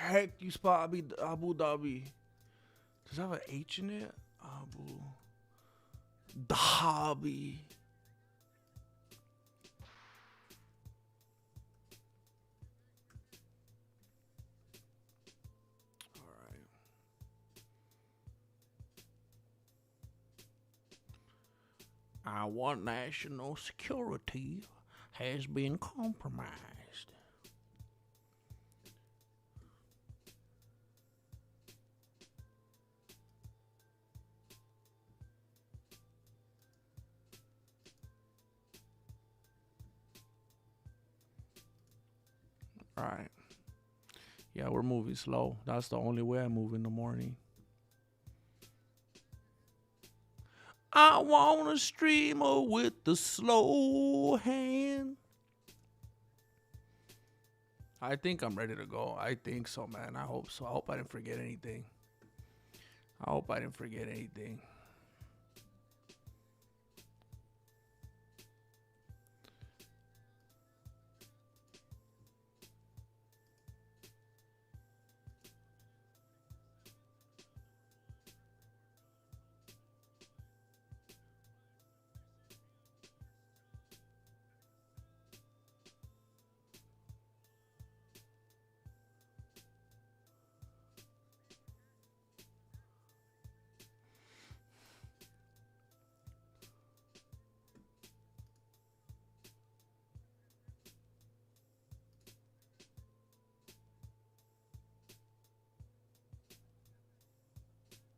heck you spell Abu Dhabi? Does it have an H in it? Abu Dhabi. Our national security has been compromised. All right. Yeah, we're moving slow. That's the only way I move in the morning. I want a streamer with the slow hand. I think I'm ready to go. I think so, man. I hope so. I hope I didn't forget anything.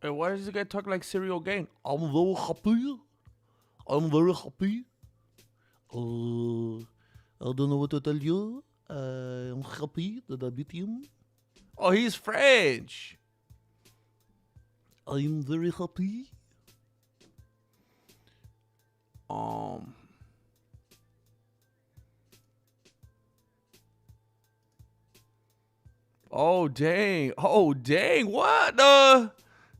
Hey, why does this guy talk like Serial Gang? I'm very happy. I don't know what to tell you. I'm happy that I beat him. Oh, he's French. I'm very happy. Oh dang. What?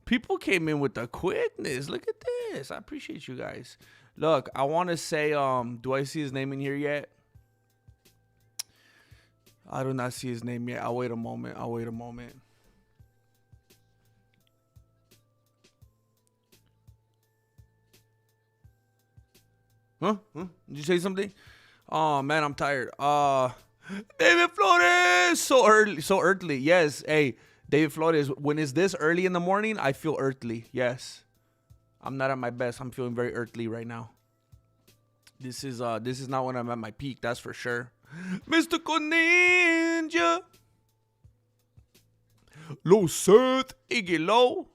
People came in with the quickness. Look at this. I appreciate you guys. Look, I want to say, do I see his name in here yet? I do not see his name yet. I'll wait a moment. Huh? Did you say something? Oh man, I'm tired. David Flores, so early. Yes, hey, David Flores. When it's this early in the morning, I feel earthly. Yes, I'm not at my best. I'm feeling very earthly right now. This is not when I'm at my peak. That's for sure. Mystical Ninja, Low Seth, Iggy Low,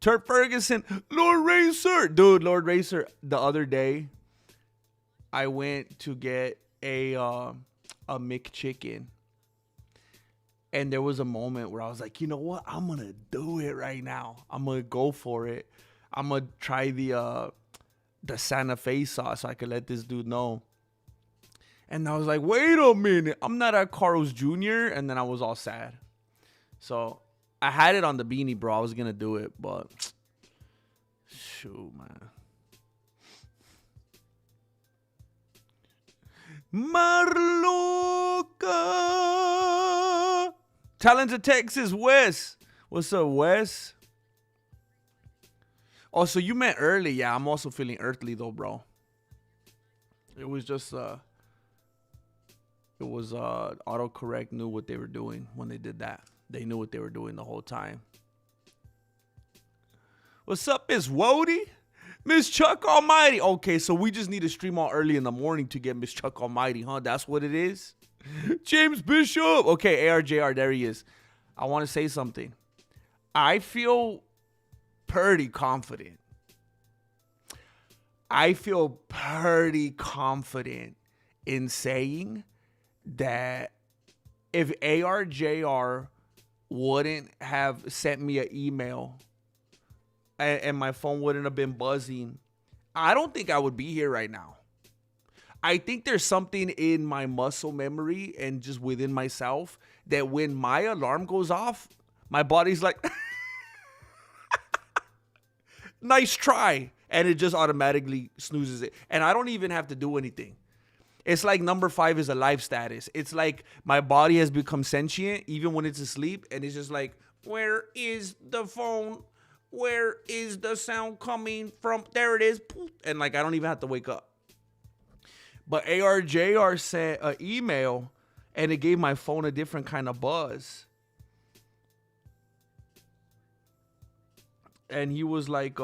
Turk Ferguson, Lord Racer. Dude, Lord Racer, the other day, I went to get a McChicken. And there was a moment where I was like, you know what? I'm going to do it right now. I'm going to go for it. I'm going to try the Santa Fe sauce so I could let this dude know. And I was like, wait a minute. I'm not at Carl's Jr. And then I was all sad. So I had it on the beanie, bro. I was going to do it, but shoot, man. Marloca. Talented Texas, Wes. What's up, Wes? Oh, so you meant early. Yeah, I'm also feeling earthly, though, bro. It was just, autocorrect knew what they were doing when they did that. They knew what they were doing the whole time. What's up, Miss Wody? Miss Chuck Almighty. Okay, so we just need to stream all early in the morning to get Miss Chuck Almighty, huh? That's what it is? James Bishop. Okay, ARJR, there he is. I want to say something. I feel pretty confident. In saying that if ARJR wouldn't have sent me an email and my phone wouldn't have been buzzing, I don't think I would be here right now. I think there's something in my muscle memory and just within myself that when my alarm goes off, my body's like, nice try. And it just automatically snoozes it. And I don't even have to do anything. It's like number 5 is a life status. It's like my body has become sentient even when it's asleep, and it's just like, where is the phone? Where is the sound coming from? There it is. And like I don't even have to wake up. But ARJR sent an email, and it gave my phone a different kind of buzz. And he was like,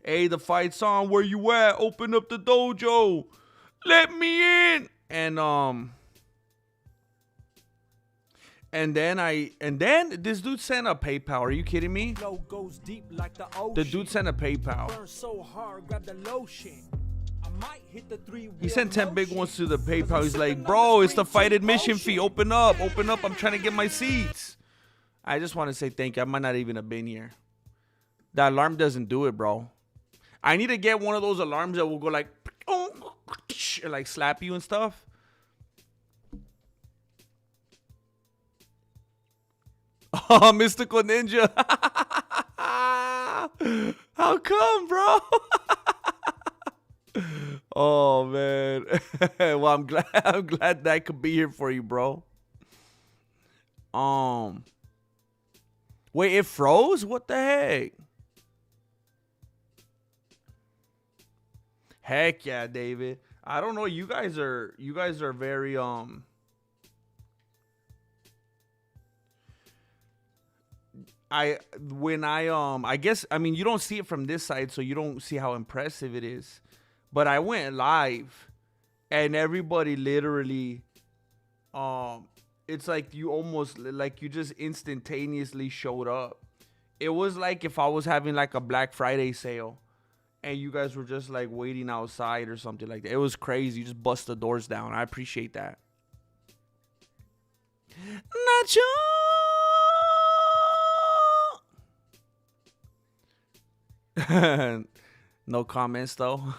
hey, the fight's on. Where you at? Open up the dojo. Let me in. And then this dude sent a PayPal. Are you kidding me? The dude sent a PayPal. He sent 10 big ones to the PayPal. He's like, bro, it's the fight admission fee. Open up. Open up. I'm trying to get my seats. I just want to say thank you. I might not even have been here. The alarm doesn't do it, bro. I need to get one of those alarms that will go like, and like slap you and stuff. Oh, Mystical Ninja. How come, bro? Oh, man. Well, I'm glad that I could be here for you, bro. Wait, it froze? What the heck? Heck yeah, David. I don't know. You guys are very I guess, I mean, you don't see it from this side, so you don't see how impressive it is. But I went live, and everybody literally, it's like you just instantaneously showed up. It was like if I was having like a Black Friday sale, and you guys were just like waiting outside or something like that. It was crazy. You just bust the doors down. I appreciate that. Nacho. No comments though.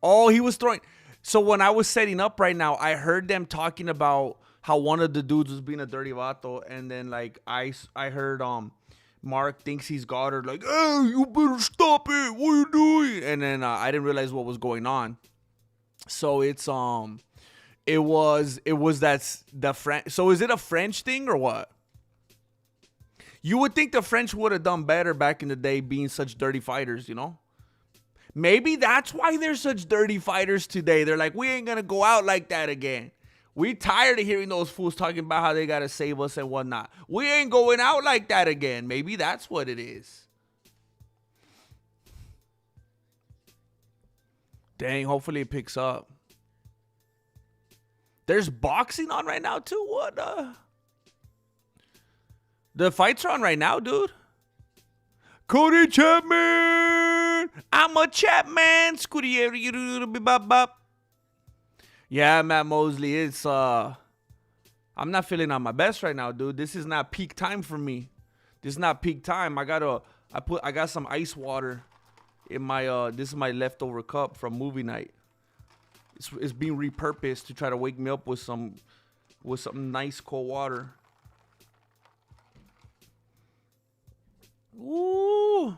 Oh, he was throwing. So when I was setting up right now, I heard them talking about how one of the dudes was being a dirty vato, and then like I heard Mark thinks he's got her, like, hey, you better stop it. What are you doing? And then I didn't realize what was going on. So it's it was that's the French. So is it a French thing or what? You would think the French would have done better back in the day, being such dirty fighters, you know? Maybe that's why they're such dirty fighters today. They're like, we ain't gonna go out like that again. We tired of hearing those fools talking about how they got to save us and whatnot. We ain't going out like that again. Maybe that's what it is. Dang, hopefully it picks up. There's boxing on right now, too? What? The fights are on right now, dude. Cody Chapman! I'm a Chapman! Yeah, Matt Mosley, it's I'm not feeling on my best right now, dude. This is not peak time for me. This is not peak time. I got some ice water in my this is my leftover cup from movie night. It's being repurposed to try to wake me up with some nice cold water. Ooh.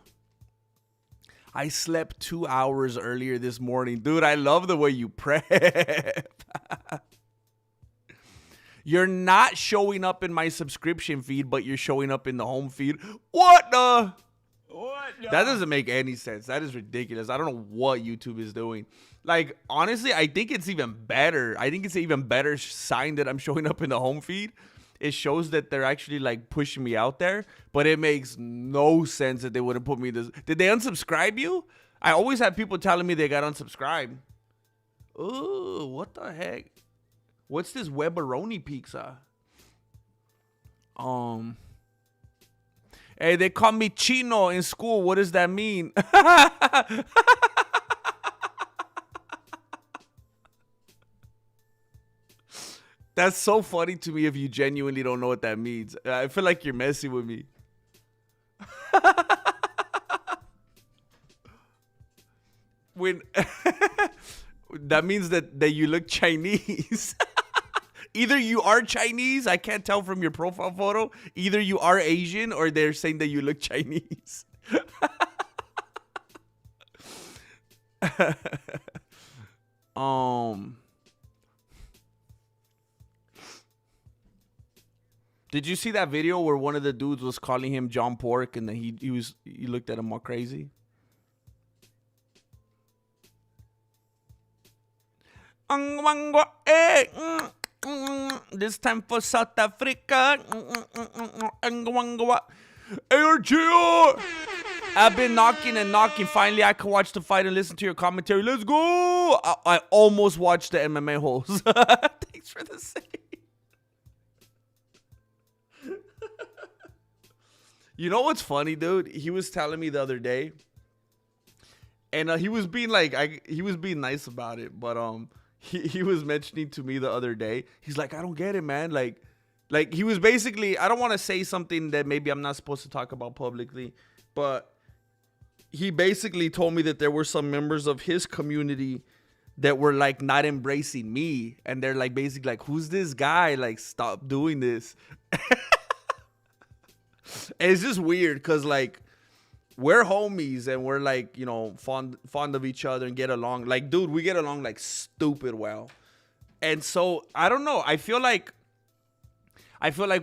I slept 2 hours earlier this morning. Dude, I love the way you prep. You're not showing up in my subscription feed, but you're showing up in the home feed. What the? What? That doesn't make any sense. That is ridiculous. I don't know what YouTube is doing. Like, honestly, I think it's even better. I think it's an even better sign that I'm showing up in the home feed. It shows that they're actually like pushing me out there, but it makes no sense that they wouldn't put me this. Did they unsubscribe you? I always have people telling me they got unsubscribed. Ooh, what the heck? What's this Weberoni pizza? Hey, they call me Chino in school. What does that mean? That's so funny to me if you genuinely don't know what that means. I feel like you're messing with me. When that means that you look Chinese. Either you are Chinese, I can't tell from your profile photo. Either you are Asian or they're saying that you look Chinese. Um, did you see that video where one of the dudes was calling him John Pork and then he looked at him all crazy? This time for South Africa. ARGR! I've been knocking and knocking. Finally, I can watch the fight and listen to your commentary. Let's go! I almost watched the MMA holes. Thanks for the save. You know what's funny, dude? He was telling me the other day, and he was being nice about it, but he was mentioning to me the other day. He's like, I don't get it, man. Like he was basically, I don't want to say something that maybe I'm not supposed to talk about publicly, but he basically told me that there were some members of his community that were like not embracing me, and they're like basically like, who's this guy? Like, stop doing this. And it's just weird because like we're homies and we're like, you know, fond of each other and get along. Like, dude, we get along like stupid well. And so I don't know. I feel like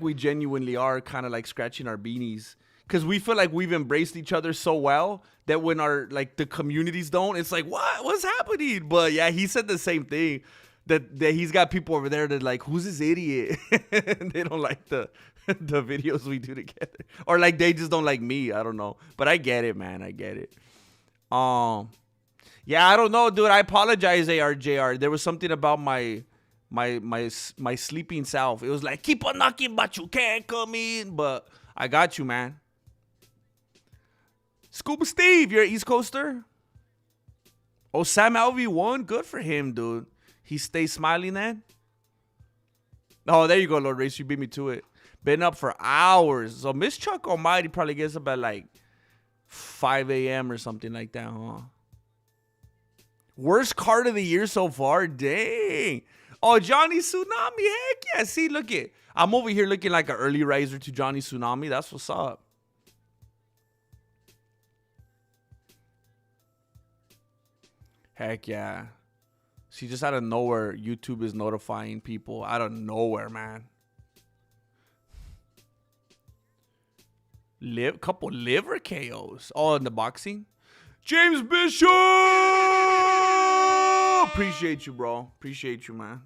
we genuinely are kind of like scratching our beanies because we feel like we've embraced each other so well that when our like the communities don't, it's like, what's happening? But yeah, he said the same thing, that he's got people over there that like, who's this idiot? And they don't like the videos we do together, or like they just don't like me. I don't know, but I get it, man. I get it. Yeah, I don't know, dude. I apologize, ARJR. There was something about my sleeping self. It was like, keep on knocking, but you can't come in. But I got you, man. Scuba Steve, you're an East Coaster? Oh, Sam Alvey won? Good for him, dude. He stays smiling then? Oh, there you go, Lord Race. You beat me to it. Been up for hours. So Miss Chuck Almighty probably gets up at like 5 a.m. or something like that, huh? Worst card of the year so far? Dang. Oh, Johnny Tsunami. Heck yeah. See, look it. I'm over here looking like an early riser to Johnny Tsunami. That's what's up. Heck yeah. See, just out of nowhere, YouTube is notifying people. Out of nowhere, man. Couple liver KOs. Oh, in the boxing? James Bishop! Appreciate you, bro. Appreciate you, man.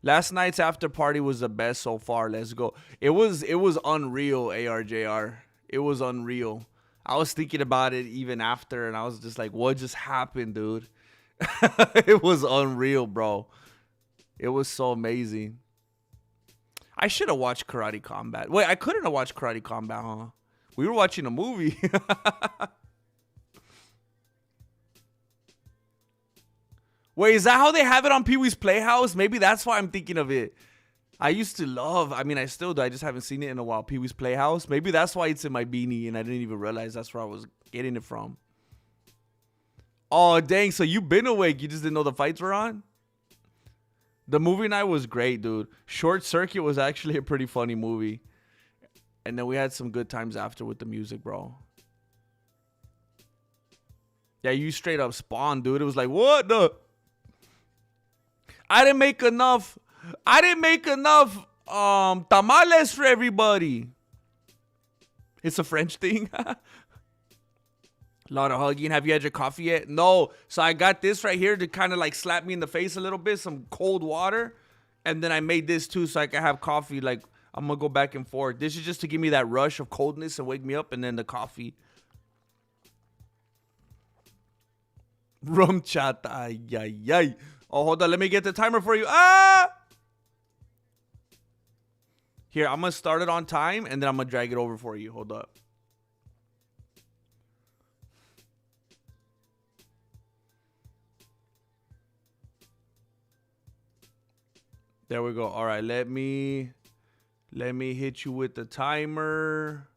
Last night's after party was the best so far. Let's go. It was unreal, ARJR. It was unreal. I was thinking about it even after, and I was just like, what just happened, dude? It was unreal, bro. It was so amazing. I should have watched Karate Combat. Wait, I couldn't have watched Karate Combat, huh? We were watching a movie. Wait, is that how they have it on Pee-wee's Playhouse? Maybe that's why I'm thinking of it. I used to love, I mean, I still do. I just haven't seen it in a while. Pee-wee's Playhouse. Maybe that's why it's in my beanie and I didn't even realize that's where I was getting it from. Oh, dang. So you've been awake. You just didn't know the fights were on? The movie night was great, dude. Short Circuit was actually a pretty funny movie. And then we had some good times after with the music, bro. Yeah, you straight up spawned, dude. It was like, what the? I didn't make enough tamales for everybody. It's a French thing. A lot of hugging. Have you had your coffee yet? No. So I got this right here to kind of like slap me in the face a little bit. Some cold water. And then I made this too so I can have coffee. Like, I'm going to go back and forth. This is just to give me that rush of coldness and wake me up. And then the coffee. Rum chat. Ay, ay, ay. Oh, hold on. Let me get the timer for you. Ah! Here, I'm going to start it on time. And then I'm going to drag it over for you. Hold up. There we go. All right, let me hit you with the timer.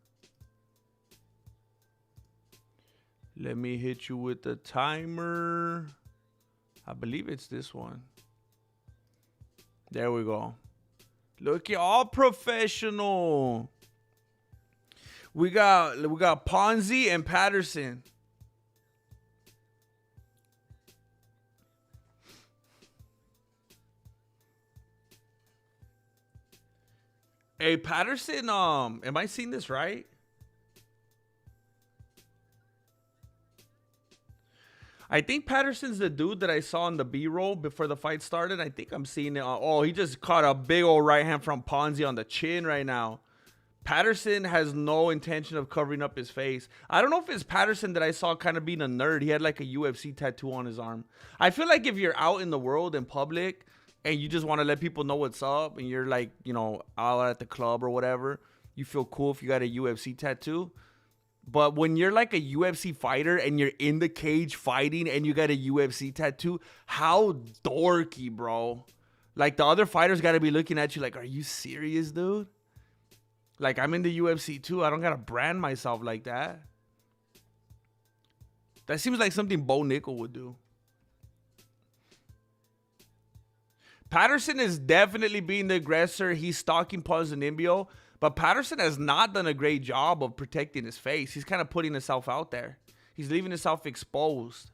Let me hit you with the timer. I believe it's this one. There we go. Look at all professional. We got Ponzi and Patterson. Hey, Patterson, am I seeing this right? I think Patterson's the dude that I saw in the B-roll before the fight started. I think I'm seeing it. Oh, he just caught a big old right hand from Ponzi on the chin right now. Patterson has no intention of covering up his face. I don't know if it's Patterson that I saw kind of being a nerd. He had like a UFC tattoo on his arm. I feel like if you're out in the world in public and you just want to let people know what's up and you're like, you know, out at the club or whatever, you feel cool if you got a UFC tattoo. But when you're like a UFC fighter and you're in the cage fighting and you got a UFC tattoo, how dorky, bro. Like the other fighters got to be looking at you like, are you serious, dude? Like, I'm in the UFC too. I don't got to brand myself like that. That seems like something Bo Nickel would do. Patterson is definitely being the aggressor. He's stalking Ponzinibbio. But Patterson has not done a great job of protecting his face. He's kind of putting himself out there. He's leaving himself exposed.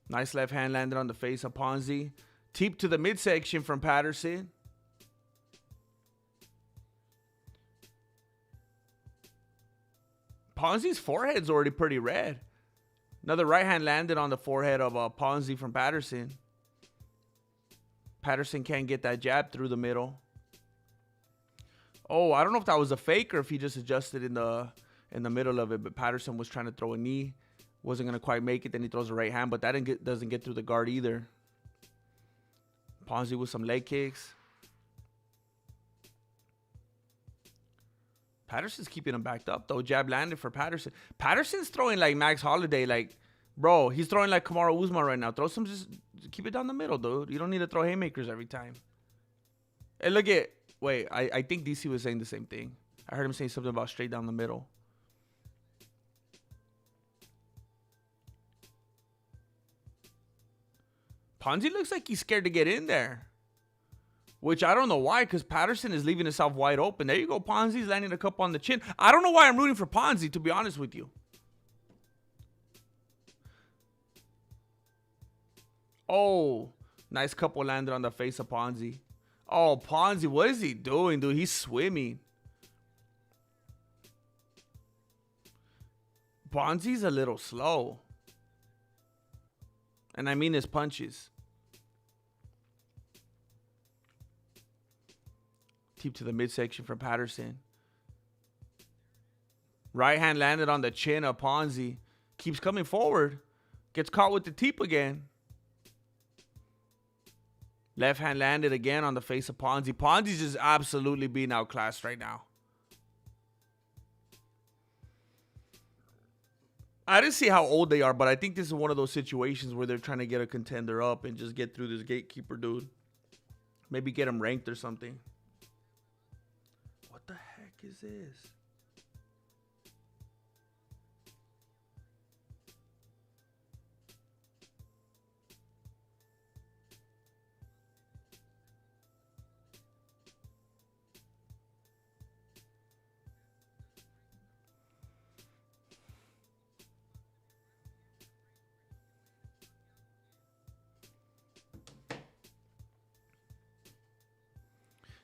Nice left hand landed on the face of Ponzi. Teep to the midsection from Patterson. Ponzi's forehead's already pretty red. Another right hand landed on the forehead of Ponzi from Patterson. Patterson can't get that jab through the middle. Oh, I don't know if that was a fake or if he just adjusted in the middle of it. But Patterson was trying to throw a knee. Wasn't going to quite make it. Then he throws a right hand. But that doesn't get through the guard either. Ponzi with some leg kicks. Patterson's keeping him backed up, though. Jab landed for Patterson. Patterson's throwing like Max Holloway. Like, bro, he's throwing like Kamaru Usman right now. Throw some, just keep it down the middle, dude. You don't need to throw haymakers every time. Hey, look at, wait, I think DC was saying the same thing. I heard him saying something about straight down the middle. Ponzi looks like he's scared to get in there. Which I don't know why, because Patterson is leaving himself wide open. There you go, Ponzi's landing a couple on the chin. I don't know why I'm rooting for Ponzi, to be honest with you. Oh, nice couple landed on the face of Ponzi. Oh, Ponzi, what is he doing, dude? He's swimming. Ponzi's a little slow. And I mean his punches. Teep to the midsection for Patterson. Right hand landed on the chin of Ponzi. Keeps coming forward. Gets caught with the teep again. Left hand landed again on the face of Ponzi. Ponzi's just absolutely being outclassed right now. I didn't see how old they are, but I think this is one of those situations where they're trying to get a contender up and just get through this gatekeeper dude. Maybe get him ranked or something. What the heck is this?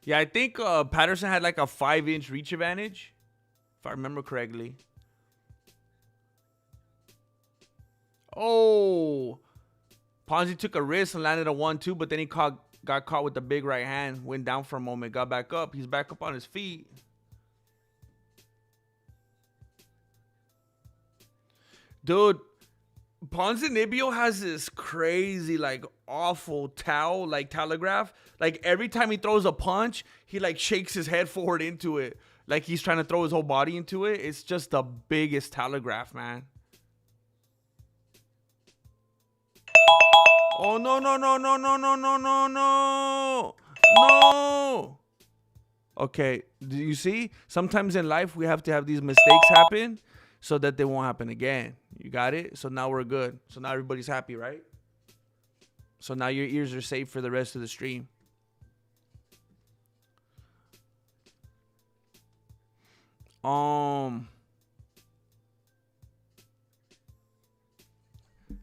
Yeah, I think Patterson had like a 5-inch reach advantage, if I remember correctly. Oh, Ponzi took a risk and landed a 1-2, but then he got caught with the big right hand. Went down for a moment, got back up. He's back up on his feet. Dude, Ponzinibbio has this crazy, like, awful towel, like, telegraph. Like, every time he throws a punch, he, like, shakes his head forward into it. Like, he's trying to throw his whole body into it. It's just the biggest telegraph, man. Oh, no, no, no, no, no, no, no, no, no. No. Okay, do you see? Sometimes in life, we have to have these mistakes happen so that they won't happen again. You got it? So now we're good. So now everybody's happy, right? So now your ears are safe for the rest of the stream.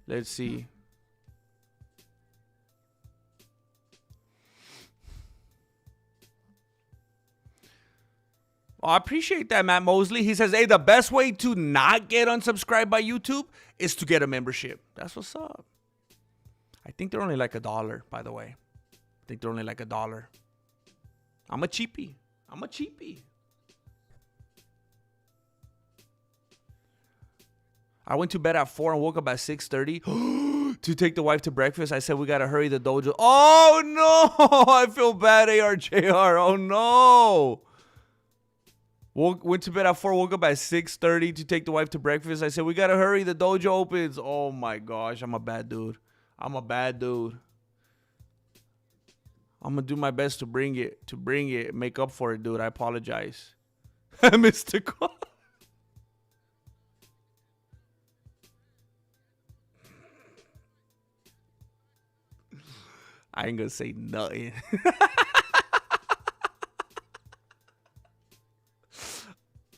Let's see. Oh, I appreciate that, Matt Mosley. He says, hey, the best way to not get unsubscribed by YouTube is to get a membership. That's what's up. I think they're only like $1, by the way. I think they're only like $1. I'm a cheapie. I went to bed at 4 and woke up at 6:30 to take the wife to breakfast. I said, we got to hurry the dojo. Oh, no. I feel bad, ARJR. Oh, no. Went to bed at 4, woke up at 6:30 to take the wife to breakfast. I said, we got to hurry. The dojo opens. Oh, my gosh. I'm a bad dude. I'm going to do my best to bring it, make up for it, dude. I apologize. Mystical. I ain't gonna say nothing.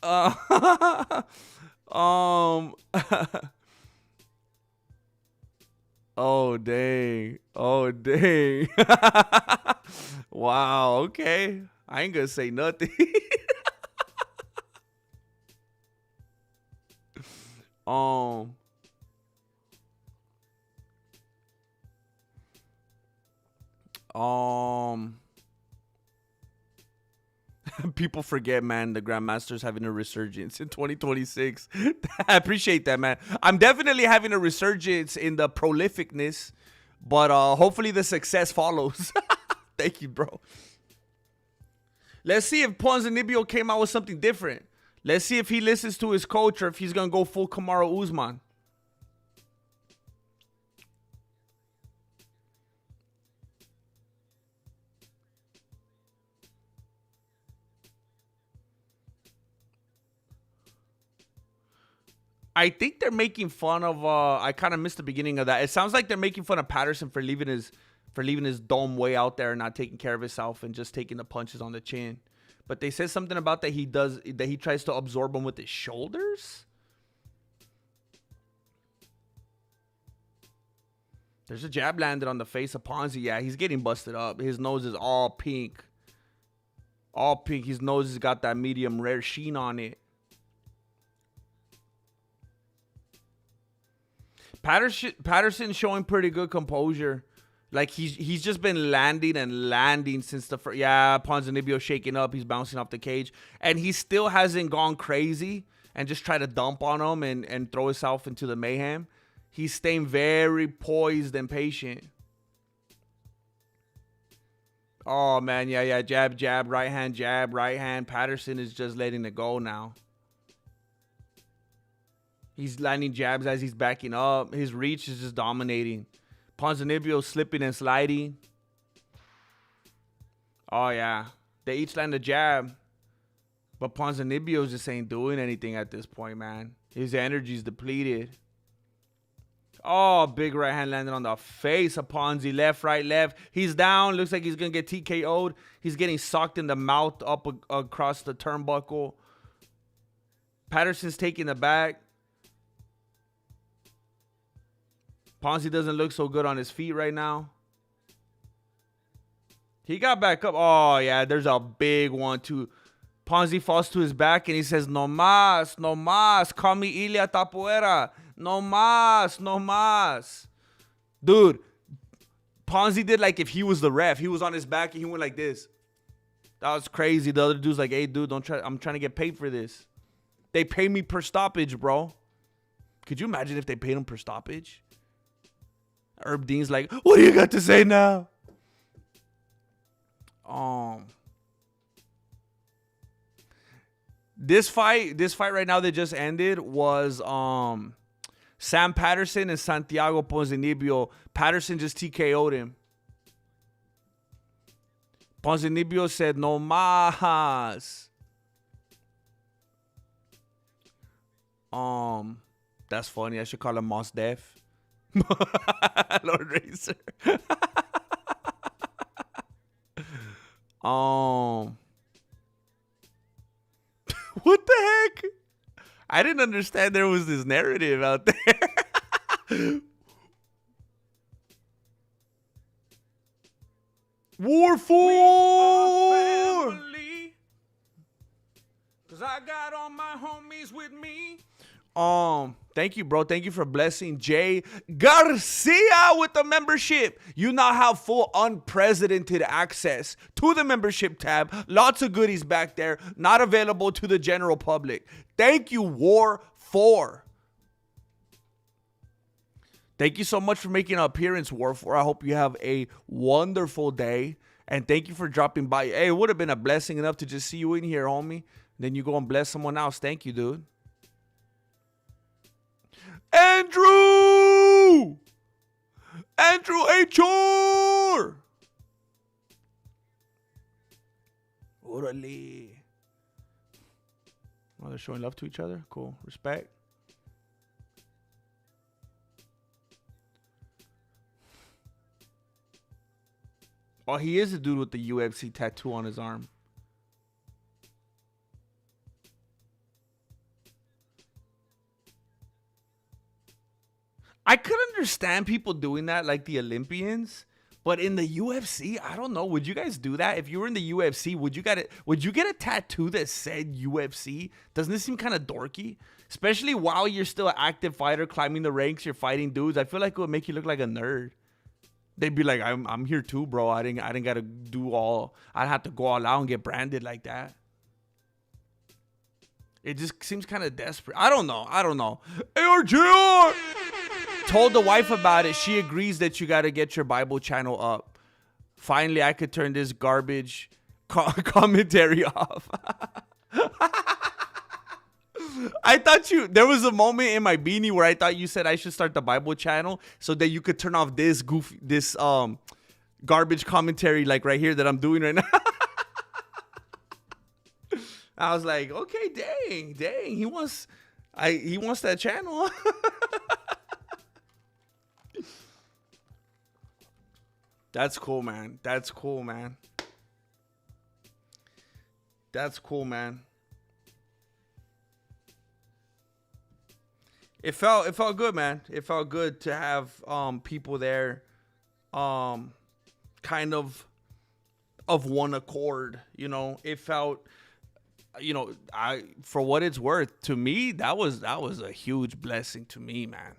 um. Oh dang. Wow. Okay. I ain't gonna say nothing. um. People forget, man, the Grandmaster's having a resurgence in 2026. I appreciate that, man. I'm definitely having a resurgence in the prolificness, but hopefully the success follows. Thank you, bro. Let's see if Ponzinibbio came out with something different. Let's see if he listens to his coach or if he's going to go full Kamaru Usman. I think they're making fun of. I kind of missed the beginning of that. It sounds like they're making fun of Patterson for leaving his dome way out there and not taking care of himself and just taking the punches on the chin. But they said something about that he tries to absorb them with his shoulders. There's a jab landed on the face of Ponzi. Yeah, he's getting busted up. His nose is all pink. All pink. His nose has got that medium rare sheen on it. Patterson showing pretty good composure. Like he's just been landing since the first. Yeah, Ponzinibbio shaking up. He's bouncing off the cage. And he still hasn't gone crazy and just try to dump on him and throw himself into the mayhem. He's staying very poised and patient. Oh, man. Yeah. Jab, right hand. Patterson is just letting it go now. He's landing jabs as he's backing up. His reach is just dominating. Ponzinibbio slipping and sliding. Oh, yeah. They each land a jab. But Ponzinibbio just ain't doing anything at this point, man. His energy's depleted. Oh, big right hand landed on the face of Ponzi. Left, right, left. He's down. Looks like he's going to get TKO'd. He's getting socked in the mouth up across the turnbuckle. Patterson's taking the back. Ponzi doesn't look so good on his feet right now. He got back up. Oh, yeah, there's a big one, too. Ponzi falls to his back, and he says, no mas. Call me Ilia Tapuera. No mas. Dude, Ponzi did like if he was the ref. He was on his back, and he went like this. That was crazy. The other dude's like, hey, dude, don't try. I'm trying to get paid for this. They pay me per stoppage, bro. Could you imagine if they paid him per stoppage? Herb Dean's like, what do you got to say now? This fight right now that just ended was Sam Patterson and Santiago Ponzinibbio. Patterson just TKO'd him. Ponzinibbio said, no mas. That's funny. I should call him Mos Def. Lord Racer. What the heck? I didn't understand there was this narrative out there. War 4. 'Cause I got all my homies with me. Thank you, bro. Thank you for blessing Jay Garcia with the membership. You now have full unprecedented access to the membership tab. Lots of goodies back there, not available to the general public. Thank you, War 4. Thank you so much for making an appearance, War 4. I hope you have a wonderful day. And thank you for dropping by. Hey, it would have been a blessing enough to just see you in here, homie. Then you go and bless someone else. Thank you, dude. Andrew H.R. Orale. Oh, they're showing love to each other. Cool. Respect. Oh, he is a dude with the UFC tattoo on his arm. I could understand people doing that, like the Olympians, but in the UFC, I don't know. Would you guys do that? If you were in the UFC, would you get a tattoo that said UFC? Doesn't this seem kind of dorky? Especially while you're still an active fighter, climbing the ranks, you're fighting dudes. I feel like it would make you look like a nerd. They'd be like, I'm here too, bro. I didn't gotta do all. I'd have to go all out and get branded like that. It just seems kind of desperate. I don't know. ARJR told the wife about it. She agrees that you got to get your Bible channel up. Finally, I could turn this garbage commentary off. I thought there was a moment in my beanie where I thought you said I should start the Bible channel so that you could turn off this garbage commentary like right here that I'm doing right now. I was like, okay, dang, he wants that channel. That's cool, man. That's cool, man. It felt good, man. It felt good to have people there kind of one accord, you know. It felt, you know, for what it's worth, to me, that was a huge blessing to me, man.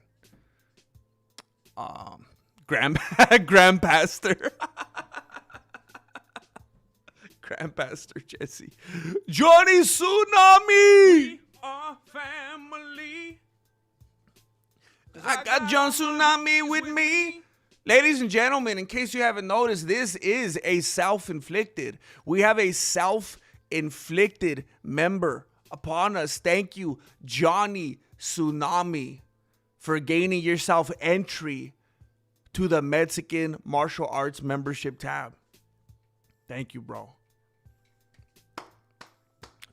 Grandpastor. Grandpastor Jesse. Johnny Tsunami. We are family. I got John Tsunami with me. Ladies and gentlemen, in case you haven't noticed, this is a self-inflicted. We have a self-inflicted member upon us. Thank you, Johnny Tsunami, for gaining yourself entry to the Mexican Martial Arts membership tab. Thank you, bro.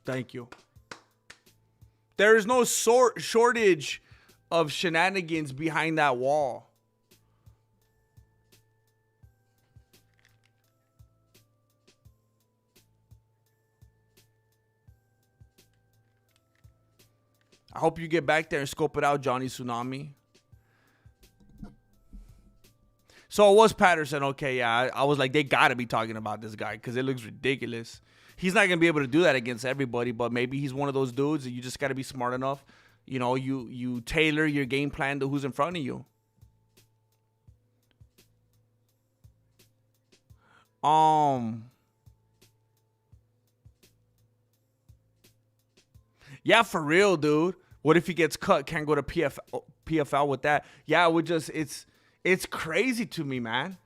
Thank you. There is no shortage of shenanigans behind that wall. I hope you get back there and scope it out, Johnny Tsunami. So it was Patterson. Okay, yeah. I was like, they got to be talking about this guy because it looks ridiculous. He's not going to be able to do that against everybody, but maybe he's one of those dudes that you just got to be smart enough. You know, you tailor your game plan to who's in front of you. Yeah, for real, dude. What if he gets cut? Can't go to PFL with that. Yeah, it would just, it's crazy to me, man.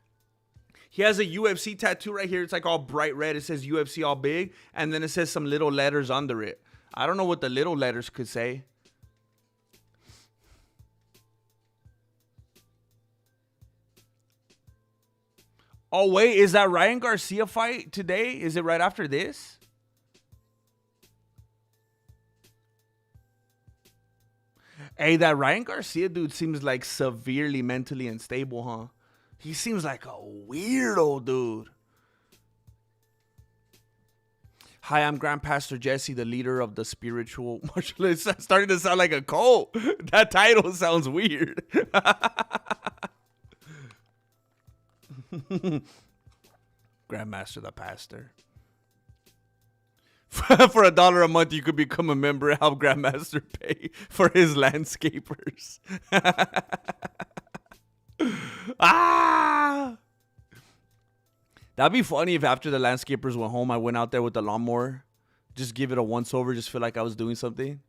He has a UFC tattoo right here. It's like all bright red. It says UFC all big. And then it says some little letters under it. I don't know what the little letters could say. Oh, wait. Is that Ryan Garcia fight today? Is it right after this? Hey, that Ryan Garcia dude seems like severely mentally unstable, huh? He seems like a weirdo, dude. Hi, I'm Grandpastor Jesse, the leader of the spiritual martial arts. It's starting to sound like a cult. That title sounds weird. Grandmaster the pastor. For $1 a month, you could become a member and help Grandmaster pay for his landscapers. Ah! That'd be funny if after the landscapers went home, I went out there with the lawnmower. Just give it a once over, just feel like I was doing something.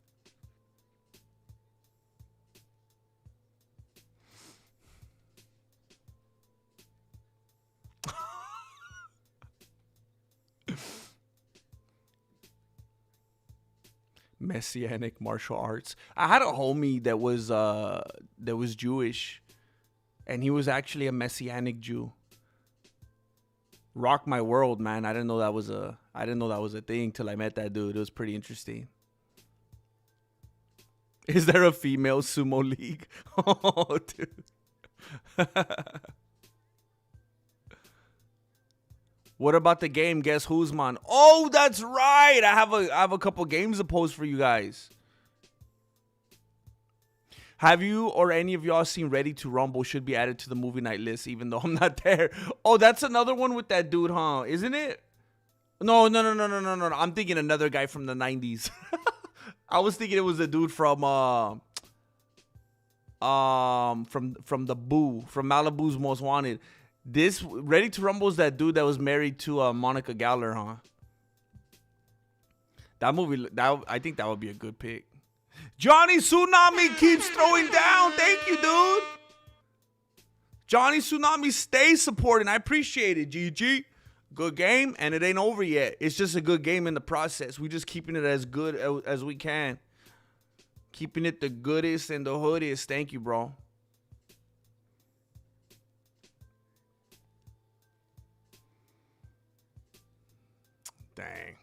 Messianic martial arts. I had a homie that was Jewish, and he was actually a Messianic Jew. Rocked my world, man. I didn't know that was a thing till I met that dude. It was pretty interesting. Is there a female sumo league? Oh, dude. What about the game? Guess who's man? Oh, that's right. I have a couple games to post for you guys. Have you or any of y'all seen Ready to Rumble? Should be added to the movie night list, even though I'm not there. Oh, that's another one with that dude, huh? Isn't it? No. I'm thinking another guy from the 90s. I was thinking it was a dude from the Boo, from Malibu's Most Wanted. This Ready to Rumble is that dude that was married to Monica Geller, huh? That movie, I think that would be a good pick. Johnny Tsunami keeps throwing down. Thank you, dude. Johnny Tsunami stays supporting. I appreciate it, GG. Good game, and it ain't over yet. It's just a good game in the process. We just keeping it as good as we can. Keeping it the goodest and the hoodest. Thank you, bro. Dang.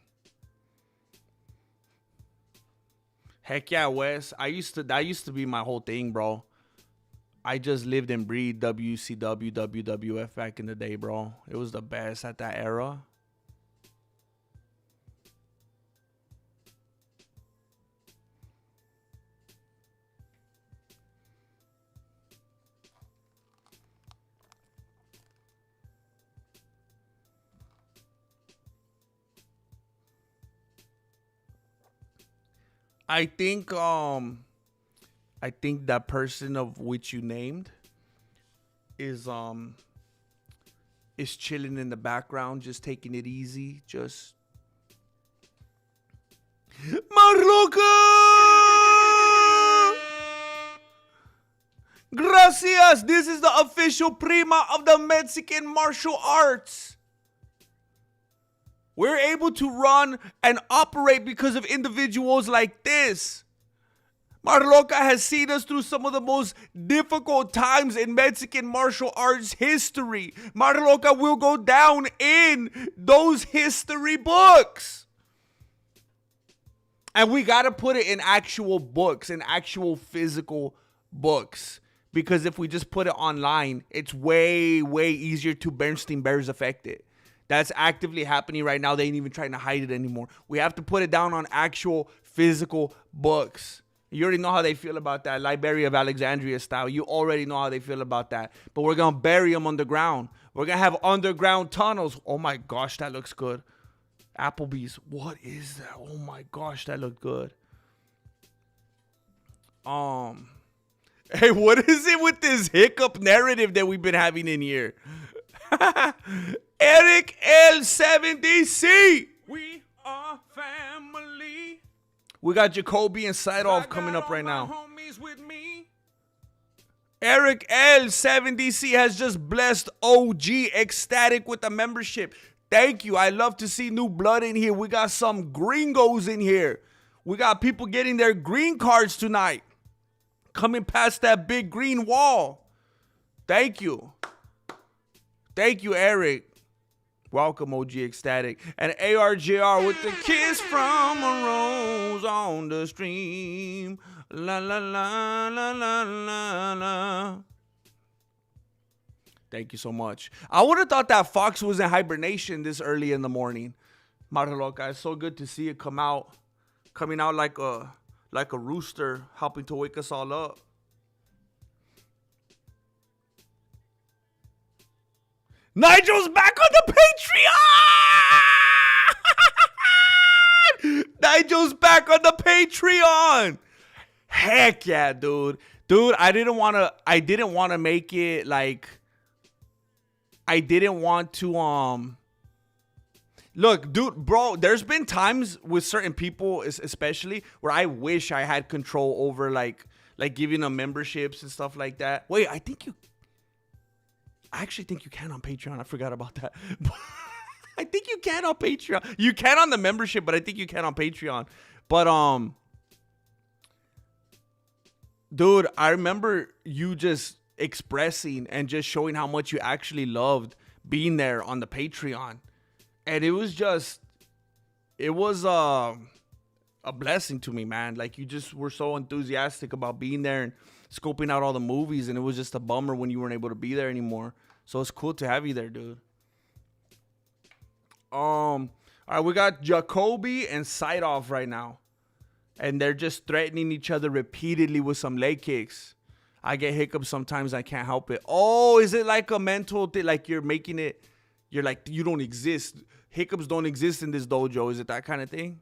Heck yeah, Wes. That used to be my whole thing, bro. I just lived and breathed WCW, WWF back in the day, bro. It was the best at that era. I think that person of which you named is chilling in the background, just taking it easy, just Marloca! Gracias! This is the official prima of the Mexican martial arts. We're able to run and operate because of individuals like this. Marloca has seen us through some of the most difficult times in Mexican martial arts history. Marloca will go down in those history books. And we got to put it in actual books, in actual physical books. Because if we just put it online, it's way, way easier to Bernstein Bears affect it. That's actively happening right now. They ain't even trying to hide it anymore. We have to put it down on actual physical books. You already know how they feel about that. Library of Alexandria style. You already know how they feel about that. But we're going to bury them underground. We're going to have underground tunnels. Oh my gosh, that looks good. Applebee's. What is that? Oh my gosh, that looked good. Hey, what is it with this hiccup narrative that we've been having in here? Eric L70C. We are family. We got Jacoby and Sideoff coming up right now. Eric L70C has just blessed OG Ecstatic with a membership. Thank you. I love to see new blood in here. We got some gringos in here. We got people getting their green cards tonight. Coming past that big green wall. Thank you. Thank you, Eric. Welcome, OG Ecstatic. And ARJR with the kiss from a rose on the stream. La, la, la, la, la, la, la. Thank you so much. I would have thought that Fox was in hibernation this early in the morning. Marloca, it's so good to see it coming out like a rooster, helping to wake us all up. Nigel's back on the Patreon! Nigel's back on the Patreon. Heck yeah, dude. Dude, I didn't want to make it like I didn't want to look, dude, bro, there's been times with certain people especially where I wish I had control over like giving them memberships and stuff like that. Wait, I actually think you can on Patreon. I forgot about that. I think you can on Patreon. You can on the membership, but I think you can on Patreon. But dude, I remember you just expressing and just showing how much you actually loved being there on the Patreon. And it was a blessing to me, man. Like, you just were so enthusiastic about being there and scoping out all the movies, and it was just a bummer when you weren't able to be there anymore. So it's cool to have you there, dude. All right, we got Jacoby and Saidov right now, and they're just threatening each other repeatedly with some leg kicks. I get hiccups sometimes. I can't help it. Oh, is it like a mental thing? Like you're making it, you're like, you don't exist. Hiccups don't exist in this dojo. Is it that kind of thing?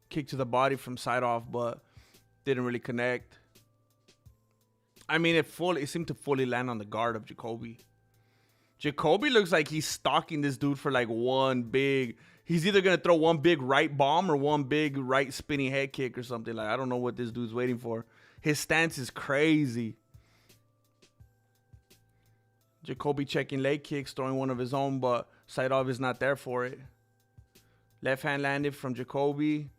Kick to the body from Saidov, but didn't really connect. I mean, it seemed to fully land on the guard of Jacoby. Jacoby looks like he's stalking this dude for like one big. He's either going to throw one big right bomb or one big right spinning head kick or something. Like, I don't know what this dude's waiting for. His stance is crazy. Jacoby checking leg kicks, throwing one of his own, but Saidov is not there for it. Left hand landed from Jacoby.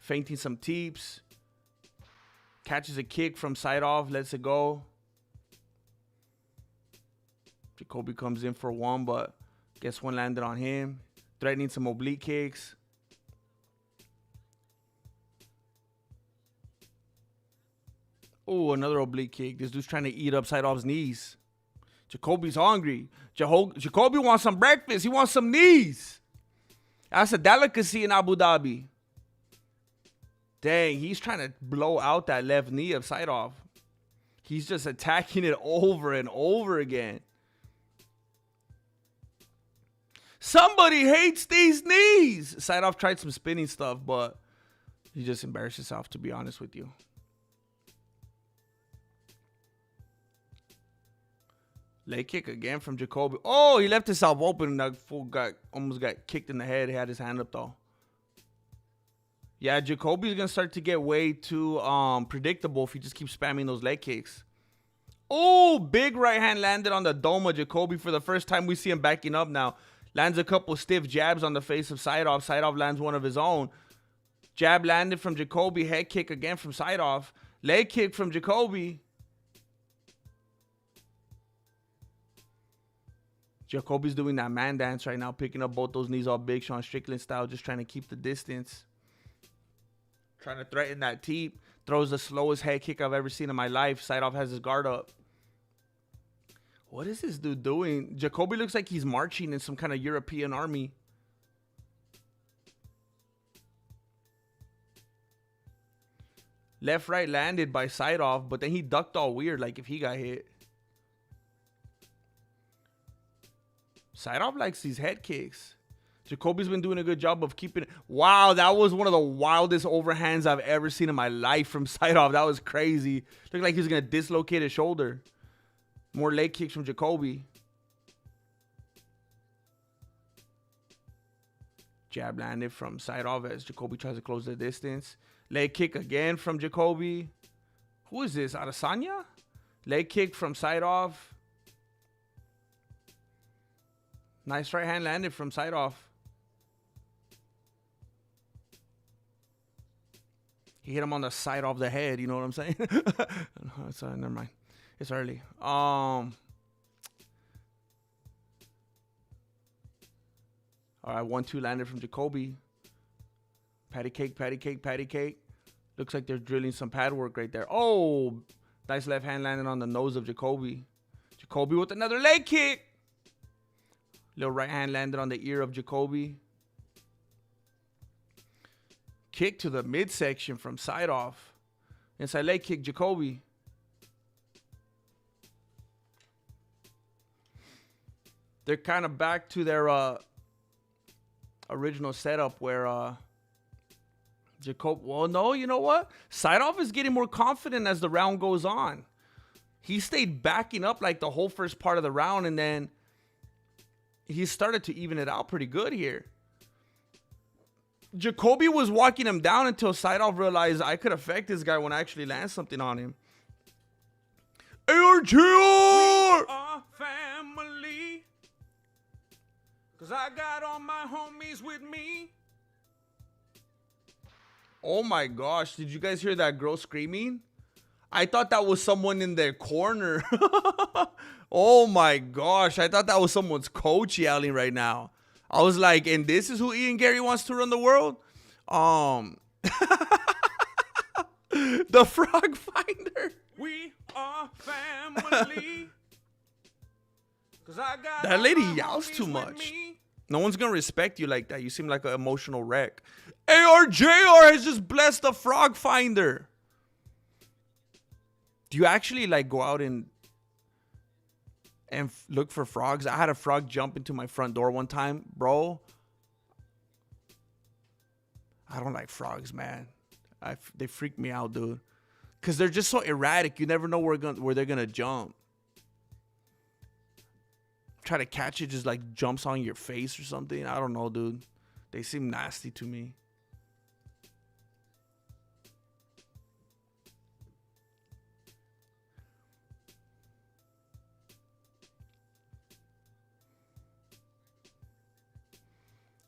Feinting some teeps. Catches a kick from Saidov, lets it go. Jacoby comes in for one, but guess one landed on him. Threatening some oblique kicks. Oh, another oblique kick. This dude's trying to eat up Saidov's knees. Jacoby's hungry. Jacoby wants some breakfast. He wants some knees. That's a delicacy in Abu Dhabi. Dang, he's trying to blow out that left knee of Saidov. He's just attacking it over and over again. Somebody hates these knees. Saidov tried some spinning stuff, but he just embarrassed himself, to be honest with you. Leg kick again from Jacoby. Oh, he left himself open and that fool almost got kicked in the head. He had his hand up, though. Yeah, Jacoby's going to start to get way too predictable if he just keeps spamming those leg kicks. Oh, big right hand landed on the dome of Jacoby for the first time we see him backing up now. Lands a couple stiff jabs on the face of Saidov. Saidov lands one of his own. Jab landed from Jacoby. Head kick again from Saidov. Leg kick from Jacoby. Jacoby's doing that man dance right now, picking up both those knees all big, Sean Strickland style, just trying to keep the distance. Trying to threaten that teep. Throws the slowest head kick I've ever seen in my life. Saidov has his guard up. What is this dude doing? Jacoby looks like he's marching in some kind of European army. Left right landed by Saidov, but then he ducked all weird like if he got hit. Saidov likes these head kicks. Jacoby's been doing a good job of keeping it. Wow, that was one of the wildest overhands I've ever seen in my life from Saidov. That was crazy. Looked like he was going to dislocate his shoulder. More leg kicks from Jacoby. Jab landed from Saidov as Jacoby tries to close the distance. Leg kick again from Jacoby. Who is this? Adesanya? Leg kick from Saidov. Nice right hand landed from Saidov. He hit him on the side of the head. You know what I'm saying? Never mind. It's early. All right, 1-2 landed from Jacoby. Patty cake, patty cake, patty cake. Looks like they're drilling some pad work right there. Oh, nice left hand landed on the nose of Jacoby. Jacoby with another leg kick. Little right hand landed on the ear of Jacoby. Kick to the midsection from Saidov. Inside leg kick, Jacoby. They're kind of back to their original setup where Jacob. Well, no, you know what? Saidov is getting more confident as the round goes on. He stayed backing up like the whole first part of the round, and then he started to even it out pretty good here. Jacoby was walking him down until Saidov realized I could affect this guy when I actually land something on him. ARGR! We are family. Cause I got all my homies with me. Oh my gosh, did you guys hear that girl screaming? I thought that was someone in their corner. Oh my gosh, I thought that was someone's coach yelling right now. I was like, and this is who Ian Gary wants to run the world? The Frog Finder. We are family. That lady yells too much. No one's going to respect you like that. You seem like an emotional wreck. ARJR has just blessed the Frog Finder. Do you actually like go out and look for frogs? I had a frog jump into my front door one time, bro. I don't like frogs, man. They freak me out, dude. Because they're just so erratic. You never know where they're going to jump. Try to catch it, just like jumps on your face or something. I don't know, dude. They seem nasty to me.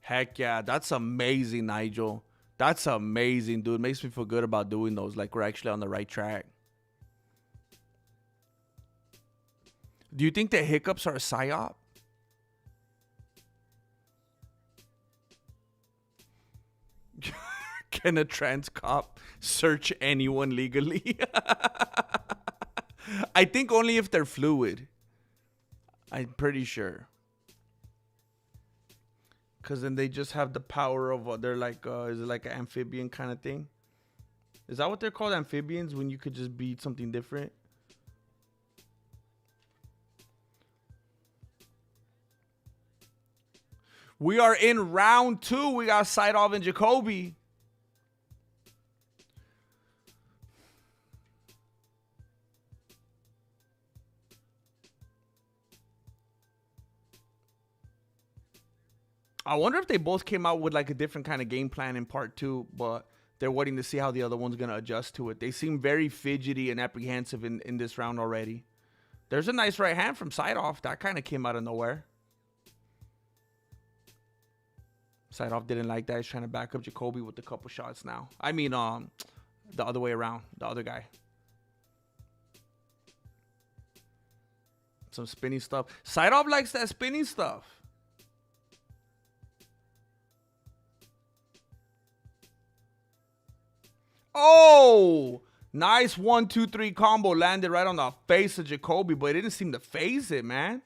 Heck yeah, that's amazing, Nigel. That's amazing, dude. Makes me feel good about doing those. Like we're actually on the right track. Do you think the hiccups are a psyop? Can a trans cop search anyone legally? I think only if they're fluid. I'm pretty sure. Because then they just have the power of, they're like, is it like an amphibian kind of thing? Is that what they're called, amphibians, when you could just be something different? We are in round 2. We got Saidov and Jacoby. I wonder if they both came out with like a different kind of game plan in part 2, but they're waiting to see how the other one's going to adjust to it. They seem very fidgety and apprehensive in this round already. There's a nice right hand from Saidov. That kind of came out of nowhere. Saidov didn't like that. He's trying to back up Jacoby with a couple shots now. I mean, the other way around. The other guy. Some spinning stuff. Saidov likes that spinning stuff. Oh! Nice 1-2-3 combo. Landed right on the face of Jacoby, but it didn't seem to phase it, man.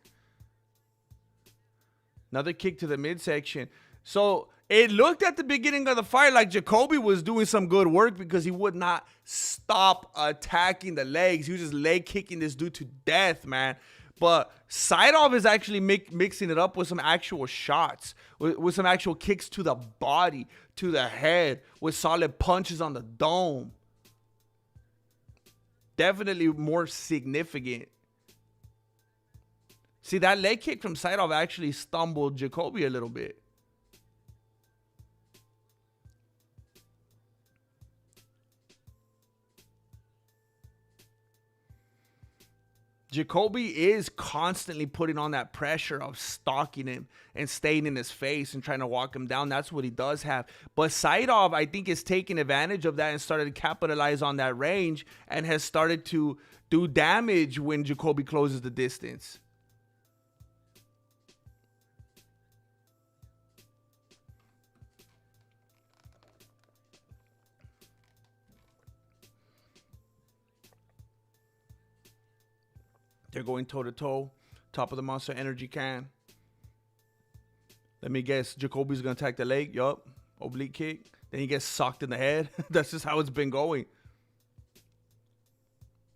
Another kick to the midsection. So it looked at the beginning of the fight like Jacoby was doing some good work because he would not stop attacking the legs. He was just leg kicking this dude to death, man. But Saidov is actually mixing it up with some actual shots, with some actual kicks to the body, to the head, with solid punches on the dome. Definitely more significant. See, that leg kick from Saidov actually stumbled Jacoby a little bit. Jacoby is constantly putting on that pressure of stalking him and staying in his face and trying to walk him down. That's what he does have. But Saidov, I think, is taking advantage of that and started to capitalize on that range and has started to do damage when Jacoby closes the distance. They're going toe-to-toe. Top of the Monster Energy can. Let me guess. Jacoby's going to attack the leg. Yup. Oblique kick. Then he gets socked in the head. That's just how it's been going.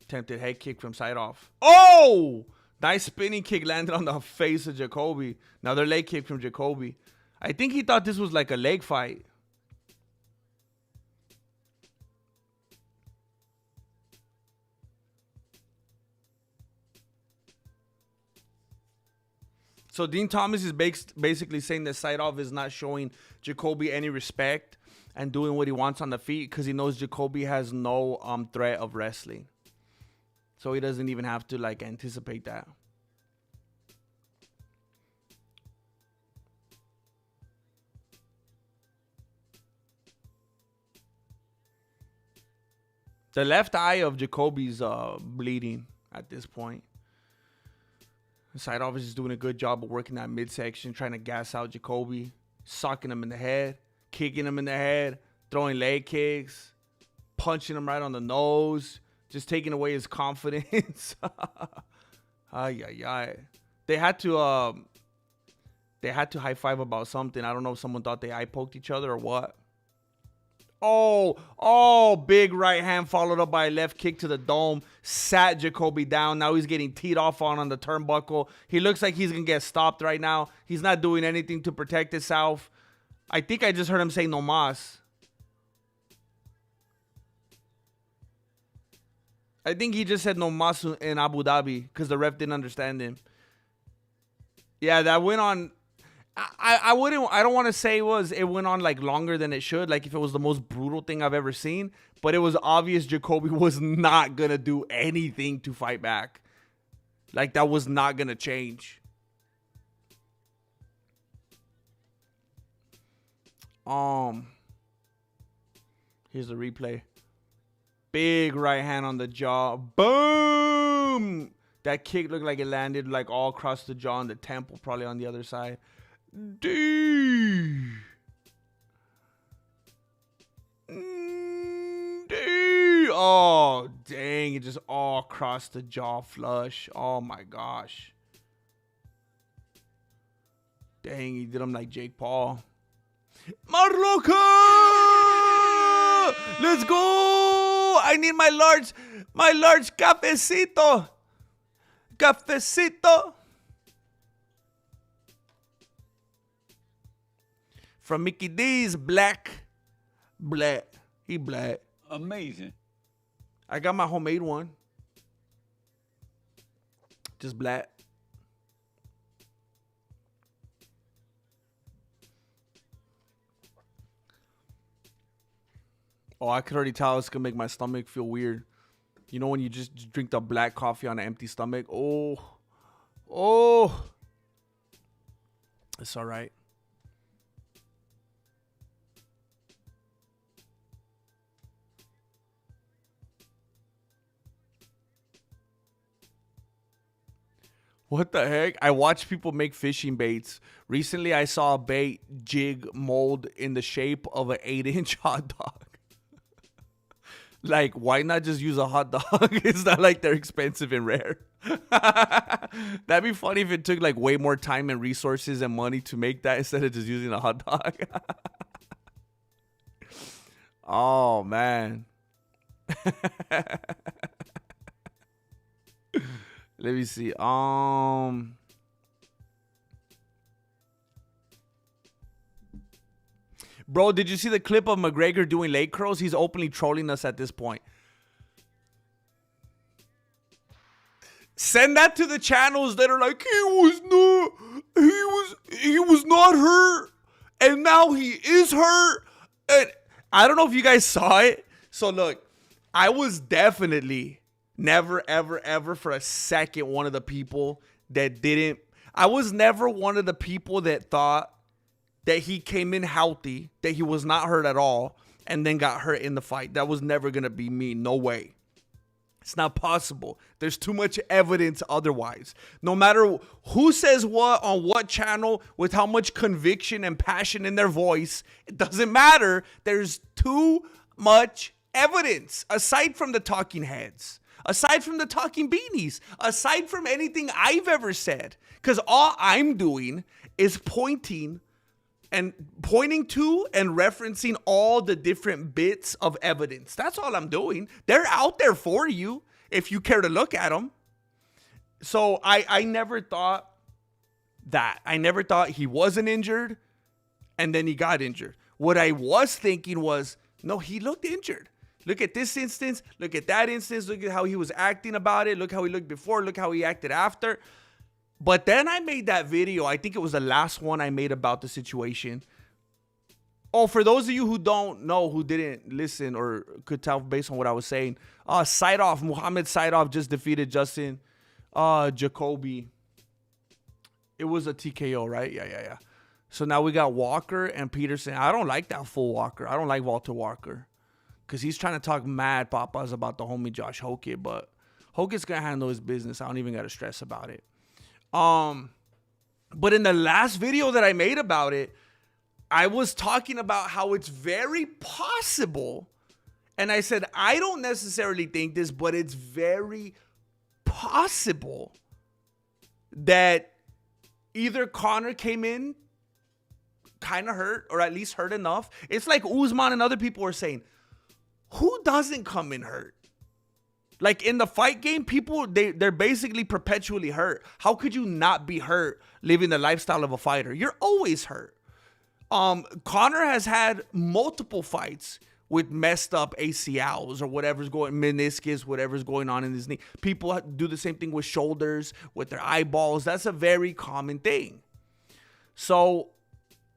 Attempted head kick from Saidov. Oh! Nice spinning kick landed on the face of Jacoby. Another leg kick from Jacoby. I think he thought this was like a leg fight. So Dean Thomas is basically saying that Saidov is not showing Jacoby any respect and doing what he wants on the feet because he knows Jacoby has no threat of wrestling. So he doesn't even have to like anticipate that. The left eye of Jacoby's bleeding at this point. Saidov is just doing a good job of working that midsection, trying to gas out Jacoby, socking him in the head, kicking him in the head, throwing leg kicks, punching him right on the nose, just taking away his confidence. Ay, ay, ay. They had to high five about something. I don't know if someone thought they eye poked each other or what. Oh, big right hand followed up by a left kick to the dome. Sat Jacoby down. Now he's getting teed off on the turnbuckle. He looks like he's going to get stopped right now. He's not doing anything to protect himself. I think I just heard him say no mas. I think he just said no mas in Abu Dhabi because the ref didn't understand him. Yeah, that went on. I don't want to say it went on like longer than it should, like if it was the most brutal thing I've ever seen, but it was obvious Jacoby was not going to do anything to fight back. Like that was not going to change. Here's the replay. Big right hand on the jaw. Boom! That kick looked like it landed like all across the jaw and the temple, probably on the other side. D. Oh, dang. It just all across the jaw flush. Oh, my gosh. Dang, he did him like Jake Paul. Marloka! Let's go! I need my large cafecito. Cafecito. From Mickey D's, black. He black. Amazing. I got my homemade one. Just black. Oh, I could already tell it's going to make my stomach feel weird. You know when you just drink the black coffee on an empty stomach? Oh. It's all right. What the heck? I watch people make fishing baits. Recently, I saw a bait jig mold in the shape of an 8-inch hot dog. Like, why not just use a hot dog? It's not like they're expensive and rare. That'd be funny if it took like way more time and resources and money to make that instead of just using a hot dog. Oh, man. Let me see. Bro, did you see the clip of McGregor doing leg curls? He's openly trolling us at this point. Send that to the channels that are like, he was not hurt, and now he is hurt. And I don't know if you guys saw it. So look, I was definitely never, ever, ever for a second one of the people that didn't. I was never one of the people that thought that he came in healthy, that he was not hurt at all, and then got hurt in the fight. That was never going to be me. No way. It's not possible. There's too much evidence otherwise. No matter who says what on what channel with how much conviction and passion in their voice, it doesn't matter. There's too much evidence. Aside from the talking heads, aside from the talking beanies, aside from anything I've ever said. Because all I'm doing is pointing and pointing to and referencing all the different bits of evidence. That's all I'm doing. They're out there for you if you care to look at them. So I never thought that. I never thought he wasn't injured and then he got injured. What I was thinking was, no, he looked injured. Look at this instance. Look at that instance. Look at how he was acting about it. Look how he looked before. Look how he acted after. But then I made that video. I think it was the last one I made about the situation. Oh, for those of you who don't know, who didn't listen or could tell based on what I was saying, Muhammad Saidov just defeated Justin Jacoby. It was a TKO, right? Yeah. So now we got Walker and Peterson. I don't like that full Walker. I don't like Walter Walker. Because he's trying to talk mad papas about the homie Josh Hokett. But Hokett's going to handle his business. I don't even got to stress about it. But in the last video that I made about it, I was talking about how it's very possible. And I said, I don't necessarily think this, but it's very possible that either Conor came in kind of hurt or at least hurt enough. It's like Usman and other people were saying, who doesn't come in hurt? Like in the fight game, people, they're basically perpetually hurt. How could you not be hurt living the lifestyle of a fighter? You're always hurt. Conor has had multiple fights with messed up ACLs or whatever's going, meniscus, whatever's going on in his knee. People do the same thing with shoulders, with their eyeballs. That's a very common thing. So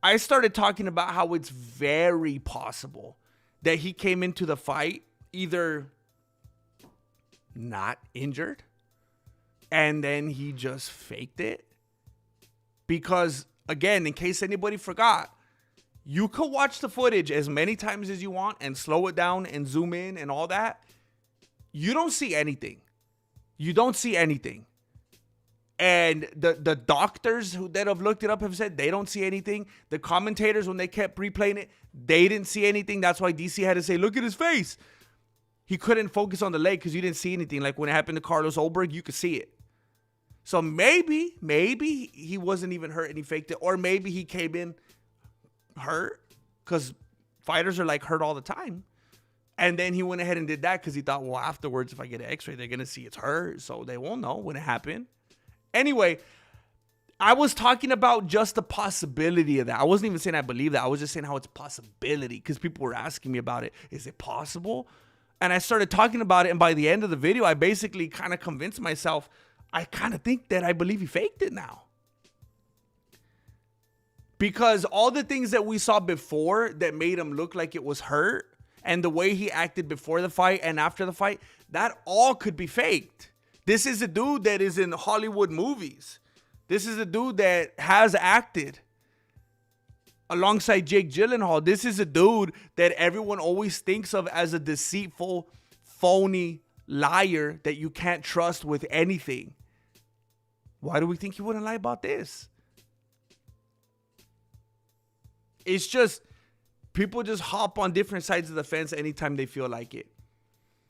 I started talking about how it's very possible that he came into the fight either not injured and then he just faked it. Because, again, in case anybody forgot, you could watch the footage as many times as you want and slow it down and zoom in and all that. You don't see anything. You don't see anything. And the doctors that have looked it up have said they don't see anything. The commentators, when they kept replaying it, they didn't see anything. That's why DC had to say, look at his face. He couldn't focus on the leg because you didn't see anything. Like when it happened to Carlos Ulberg, you could see it. So maybe he wasn't even hurt and he faked it. Or maybe he came in hurt because fighters are like hurt all the time. And then he went ahead and did that because he thought, well, afterwards, if I get an x-ray, they're going to see it's hurt. So they won't know when it happened. Anyway, I was talking about just the possibility of that. I wasn't even saying I believe that. I was just saying how it's a possibility because people were asking me about it. Is it possible? And I started talking about it. And by the end of the video, I basically kind of convinced myself, I kind of think that I believe he faked it now. Because all the things that we saw before that made him look like it was hurt and the way he acted before the fight and after the fight, that all could be faked. This is a dude that is in Hollywood movies. This is a dude that has acted alongside Jake Gyllenhaal. This is a dude that everyone always thinks of as a deceitful, phony liar that you can't trust with anything. Why do we think he wouldn't lie about this? It's just people just hop on different sides of the fence anytime they feel like it.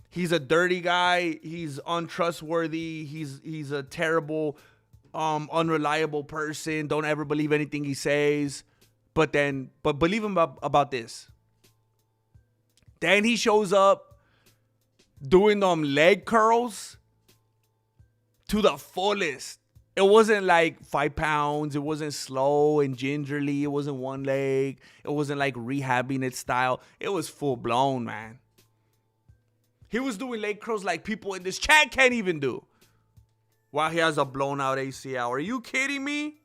He's a dirty guy. He's untrustworthy. He's a terrible, unreliable person. Don't ever believe anything he says. But believe him about this. Then he shows up doing them leg curls to the fullest. It wasn't like 5 pounds. It wasn't slow and gingerly. It wasn't one leg. It wasn't like rehabbing it style. It was full blown, man. He was doing leg curls like people in this chat can't even do. While he has a blown out ACL. Are you kidding me?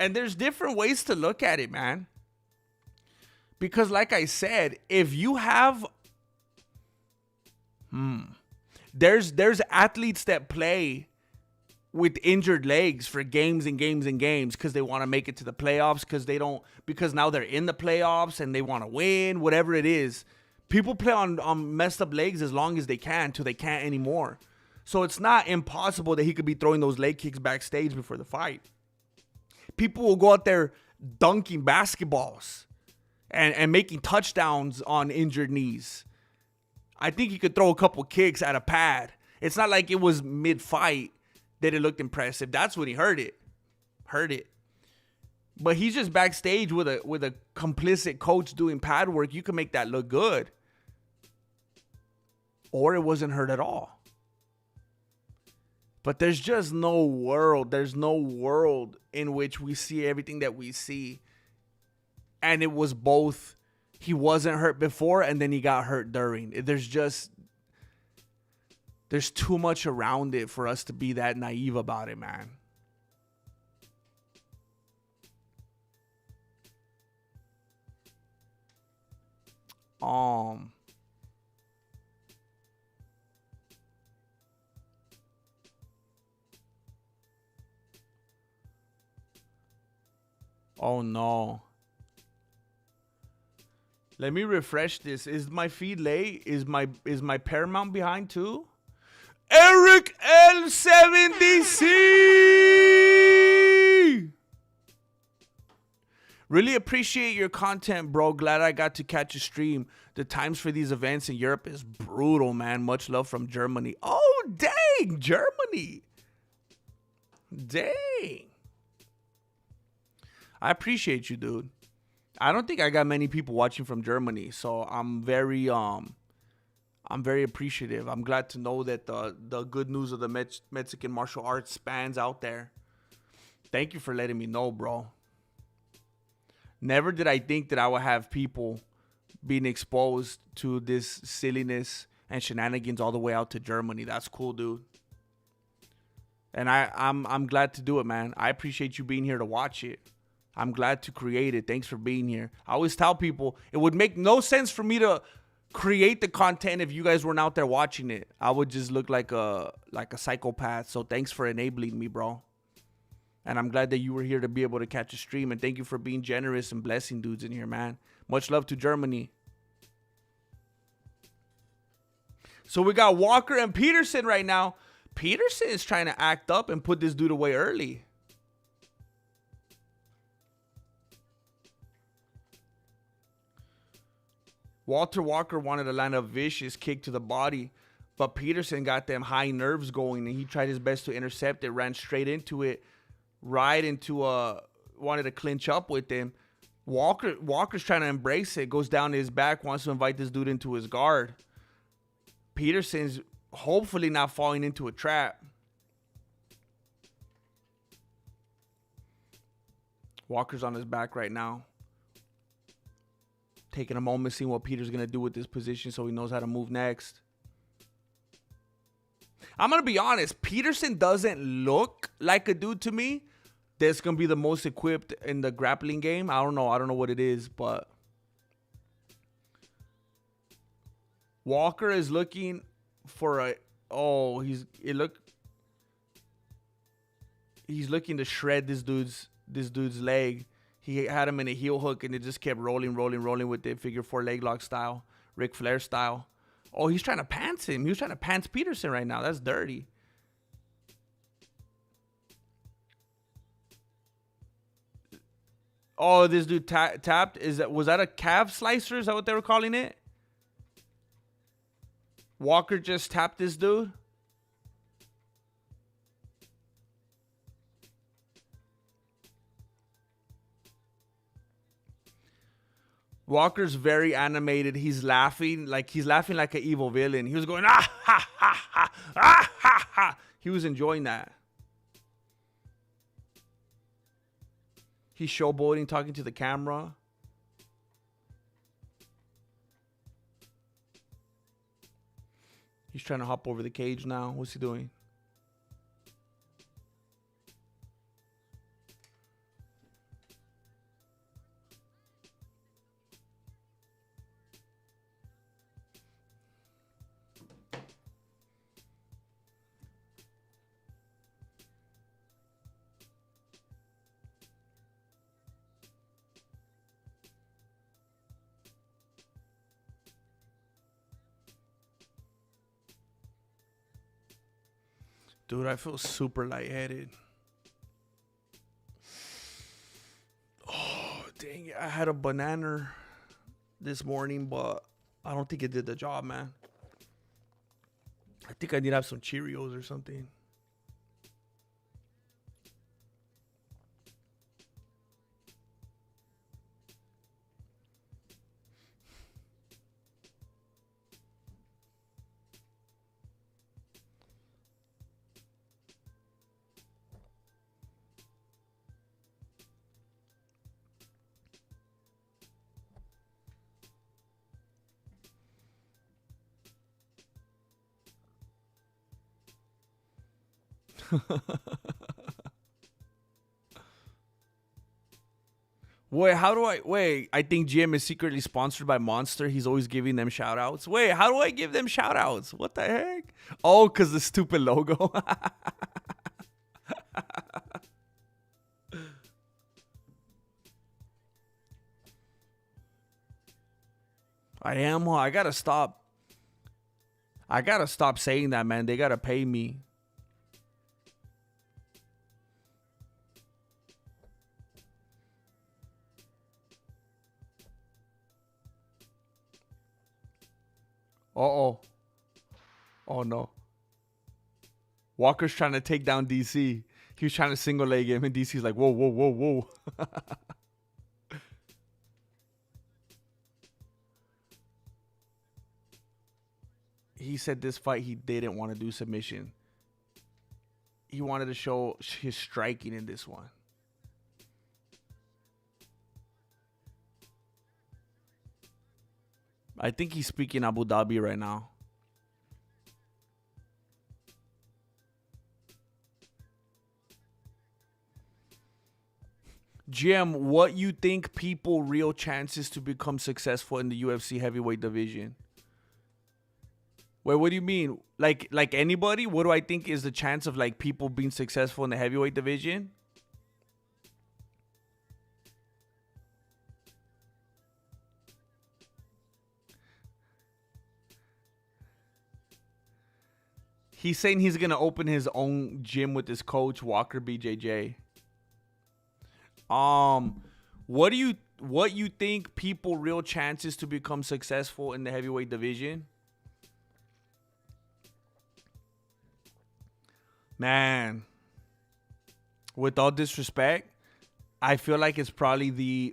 And there's different ways to look at it, man. Because like I said, if you have... There's athletes that play with injured legs for games and games and games because they want to make it to the playoffs because now they're in the playoffs and they want to win, whatever it is. People play on messed up legs as long as they can till they can't anymore. So it's not impossible that he could be throwing those leg kicks backstage before the fight. People will go out there dunking basketballs and making touchdowns on injured knees. I think he could throw a couple kicks at a pad. It's not like it was mid-fight that it looked impressive. That's when he heard it. But he's just backstage with a complicit coach doing pad work. You can make that look good. Or it wasn't heard at all. But there's just no world. There's no world in which we see everything that we see. And it was both. He wasn't hurt before and then he got hurt during. There's too much around it for us to be that naive about it, man. Oh no. Let me refresh this. Is my feed late? Is my Paramount behind too? Eric L70C! Really appreciate your content, bro. Glad I got to catch a stream. The times for these events in Europe is brutal, man. Much love from Germany. Oh, dang. Germany. Dang. I appreciate you, dude. I don't think I got many people watching from Germany, so I'm very appreciative. I'm glad to know that the good news of the Mexican martial arts spans out there. Thank you for letting me know, bro. Never did I think that I would have people being exposed to this silliness and shenanigans all the way out to Germany. That's cool, dude. And I'm glad to do it, man. I appreciate you being here to watch it. I'm glad to create it. Thanks for being here. I always tell people it would make no sense for me to create the content if you guys weren't out there watching it. I would just look like a psychopath. So thanks for enabling me, bro. And I'm glad that you were here to be able to catch a stream. And thank you for being generous and blessing dudes in here, man. Much love to Germany. So we got Walker and Peterson right now. Peterson is trying to act up and put this dude away early. Walter Walker wanted to land a vicious kick to the body, but Peterson got them high nerves going, and he tried his best to intercept it, ran straight into it, wanted to clinch up with him. Walker's trying to embrace it, goes down to his back, wants to invite this dude into his guard. Peterson's hopefully not falling into a trap. Walker's on his back right now. Taking a moment, seeing what Peter's going to do with this position so he knows how to move next. I'm going to be honest. Peterson doesn't look like a dude to me that's going to be the most equipped in the grappling game. I don't know. I don't know what it is, but Walker is looking for a... Oh, he's looking to shred this dude's leg. He had him in a heel hook, and it just kept rolling with it. Figure 4 leg lock style. Ric Flair style. Oh, he's trying to pants him. He was trying to pants Peterson right now. That's dirty. Oh, this dude tapped. Was that a calf slicer? Is that what they were calling it? Walker just tapped this dude. Walker's very animated. He's laughing like an evil villain. He was going, ah, ha, ha, ha, ah, ha, ha. He was enjoying that. He's showboating, talking to the camera. He's trying to hop over the cage now. What's he doing? Dude, I feel super lightheaded. Oh, dang it. I had a banana this morning, but I don't think it did the job, man. I think I need to have some Cheerios or something. Wait, how do I wait? I think GM is secretly sponsored by Monster. He's always giving them shout outs. Wait, how do I give them shout outs? What the heck? Oh, because the stupid logo. I am. I gotta stop. I gotta stop saying that, man. They gotta pay me. Uh-oh. Oh, no. Walker's trying to take down DC. He was trying to single leg him, and DC's like, whoa, whoa, whoa, whoa. He said this fight he didn't want to do submission. He wanted to show his striking in this one. I think he's speaking Abu Dhabi right now. Jim, what you think people real chances to become successful in the UFC heavyweight division? Wait, what do you mean? Like anybody? What do I think is the chance of like people being successful in the heavyweight division? He's saying he's gonna open his own gym with his coach Walker BJJ. What you think people real chances to become successful in the heavyweight division? Man, with all disrespect, I feel like it's probably the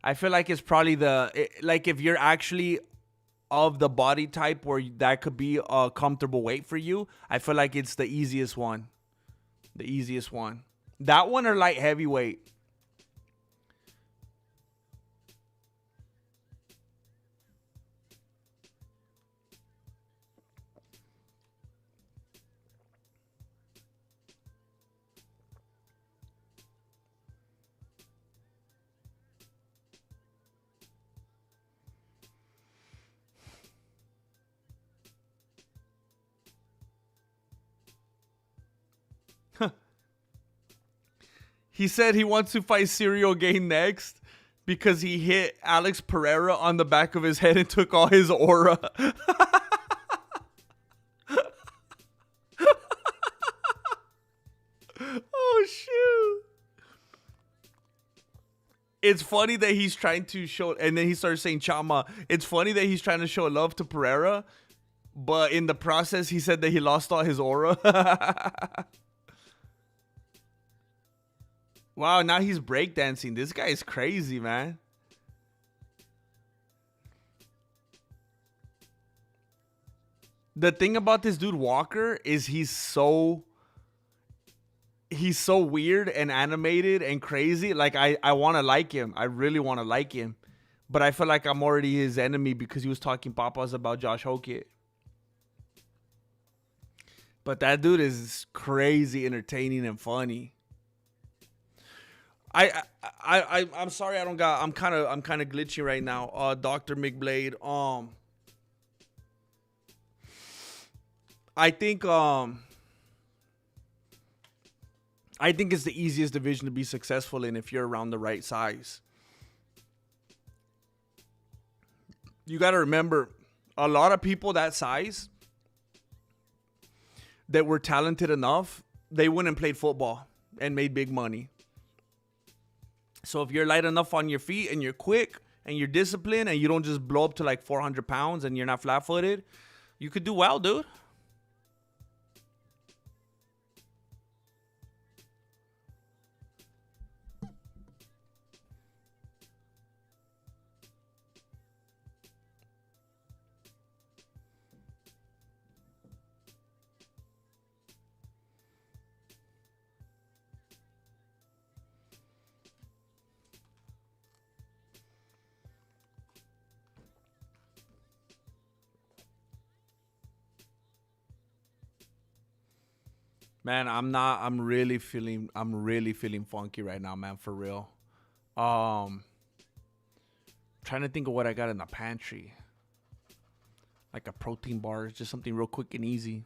I feel like it's probably like if you're actually of the body type where that could be a comfortable weight for you, I feel like it's the easiest one. The easiest one. That one or light heavyweight. He said he wants to fight Serial Gain next because he hit Alex Pereira on the back of his head and took all his aura. Oh, shoot. It's funny that he's trying to show, and then he started saying Chama. It's funny that he's trying to show love to Pereira, but in the process, he said that he lost all his aura. Wow, now he's breakdancing. This guy is crazy, man. The thing about this dude Walker is he's so weird and animated and crazy. Like I want to like him. I really want to like him. But I feel like I'm already his enemy because he was talking papas about Josh Hokett. But that dude is crazy entertaining and funny. I'm sorry I don't got I'm kind of glitchy right now. Dr. McBlade. I think it's the easiest division to be successful in if you're around the right size. You got to remember, a lot of people that size that were talented enough, they went and played football and made big money. So if you're light enough on your feet and you're quick and you're disciplined and you don't just blow up to like 400 pounds and you're not flat-footed, you could do well, dude. Man, I'm not. I'm really feeling funky right now, man. For real. Um, trying to think of what I got in the pantry. Like a protein bar, just something real quick and easy.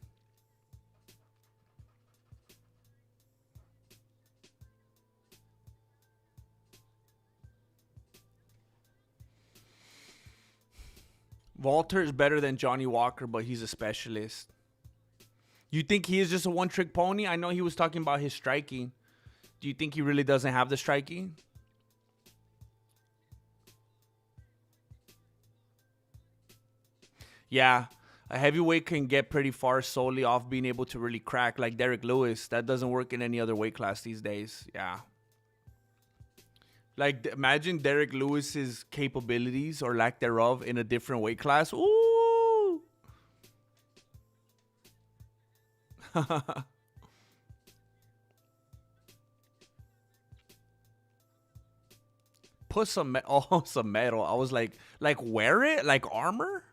Walter is better than Johnny Walker, but he's a specialist. You think he is just a one-trick pony? I know he was talking about his striking. Do you think he really doesn't have the striking? Yeah, a heavyweight can get pretty far solely off being able to really crack, like Derek Lewis. That doesn't work in any other weight class these days. Yeah. Like, imagine Derek Lewis's capabilities or lack thereof in a different weight class. Ooh. Put some oh, some metal. I was like wear it like armor.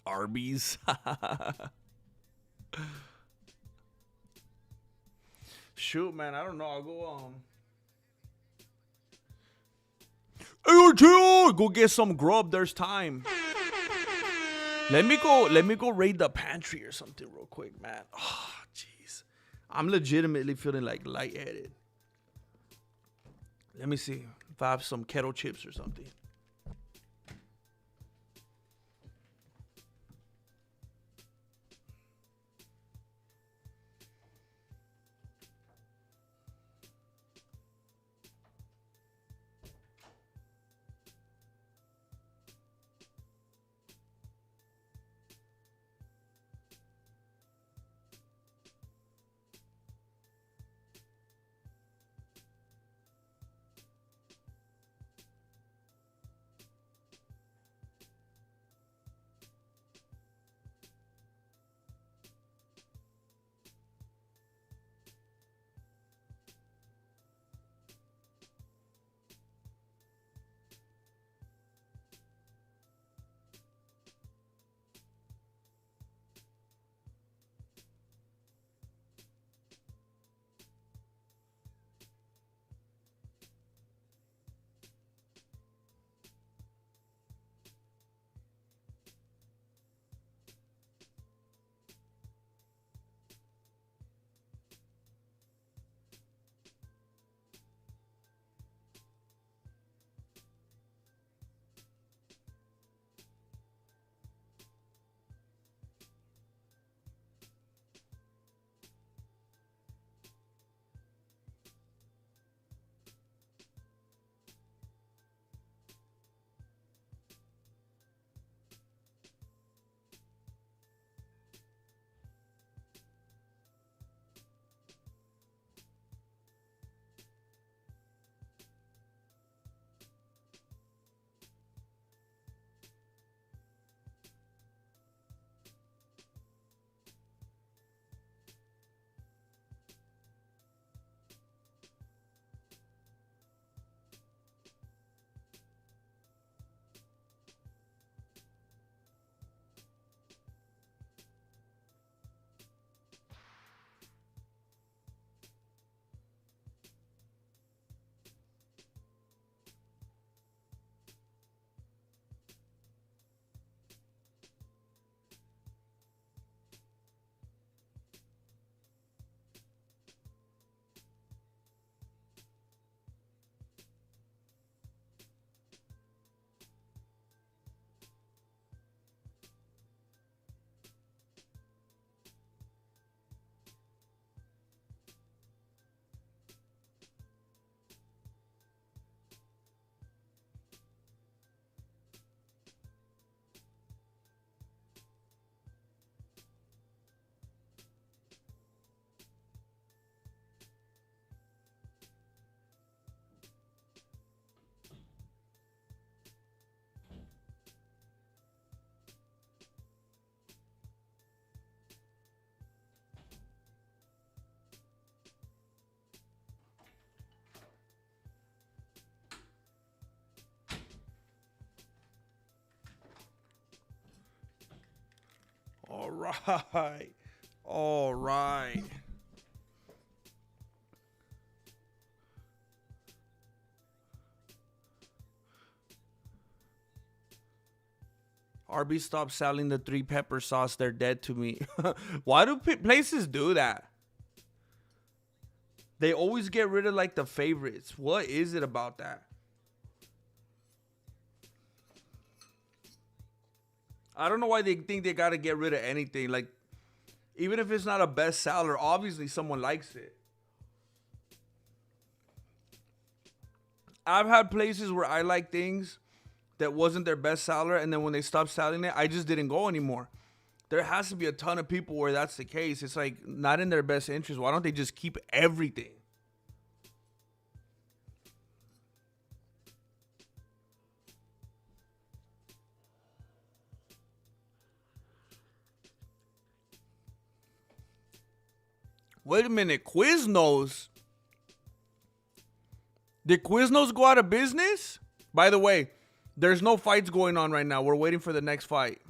Arby's. Shoot, man, I don't know. I'll go Hey, go get some grub. There's time. Let me go raid the pantry or something real quick, man. Oh, jeez. I'm legitimately feeling like lightheaded. Let me see if I have some kettle chips or something. right. All right. Arby's stopped selling the 3-pepper sauce. They're dead to me. Why do places do that? They always get rid of like the favorites. What is it about that? I don't know why they think they got to get rid of anything. Like, even if it's not a bestseller, obviously someone likes it. I've had places where I like things that wasn't their bestseller, and then when they stopped selling it, I just didn't go anymore. There has to be a ton of people where that's the case. It's like not in their best interest. Why don't they just keep everything? Wait a minute, Quiznos? Did Quiznos go out of business? By the way, there's no fights going on right now. We're waiting for the next fight.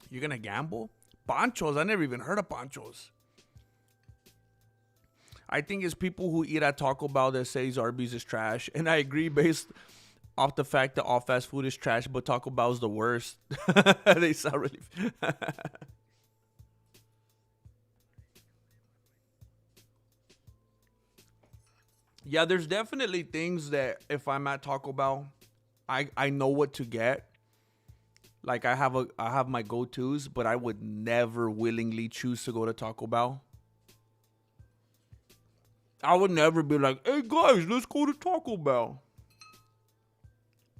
You're gonna gamble? Panchos? I never even heard of Panchos. I think it's people who eat at Taco Bell that says Arby's is trash. And I agree based off the fact that all fast food is trash, but Taco Bell's the worst. They sound really... Yeah, there's definitely things that if I'm at Taco Bell, I know what to get. Like I have my go-tos, but I would never willingly choose to go to Taco Bell. I would never be like, hey guys, let's go to Taco Bell.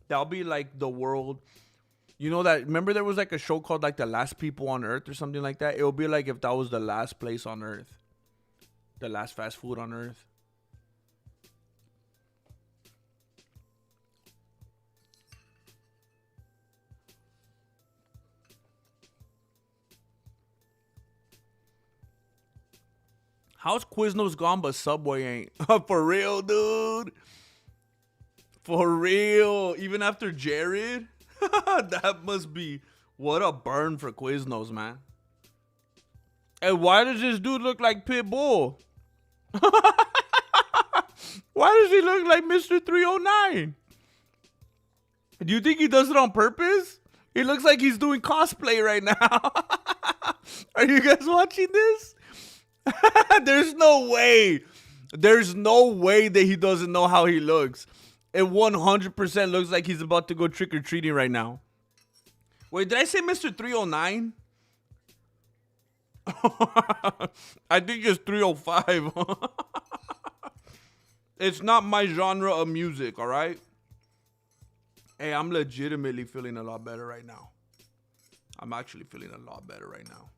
That'll be like the world. You know that, remember there was like a show called like The Last People on Earth or something like that? It would be like if that was the last place on Earth. The last fast food on Earth. How's Quiznos gone but Subway ain't? For real, dude? For real? Even after Jared? That must be... What a burn for Quiznos, man. And why does this dude look like Pitbull? Why does he look like Mr. 309? Do you think he does it on purpose? He looks like he's doing cosplay right now. Are you guys watching this? There's no way. There's no way that he doesn't know how he looks. It 100% looks like he's about to go trick-or-treating right now. Wait, did I say Mr. 309? I think it's 305. It's not my genre of music, all right? Hey, I'm legitimately feeling a lot better right now. I'm actually feeling a lot better right now.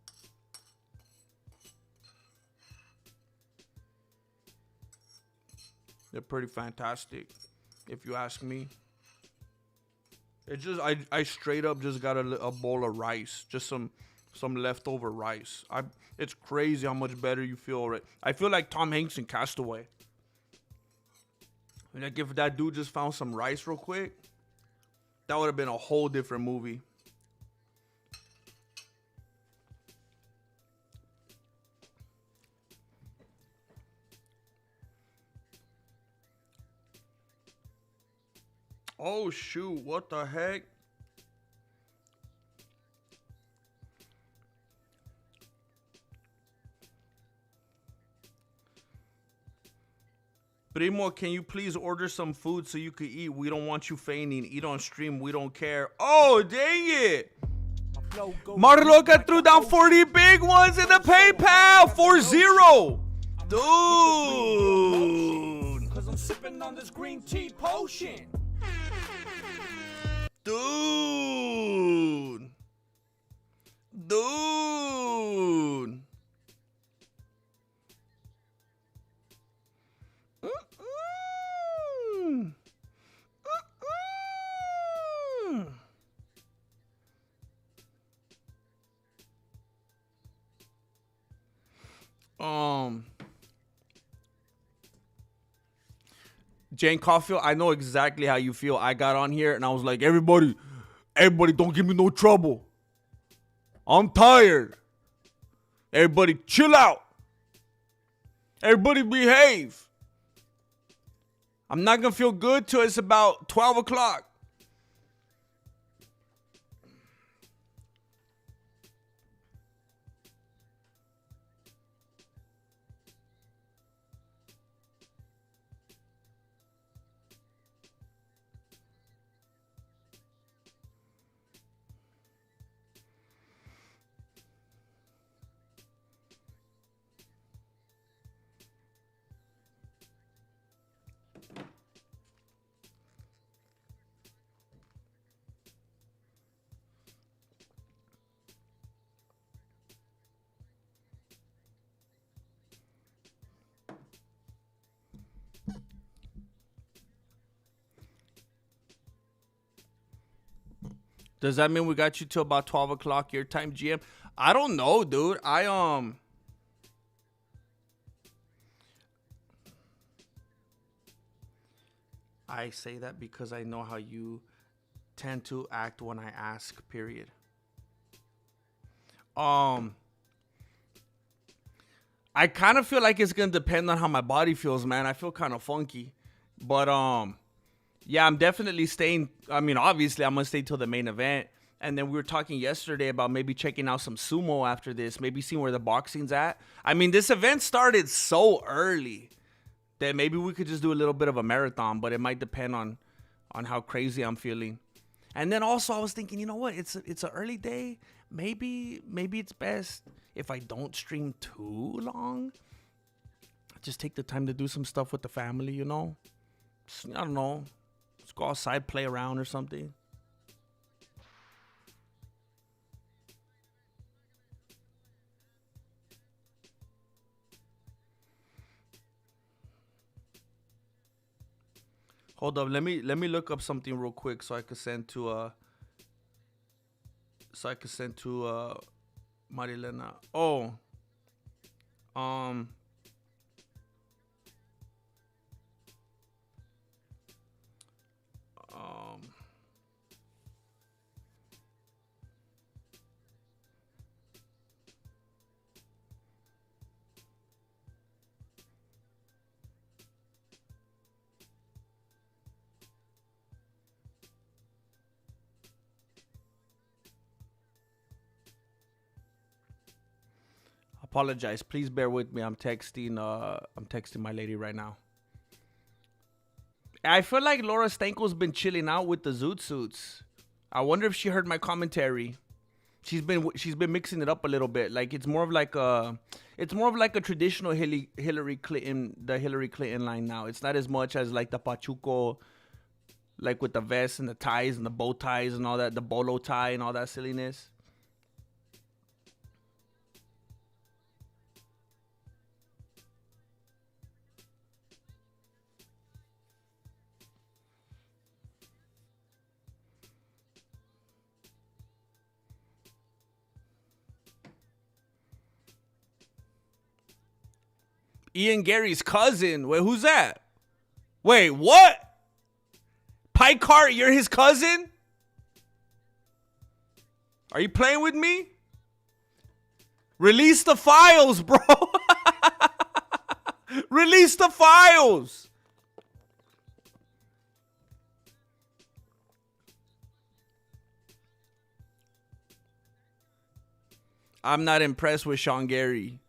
They're pretty fantastic, if you ask me. It's just I straight up just got a bowl of rice, just some leftover rice. It's crazy how much better you feel. Right? I feel like Tom Hanks in Castaway. Like if that dude just found some rice real quick, that would have been a whole different movie. Oh shoot, what the heck? Primo, can you please order some food so you could eat? We don't want you fainting. Eat on stream. We don't care. Oh, dang it. Marloca threw down 40 big ones in the PayPal. 4-0. Dude. Because I'm sipping on this green tea potion. Dude. Dude. Jane Caulfield, I know exactly how you feel. I got on here and I was like, everybody, don't give me no trouble. I'm tired. Everybody, chill out. Everybody, behave. I'm not going to feel good till it's about 12 o'clock. Does that mean we got you till about 12 o'clock your time, GM? I don't know, dude. I say that because I know how you tend to act when I ask, period. I kind of feel like it's going to depend on how my body feels, man. I feel kind of funky. But yeah, I'm definitely staying. I mean, obviously, I'm going to stay till the main event. And then we were talking yesterday about maybe checking out some sumo after this, maybe seeing where the boxing's at. I mean, this event started so early that maybe we could just do a little bit of a marathon, but it might depend on how crazy I'm feeling. And then also I was thinking, you know what? It's an early day. Maybe it's best if I don't stream too long. Just take the time to do some stuff with the family, you know? I don't know. Let's go outside, play around or something. Hold up, let me look up something real quick so I could send to Marilena. Oh. Um Apologize. Please bear with me. I'm texting my lady right now. I feel like Laura Stanko's been chilling out with the Zoot Suits. I wonder if she heard my commentary. She's been mixing it up a little bit. Like it's more of like a traditional Hillary Clinton line now. It's not as much as like the Pachuco, like with the vests and the ties and the bow ties and all that, the bolo tie and all that silliness. Ian Gary's cousin. Wait, who's that? Wait, what? Pike Hart, you're his cousin? Are you playing with me? Release the files, bro. Release the files. I'm not impressed with Sean Gary.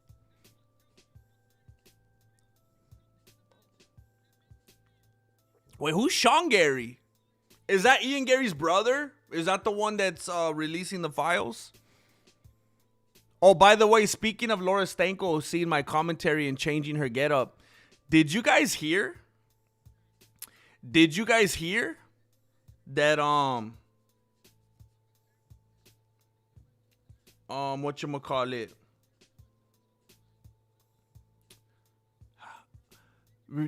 Wait, who's Sean Gary? Is that Ian Gary's brother? Is that the one that's releasing the files? Oh, by the way, speaking of Laura Stanko seeing my commentary and changing her getup, did you guys hear? Did you guys hear that whatchamacallit?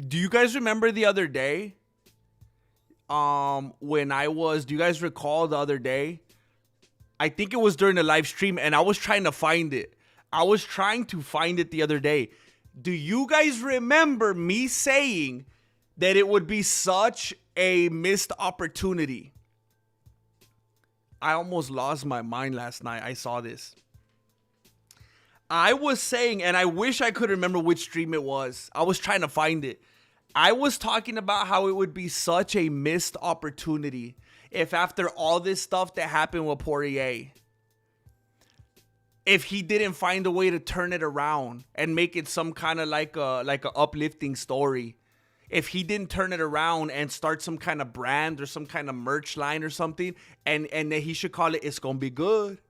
Do you guys remember the other day? Do you guys recall the other day? I think it was during the live stream and I was trying to find it. The other day. Do you guys remember me saying that it would be such a missed opportunity. I almost lost my mind last night. I saw this. I was saying, and I wish I could remember which stream it was. I was trying to find it. I was talking about how it would be such a missed opportunity if after all this stuff that happened with Poirier, if he didn't find a way to turn it around and make it some kind of like a uplifting story. If he didn't turn it around and start some kind of brand or some kind of merch line or something, and that he should call it "It's Gonna Be Good."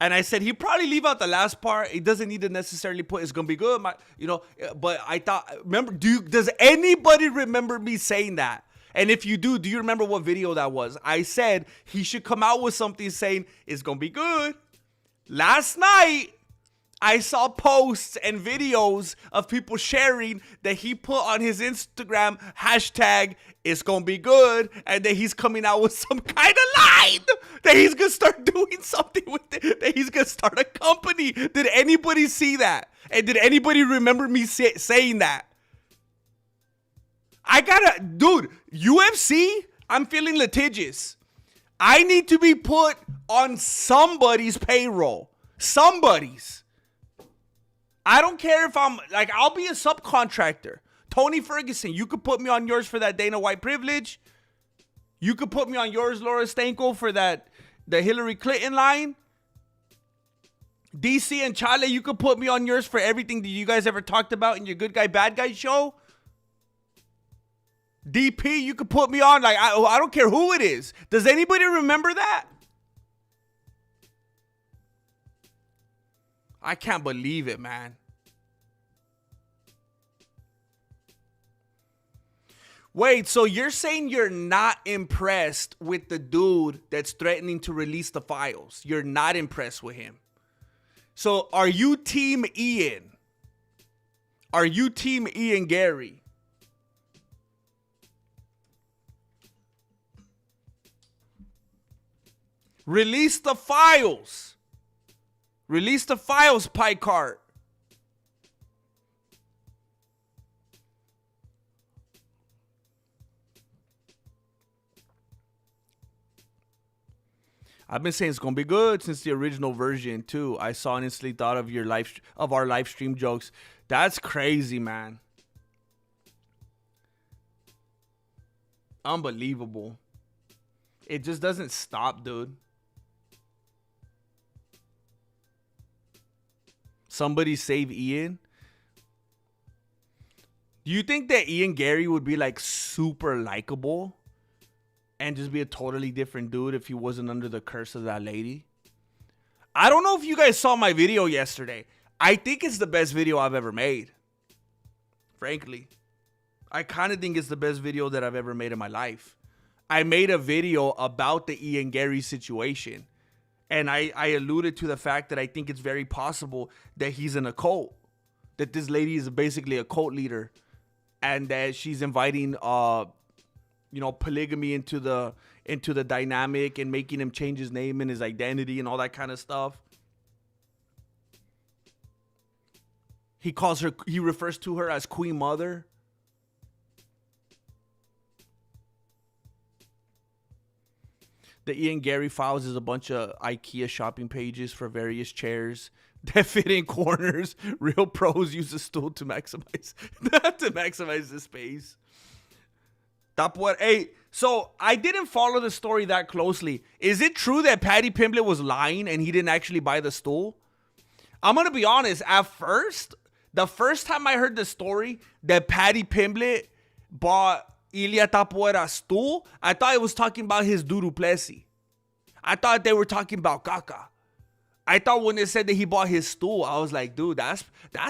And I said he'd probably leave out the last part. He doesn't need to necessarily put "It's Gonna Be Good," but I thought, remember, does anybody remember me saying that? And if you do you remember what video that was? I said he should come out with something saying "It's gonna be good." Last night, I saw posts and videos of people sharing that he put on his Instagram hashtag "It's gonna be good," and that he's coming out with some kind of line that he's gonna start doing something with it, that he's gonna start a company. Did anybody see that? And did anybody remember me saying that? Dude, UFC, I'm feeling litigious. I need to be put on somebody's payroll. Somebody's. I don't care if I'll be a subcontractor. Tony Ferguson, you could put me on yours for that Dana White privilege. You could put me on yours, Laura Stanko, for the Hillary Clinton line. DC and Chale, you could put me on yours for everything that you guys ever talked about in your Good Guy, Bad Guy show. DP, you could put me on. I don't care who it is. Does anybody remember that? I can't believe it, man. Wait, so you're saying you're not impressed with the dude that's threatening to release the files? You're not impressed with him. So are you Team Ian? Are you Team Ian Gary? Release the files. Release the files, Pie Cart. I've been saying it's gonna be good since the original version too. I saw and instantly thought of our live stream jokes. That's crazy, man. Unbelievable. It just doesn't stop, dude. Somebody save Ian. Do you think that Ian Gary would be like super likable and just be a totally different dude if he wasn't under the curse of that lady? I don't know if you guys saw my video yesterday. I think it's the best video I've ever made. Frankly. I kind of think it's the best video that I've ever made in my life. I made a video about the Ian Gary situation. And I alluded to the fact that I think it's very possible that he's in a cult. That this lady is basically a cult leader. And that she's inviting polygamy into the dynamic and making him change his name and his identity and all that kind of stuff. He refers to her as Queen Mother. The Ian Gary Files is a bunch of IKEA shopping pages for various chairs that fit in corners. Real pros use a stool to maximize the space. Hey, so I didn't follow the story that closely. Is it true that Paddy Pimblett was lying and he didn't actually buy the stool? I'm going to be honest. At first, the first time I heard the story that Paddy Pimblett bought Ilia Tapoera's stool, I thought it was talking about his Dudu Plessis. I thought they were talking about Kaka. I thought when they said that he bought his stool, I was like, dude, that's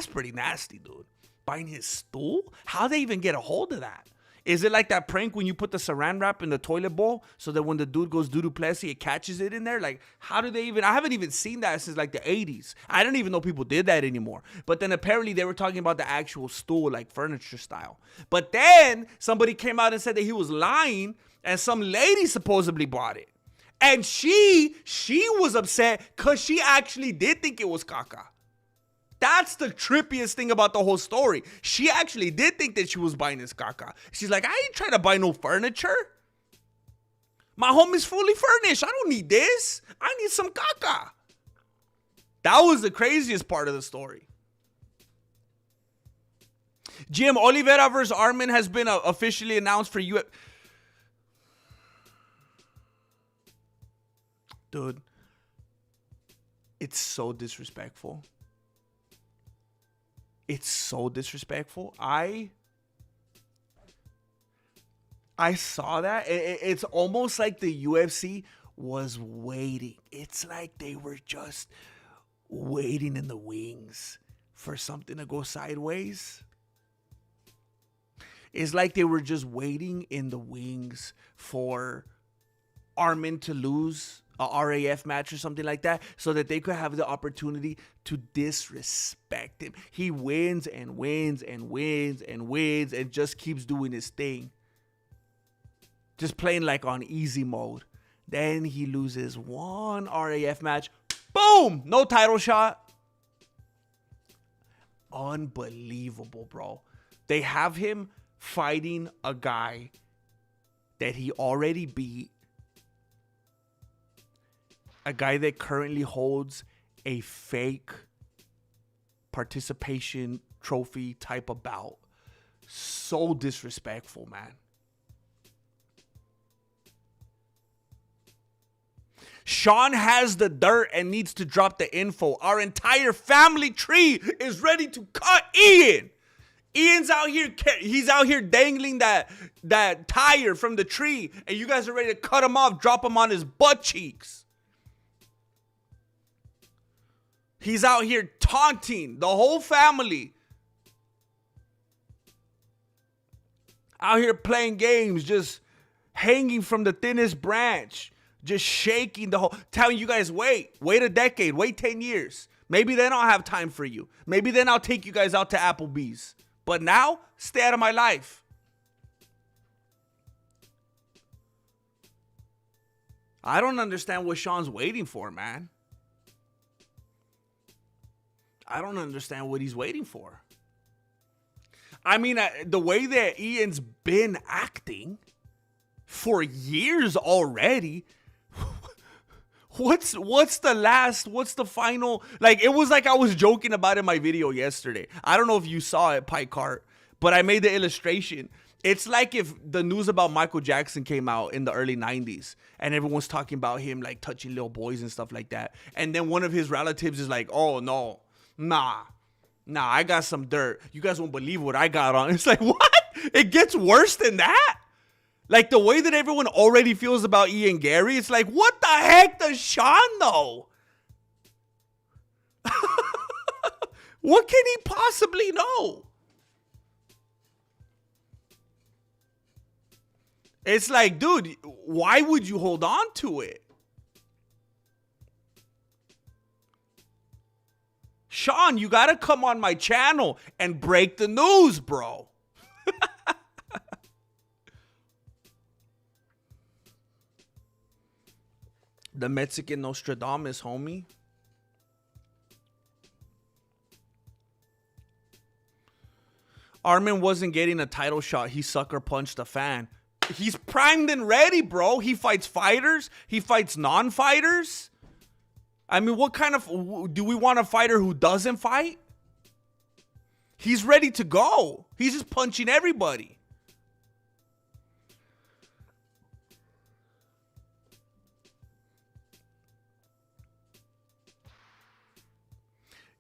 pretty nasty, dude. Buying his stool? How'd they even get a hold of that? Is it like that prank when you put the saran wrap in the toilet bowl so that when the dude goes Dudu Plessis, it catches it in there? Like, how do they even... I haven't even seen that since like the 80s. I don't even know people did that anymore. But then apparently they were talking about the actual stool, like furniture style. But then somebody came out and said that he was lying and some lady supposedly bought it. And she was upset because she actually did think it was caca. That's the trippiest thing about the whole story. She actually did think that she was buying this caca. She's like, I ain't trying to buy no furniture. My home is fully furnished. I don't need this. I need some caca. That was the craziest part of the story. Jim, Oliveira versus Arman has been officially announced for UFC. Dude, it's so disrespectful. It's so disrespectful. I saw that. It's almost like the UFC was waiting. It's like they were just waiting in the wings for something to go sideways. It's like they were just waiting in the wings for Arman to lose a RAF match or something like that so that they could have the opportunity to disrespect him. He wins and wins and wins and wins and just keeps doing his thing. Just playing like on easy mode. Then he loses one RAF match. Boom! No title shot. Unbelievable, bro. They have him fighting a guy that he already beat. A guy that currently holds a fake participation trophy type of bout. So disrespectful, man. Sean has the dirt and needs to drop the info. Our entire family tree is ready to cut Ian. Ian's out here, he's out here dangling that tire from the tree, and you guys are ready to cut him off, drop him on his butt cheeks. He's out here taunting the whole family. Out here playing games, just hanging from the thinnest branch. Just shaking the whole, telling you guys, wait a decade, wait 10 years. Maybe then I'll have time for you. Maybe then I'll take you guys out to Applebee's. But now, stay out of my life. I don't understand what Sean's waiting for, man. I don't understand what he's waiting for. I mean, the way that Ian's been acting for years already. What's the final? Like, it was like I was joking about in my video yesterday. I don't know if you saw it, Pike Cart, but I made the illustration. It's like if the news about Michael Jackson came out in the early 90s and everyone's talking about him like touching little boys and stuff like that. And then one of his relatives is like, oh no, nah, I got some dirt. You guys won't believe what I got on. It's like, what? It gets worse than that? Like, the way that everyone already feels about Ian Gary, it's like, what the heck does Sean know? What can he possibly know? It's like, dude, why would you hold on to it? Sean, you got to come on my channel and break the news, bro. The Mexican Nostradamus, homie. Arman wasn't getting a title shot. He sucker punched a fan. He's primed and ready, bro. He fights fighters. He fights non-fighters. I mean, what kind of... Do we want a fighter who doesn't fight? He's ready to go. He's just punching everybody.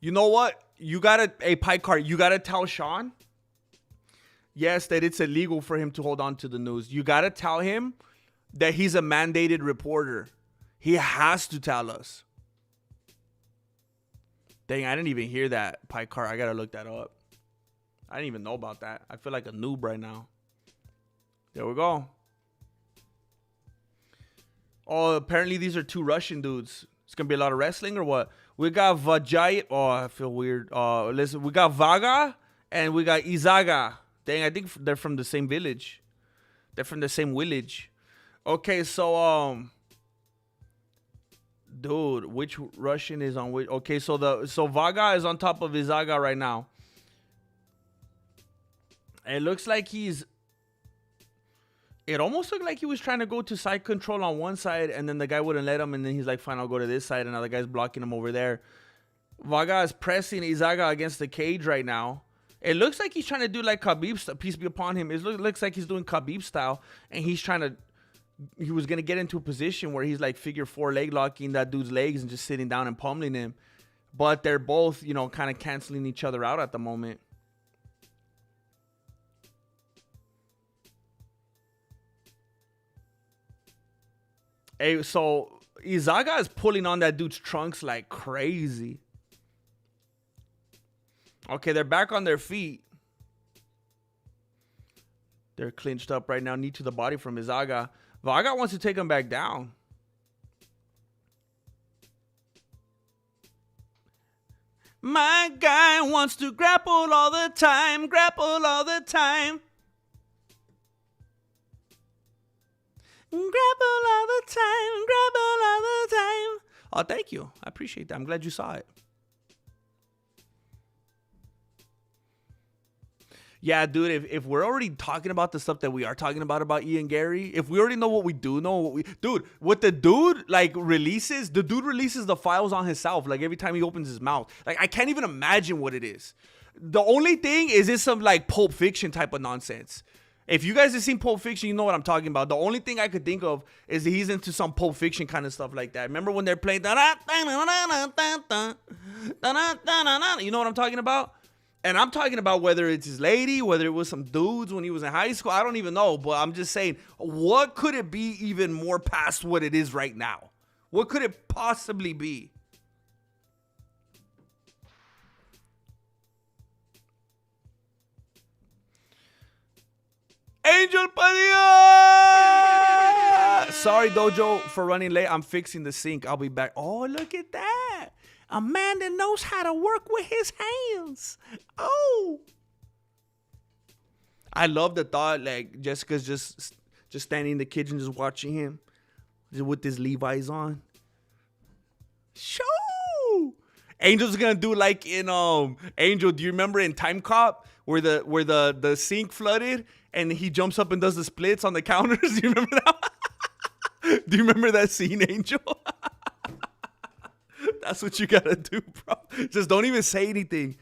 You know what? You gotta, Pike Cart, you gotta tell Sean, yes, that it's illegal for him to hold on to the news. You gotta tell him that he's a mandated reporter. He has to tell us. Dang, I didn't even hear that, Pike Cart. I gotta look that up. I didn't even know about that. I feel like a noob right now. There we go. Oh, apparently these are two Russian dudes. It's gonna be a lot of wrestling or what? We got Vajay. Oh, I feel weird. Listen, we got Vaga and we got Izaga. Dang, I think they're from the same village. They're from the same village. Okay, so Dude, which Russian is on which? Okay, so Vaga is on top of Izaga right now. It looks like he's. It almost looked like he was trying to go to side control on one side, and then the guy wouldn't let him, and then he's like, "Fine, I'll go to this side," and now the guy's blocking him over there. Vaga is pressing Izaga against the cage right now. It looks like he's trying to do like Khabib, peace be upon him. It looks like he's doing Khabib style, and he's trying to. He was gonna get into a position where he's like figure four leg locking that dude's legs and just sitting down and pummeling him, but they're both, you know, kind of canceling each other out at the moment. Hey, so Izaga is pulling on that dude's trunks like crazy. Okay, they're back on their feet. They're clinched up right now. Knee to the body from Izaga. Vaga wants to take him back down. My guy wants to grapple all the time. Grapple all the time. Grapple all the time. Grapple all the time. Oh, thank you. I appreciate that. I'm glad you saw it. Yeah, dude, if we're already talking about the stuff that we are talking about Ian Gary, if we already know what we do know, what the dude like releases, the dude releases the files on himself, like every time he opens his mouth. Like, I can't even imagine what it is. The only thing is it's some like Pulp Fiction type of nonsense. If you guys have seen Pulp Fiction, you know what I'm talking about. The only thing I could think of is that he's into some Pulp Fiction kind of stuff like that. Remember when they're playing, you know what I'm talking about? And I'm talking about whether it's his lady, whether it was some dudes when he was in high school. I don't even know. But I'm just saying, what could it be even more past what it is right now? What could it possibly be? Angel Padilla! Sorry, Dojo, for running late. I'm fixing the sink. I'll be back. Oh, look at that. A man that knows how to work with his hands. I love the thought, like, Jessica's just standing in the kitchen just watching him just with his Levi's on. Shoo! Angel's gonna do like in Angel, do you remember in Time Cop where the sink flooded and he jumps up and does the splits on the counters? Do you remember that? Do you remember that scene, Angel? That's what you gotta do, bro. Just don't even say anything.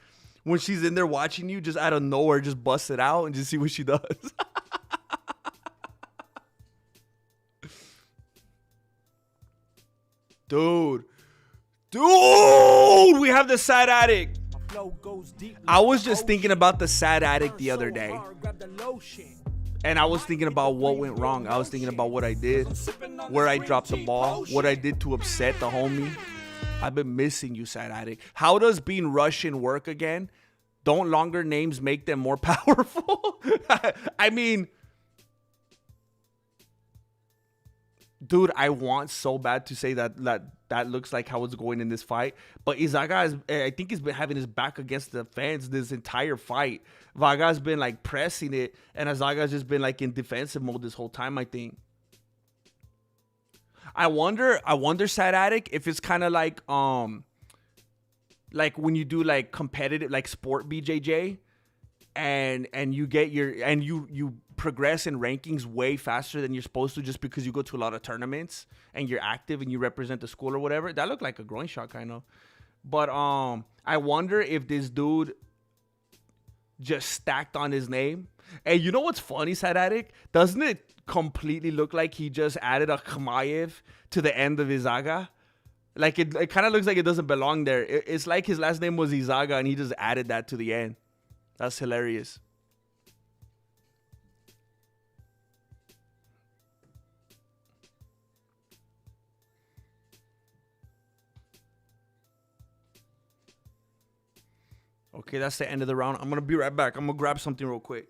When she's in there watching you, just out of nowhere, just bust it out and just see what she does. Dude, we have the sad addict. I was just thinking about the sad addict the other day. And I was thinking about what went wrong. I was thinking about what I did, where I dropped the ball, what I did to upset the homie. I've been missing you, sad addict. How does being Russian work again? Don't longer names make them more powerful? I mean, dude, I want so bad to say that looks like how it's going in this fight. But Izaga, I think he's been having his back against the fence this entire fight. Vaga's been like pressing it, and Izaga's just been like in defensive mode this whole time, I think. I wonder, sad addict, if it's kind of like when you do like competitive, like sport BJJ, and you get you progress in rankings way faster than you're supposed to just because you go to a lot of tournaments and you're active and you represent the school or whatever. That looked like a groin shot kind of. But I wonder if this dude just stacked on his name. And you know what's funny, sad addict? Doesn't it completely look like he just added a Ankalaev to the end of Izaga? Like it kind of looks like it doesn't belong there. It's like his last name was Izaga and he just added that to the end. That's hilarious. Okay, that's the end of the round. I'm going to be right back. I'm going to grab something real quick.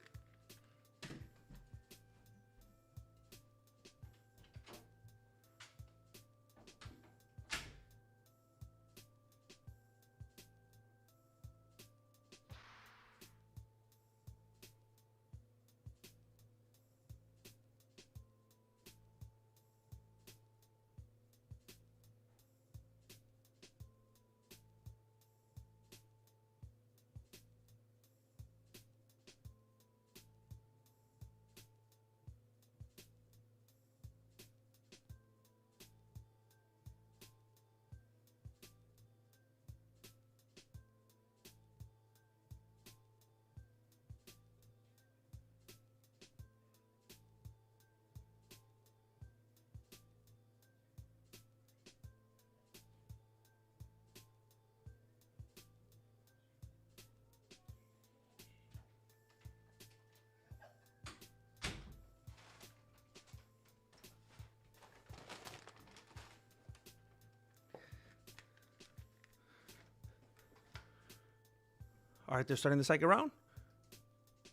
All right, they're starting the second round.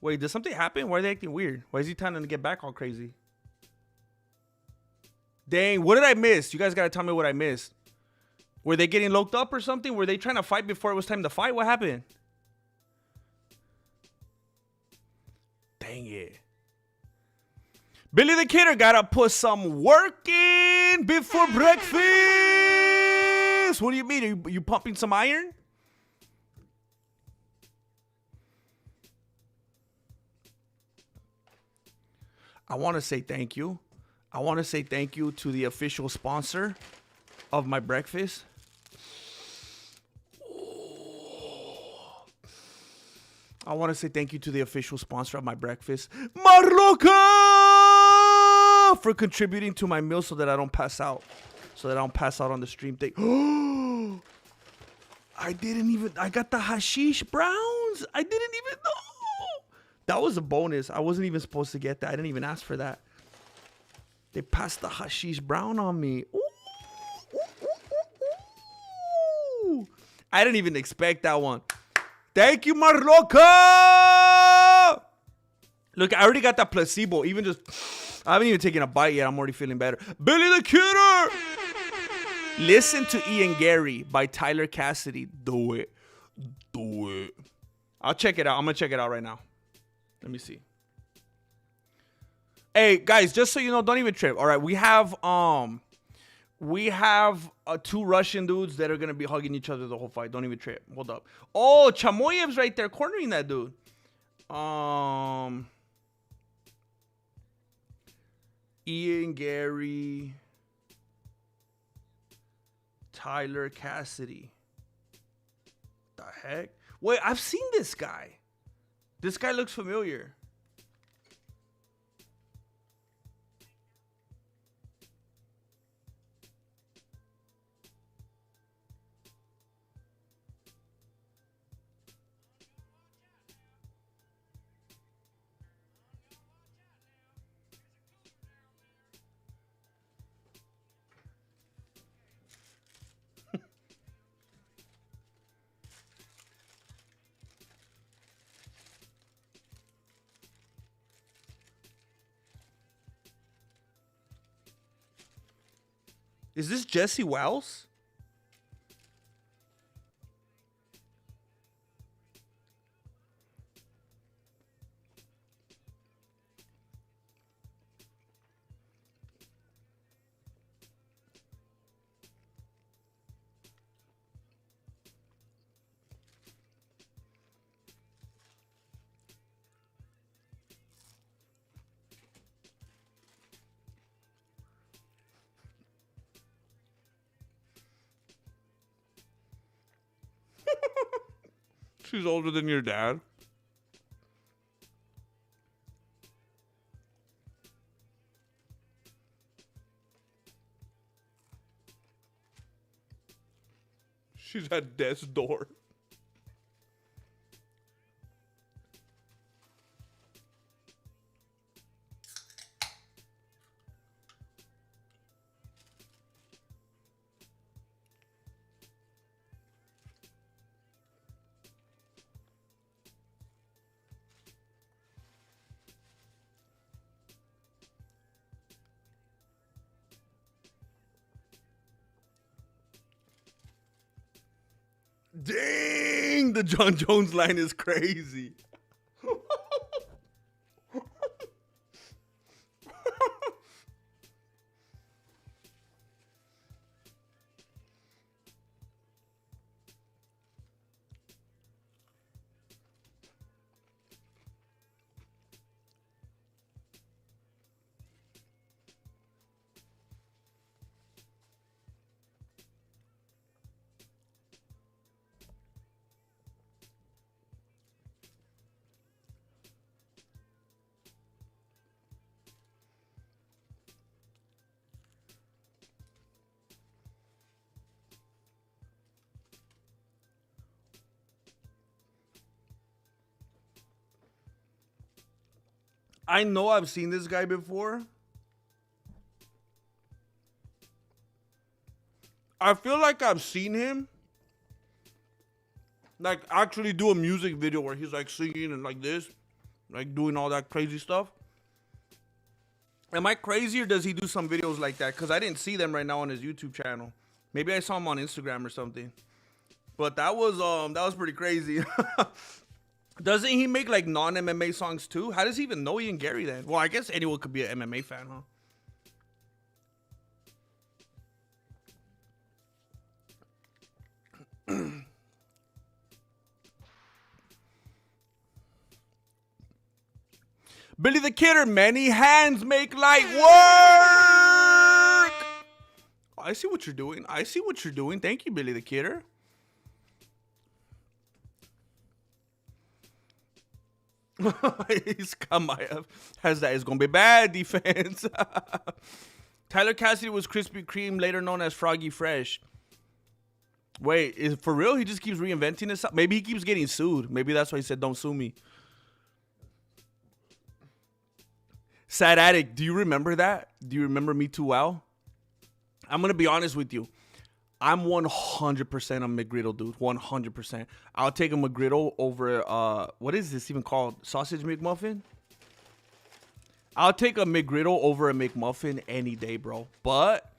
Wait, did something happen? Why are they acting weird? Why is he trying to get back all crazy? Dang, what did I miss? You guys got to tell me what I missed. Were they getting locked up or something? Were they trying to fight before it was time to fight? What happened? Dang it. Billy the Kidder got to put some work in before breakfast. What do you mean? Are you pumping some iron? I want to say thank you. I want to say thank you to the official sponsor of my breakfast. I want to say thank you to the official sponsor of my breakfast, Marloca, for contributing to my meal so that I don't pass out. So that I don't pass out on the stream thing. I got the hashish browns. I didn't even know. That was a bonus. I wasn't even supposed to get that. I didn't even ask for that. They passed the hashish brown on me. Ooh, ooh, ooh, ooh. I didn't even expect that one. Thank you, Marloca. Look, I already got that placebo. I haven't even taken a bite yet. I'm already feeling better. Billy the Kidder. Listen to Ian Gary by Tyler Cassidy. Do it. Do it. I'll check it out. I'm going to check it out right now. Let me see. Hey, guys, just so you know, don't even trip. All right, we have two Russian dudes that are going to be hugging each other the whole fight. Don't even trip. Hold up. Oh, Chamoyev's right there cornering that dude. Ian Gary, Tyler Cassidy. The heck? Wait, I've seen this guy. This guy looks familiar. Is this Jesse Wells? She's older than your dad. She's at death's door. Dang, the John Jones line is crazy. I know I've seen this guy before. I feel like I've seen him. Like, actually do a music video where he's, like, singing and like this. Like, doing all that crazy stuff. Am I crazy, or does he do some videos like that? Because I didn't see them right now on his YouTube channel. Maybe I saw him on Instagram or something. But that was pretty crazy. Doesn't he make like non-MMA songs too? How does he even know Ian Gary then? Well, I guess anyone could be an MMA fan, huh? Billy the Kidder, many hands make light work. I see what you're doing. I see what you're doing. Thank you, Billy the Kidder. Ankalaev has that. It's going to be bad defense. Tyler Cassidy was Krispy Kreme, later known as Froggy Fresh. Wait, is for real? He just keeps reinventing himself? Maybe he keeps getting sued. Maybe that's why he said, don't sue me. Sad Addict, do you remember that? Do you remember Me Too Well? I'm going to be honest with you. I'm 100% a McGriddle, dude. 100%. I'll take a McGriddle over, what is this even called? Sausage McMuffin? I'll take a McGriddle over a McMuffin any day, bro. But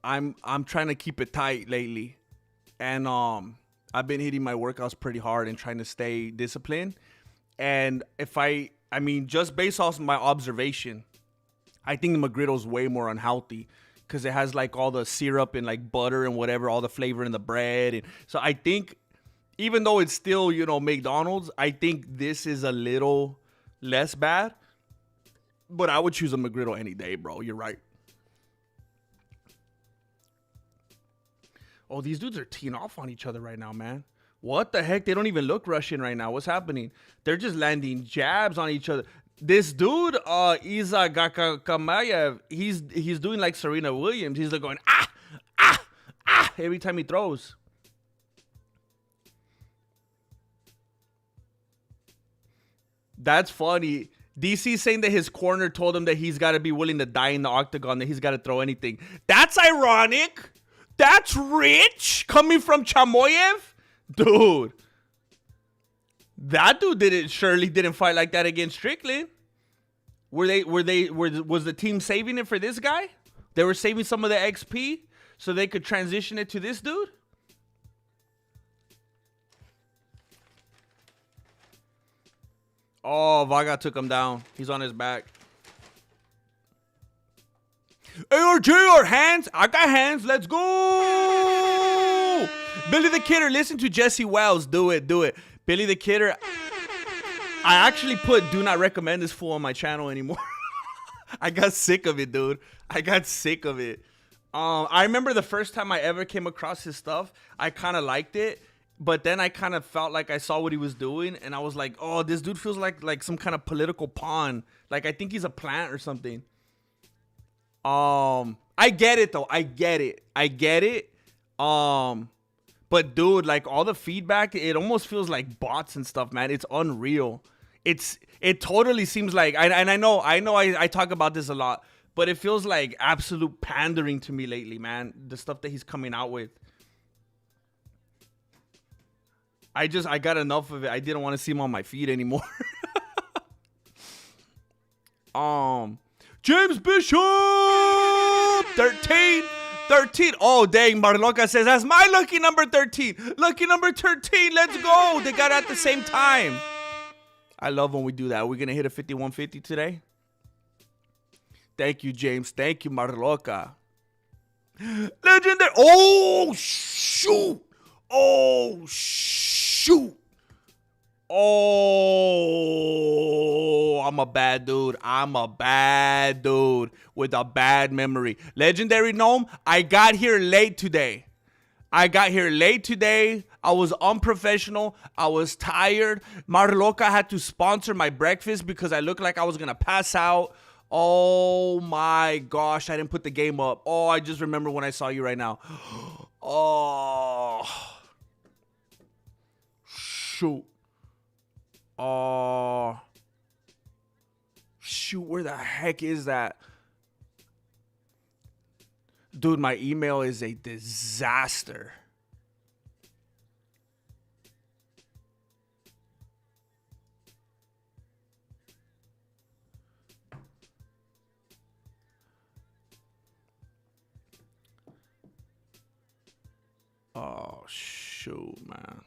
I'm trying to keep it tight lately. And I've been hitting my workouts pretty hard and trying to stay disciplined. And I mean, just based off my observation, I think the McGriddle's way more unhealthy because it has like all the syrup and like butter and whatever, all the flavor in the bread. And so I think even though it's still, you know, McDonald's, I think this is a little less bad. But I would choose a McGriddle any day, bro. You're right. Oh, these dudes are teeing off on each other right now, man. What the heck? They don't even look Russian right now. What's happening? They're just landing jabs on each other. This dude, Iza Gakamayev, he's doing like Serena Williams. He's like going, every time he throws. That's funny. DC saying that his corner told him that he's got to be willing to die in the octagon, that he's got to throw anything. That's ironic. That's rich coming from Chamoyev. Dude, that dude surely didn't fight like that against Strickland. Was the team saving it for this guy? They were saving some of the XP so they could transition it to this dude? Oh, Vaga took him down. He's on his back. ARJ or hands? I got hands. Let's go. Billy the Kidder, listen to Jesse Wells. Do it. Billy the Kidder. I actually put do not recommend this fool on my channel anymore. I got sick of it, dude. I got sick of it. I remember the first time I ever came across his stuff, I kind of liked it. But then I kind of felt like I saw what he was doing. And I was like, oh, this dude feels like some kind of political pawn. Like, I think he's a plant or something. I get it, though. I get it. But dude, like all the feedback, it almost feels like bots and stuff, man. It's unreal. It totally seems like, I know I talk about this a lot, but it feels like absolute pandering to me lately, man. The stuff that he's coming out with. I got enough of it. I didn't want to see him on my feed anymore. James Bishop 13. Oh, dang. Marloca says, that's my lucky number 13. Lucky number 13. Let's go. They got it at the same time. I love when we do that. We're going to hit a 5150 today. Thank you, James. Thank you, Marloca. Legendary. Oh, shoot. Oh, I'm a bad dude. With a bad memory. Legendary Gnome, I got here late today. I was unprofessional. I was tired. Marloca had to sponsor my breakfast because I looked like I was going to pass out. Oh my gosh, I didn't put the game up. Oh, I just remember when I saw you right now. Oh. Shoot. Oh. Shoot, where the heck is that? Dude, my email is a disaster. shoot, man.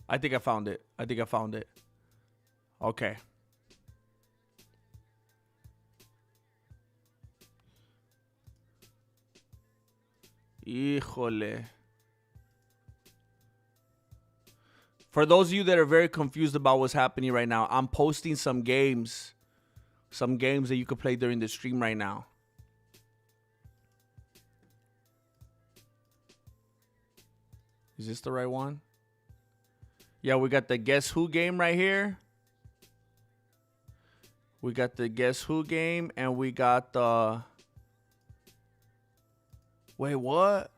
I think I found it. Okay. Híjole. For those of you that are very confused about what's happening right now, I'm posting some games. Some games that you could play during the stream right now. Is this the right one? Yeah, we got the Guess Who game right here. We got the Guess Who game, and we got the... Wait, what?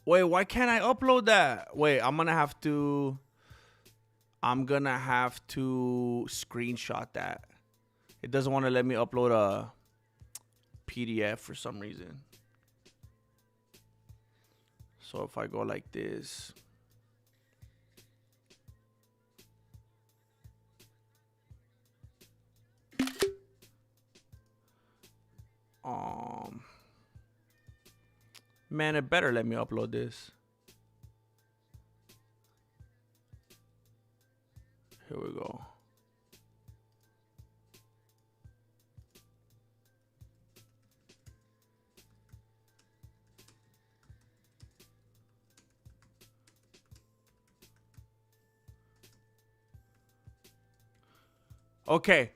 Wait, why can't I upload that? Wait, I'm gonna have to screenshot that. It doesn't want to let me upload a PDF for some reason. So if I go like this. Man, it better let me upload this. Here we go. Okay.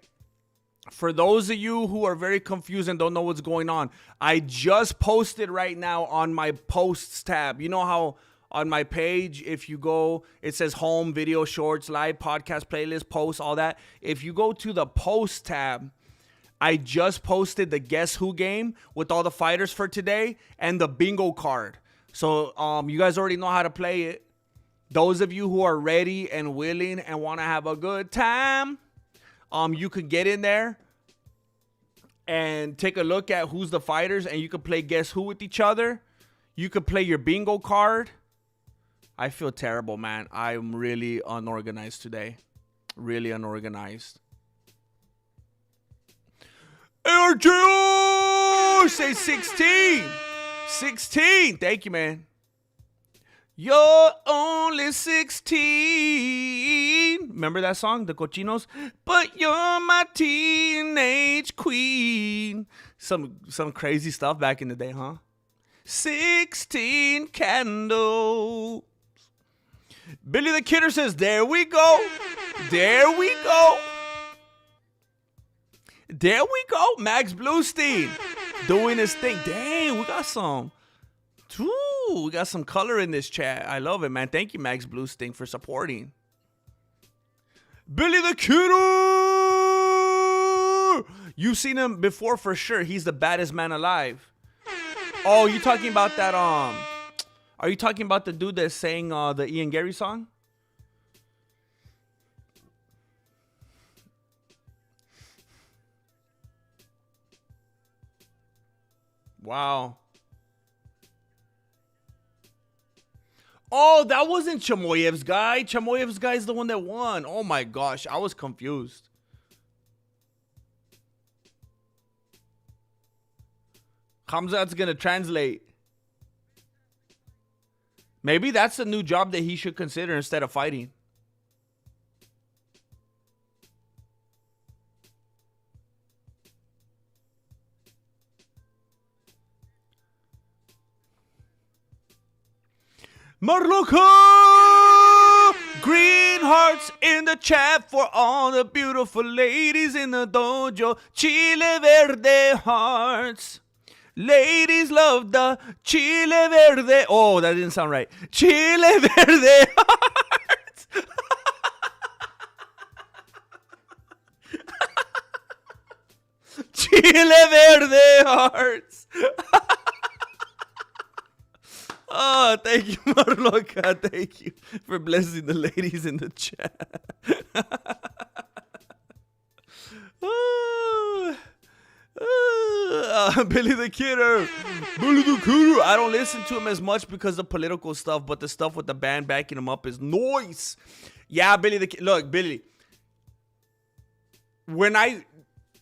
For those of you who are very confused and don't know what's going on, I just posted right now on my posts tab. You know how on my page, if you go, it says home, video, shorts, live, podcast, playlist, posts, all that. If you go to the post tab, I just posted the Guess Who game with all the fighters for today and the bingo card. So you guys already know how to play it. Those of you who are ready and willing and want to have a good time, you can get in there and take a look at who's the fighters, and you can play Guess Who with each other. You could play your bingo card. I feel terrible, man. I'm really unorganized today. Really unorganized. ARJO! Say 16. 16. Thank you, man. You're only 16. Remember that song, The Cochinos? But you're my teenage queen. Some crazy stuff back in the day, huh? 16 candles. Billy the Kidder says, there we go. There we go. There we go. Max Bluestein doing his thing. Dang, we got some. Ooh, we got some color in this chat. I love it, man. Thank you, Max Bluestein, for supporting. Billy the Kidder! You've seen him before for sure. He's the baddest man alive. Oh, you talking about that, are you talking about the dude that sang the Ian Gary song? Wow. Oh, that wasn't Chamoyev's guy. Chamoyev's guy is the one that won. Oh my gosh, I was confused. Hamzat's gonna translate. Maybe that's a new job that he should consider instead of fighting. Marloka! Green hearts in the chat for all the beautiful ladies in the dojo. Chile verde hearts. Ladies love the chile verde. Oh, that didn't sound right. Chile verde hearts. Chile verde hearts. Oh, thank you, Marloka. Thank you for blessing the ladies in the chat. Billy the Kidder. Billy the Kidder. I don't listen to him as much because of political stuff, but the stuff with the band backing him up is noise. Yeah, Billy the Kidder. Look, Billy. When I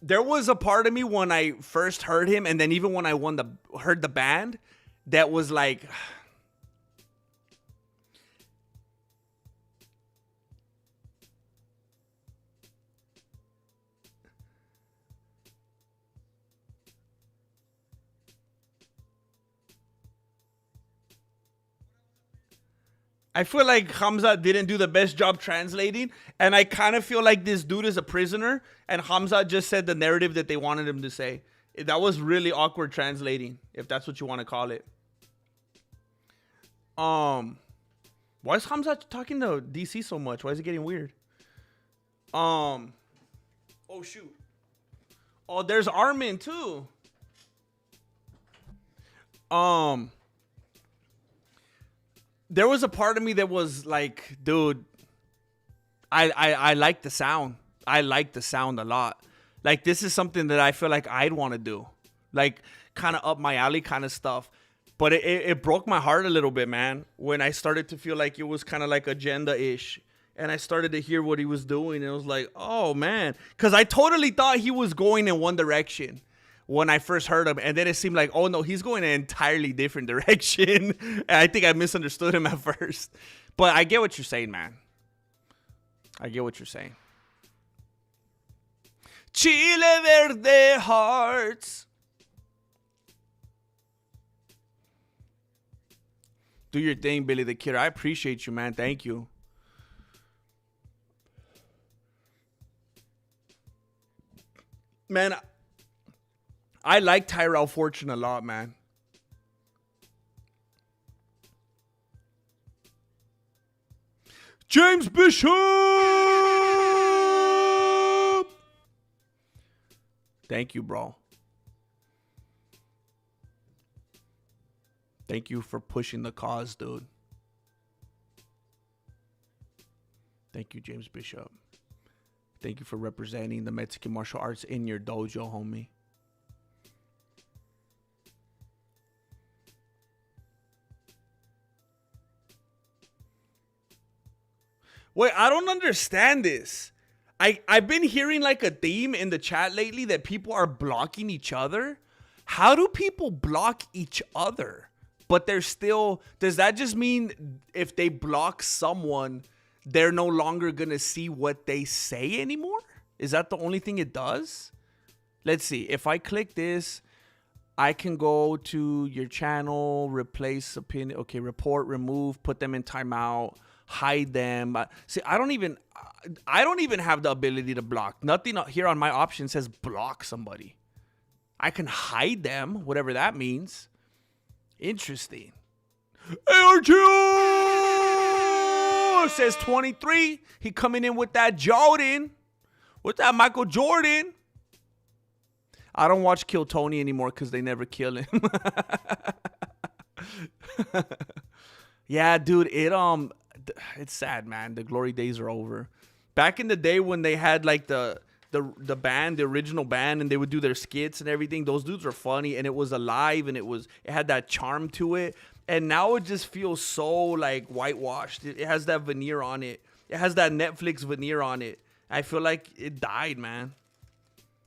There was a part of me when I first heard him, and then even when I heard the band, that was like, I feel like Hamza didn't do the best job translating, and I kind of feel like this dude is a prisoner, and Hamza just said the narrative that they wanted him to say. That was really awkward translating, if that's what you want to call it. Why is Hamza talking to DC so much? Why is it getting weird? Oh shoot. Oh, there's Armin too. There was a part of me that was like, dude, I like the sound. I like the sound a lot. Like, this is something that I feel like I'd want to do. Like, kind of up my alley kind of stuff. But it broke my heart a little bit, man, when I started to feel like it was kind of like agenda-ish. And I started to hear what he was doing. And it was like, oh, man. Because I totally thought he was going in one direction when I first heard him. And then it seemed like, oh, no, he's going in an entirely different direction. And I think I misunderstood him at first. But I get what you're saying, man. I get what you're saying. Chile Verde Hearts. Do your thing, Billy the Kid. I appreciate you, man. Thank you. Man, I like Tyrell Fortune a lot, man. James Bishop! Thank you, bro. Thank you for pushing the cause, dude. Thank you, James Bishop. Thank you for representing the Mexican martial arts in your dojo, homie. Wait, I don't understand this. I've been hearing like a theme in the chat lately that people are blocking each other. How do people block each other? But they're still... Does that just mean if they block someone, they're no longer going to see what they say anymore? Is that the only thing it does? Let's see. If I click this, I can go to your channel, replace opinion. Okay, report, remove, put them in timeout, hide them. See, I don't even have the ability to block. Nothing here on my option says block somebody. I can hide them, whatever that means. Interesting. ARGO says 23. He coming in with that Jordan. With that Michael Jordan. I don't watch Kill Tony anymore because they never kill him. Yeah, dude, it's sad, man. The glory days are over. Back in the day when they had like the band, the original band, and they would do their skits and everything, those dudes were funny and it was alive and it had that charm to it. And now it just feels so like whitewashed. It has that veneer on it. It has that Netflix veneer on it. I feel like it died, man.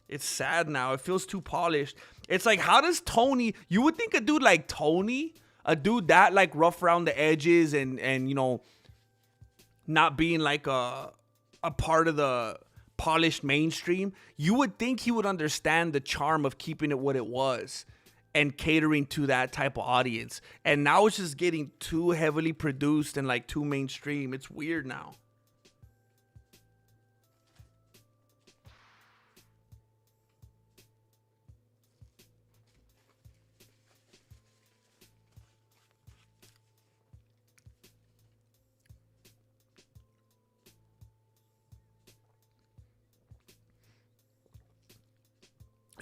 It's sad now. It feels too polished. It's like, how does Tony... You would think a dude like Tony, a dude that like rough around the edges and you know, not being like a part of the polished mainstream, you would think he would understand the charm of keeping it what it was and catering to that type of audience. And now it's just getting too heavily produced and like too mainstream. It's weird now.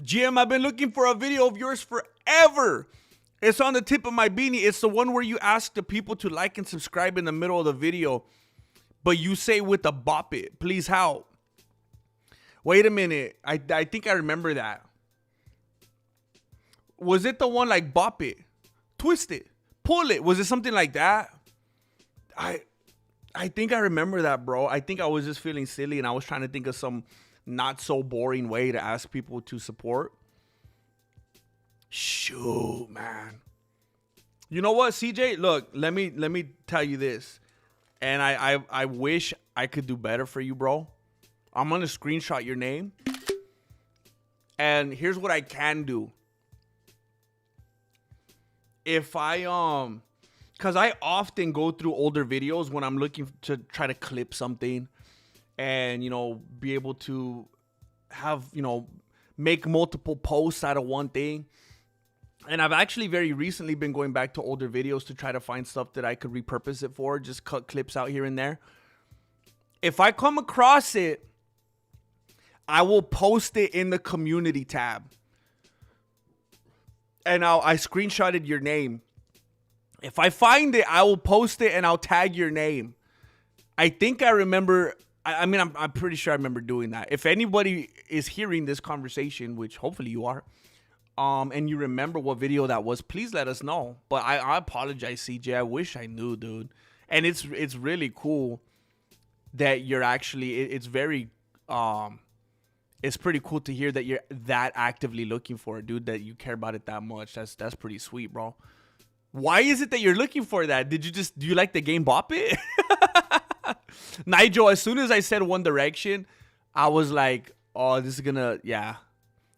Jim, I've been looking for a video of yours forever. It's on the tip of my beanie. It's the one where you ask the people to like and subscribe in the middle of the video, but you say with a bop it. Please help. Wait a minute. I think I remember that. Was it the one like bop it, twist it, pull it? Was it something like that? I think I remember that, bro. I think I was just feeling silly and I was trying to think of some not so boring way to ask people to support. Shoot, man. You know what, CJ? Look, let me tell you this. And I wish I could do better for you, bro. I'm going to screenshot your name. And here's what I can do. If I cuz I often go through older videos when I'm looking to try to clip something and, you know, be able to have, you know, make multiple posts out of one thing. And I've actually very recently been going back to older videos to try to find stuff that I could repurpose it for, just cut clips out here and there. If I come across it, I will post it in the community tab. And I screenshotted your name. If I find it, I will post it and I'll tag your name. I think I remember, I'm pretty sure I remember doing that. If anybody is hearing this conversation, which hopefully you are, and you remember what video that was, please let us know. But I apologize, CJ. I wish I knew, dude. And it's really cool that you're actually, it's very, it's pretty cool to hear that you're that actively looking for it, dude, that you care about it that much. That's pretty sweet, bro. Why is it that you're looking for that? Do you like the game Bop It? Nigel, as soon as I said One Direction, I was like, oh, this is gonna, yeah.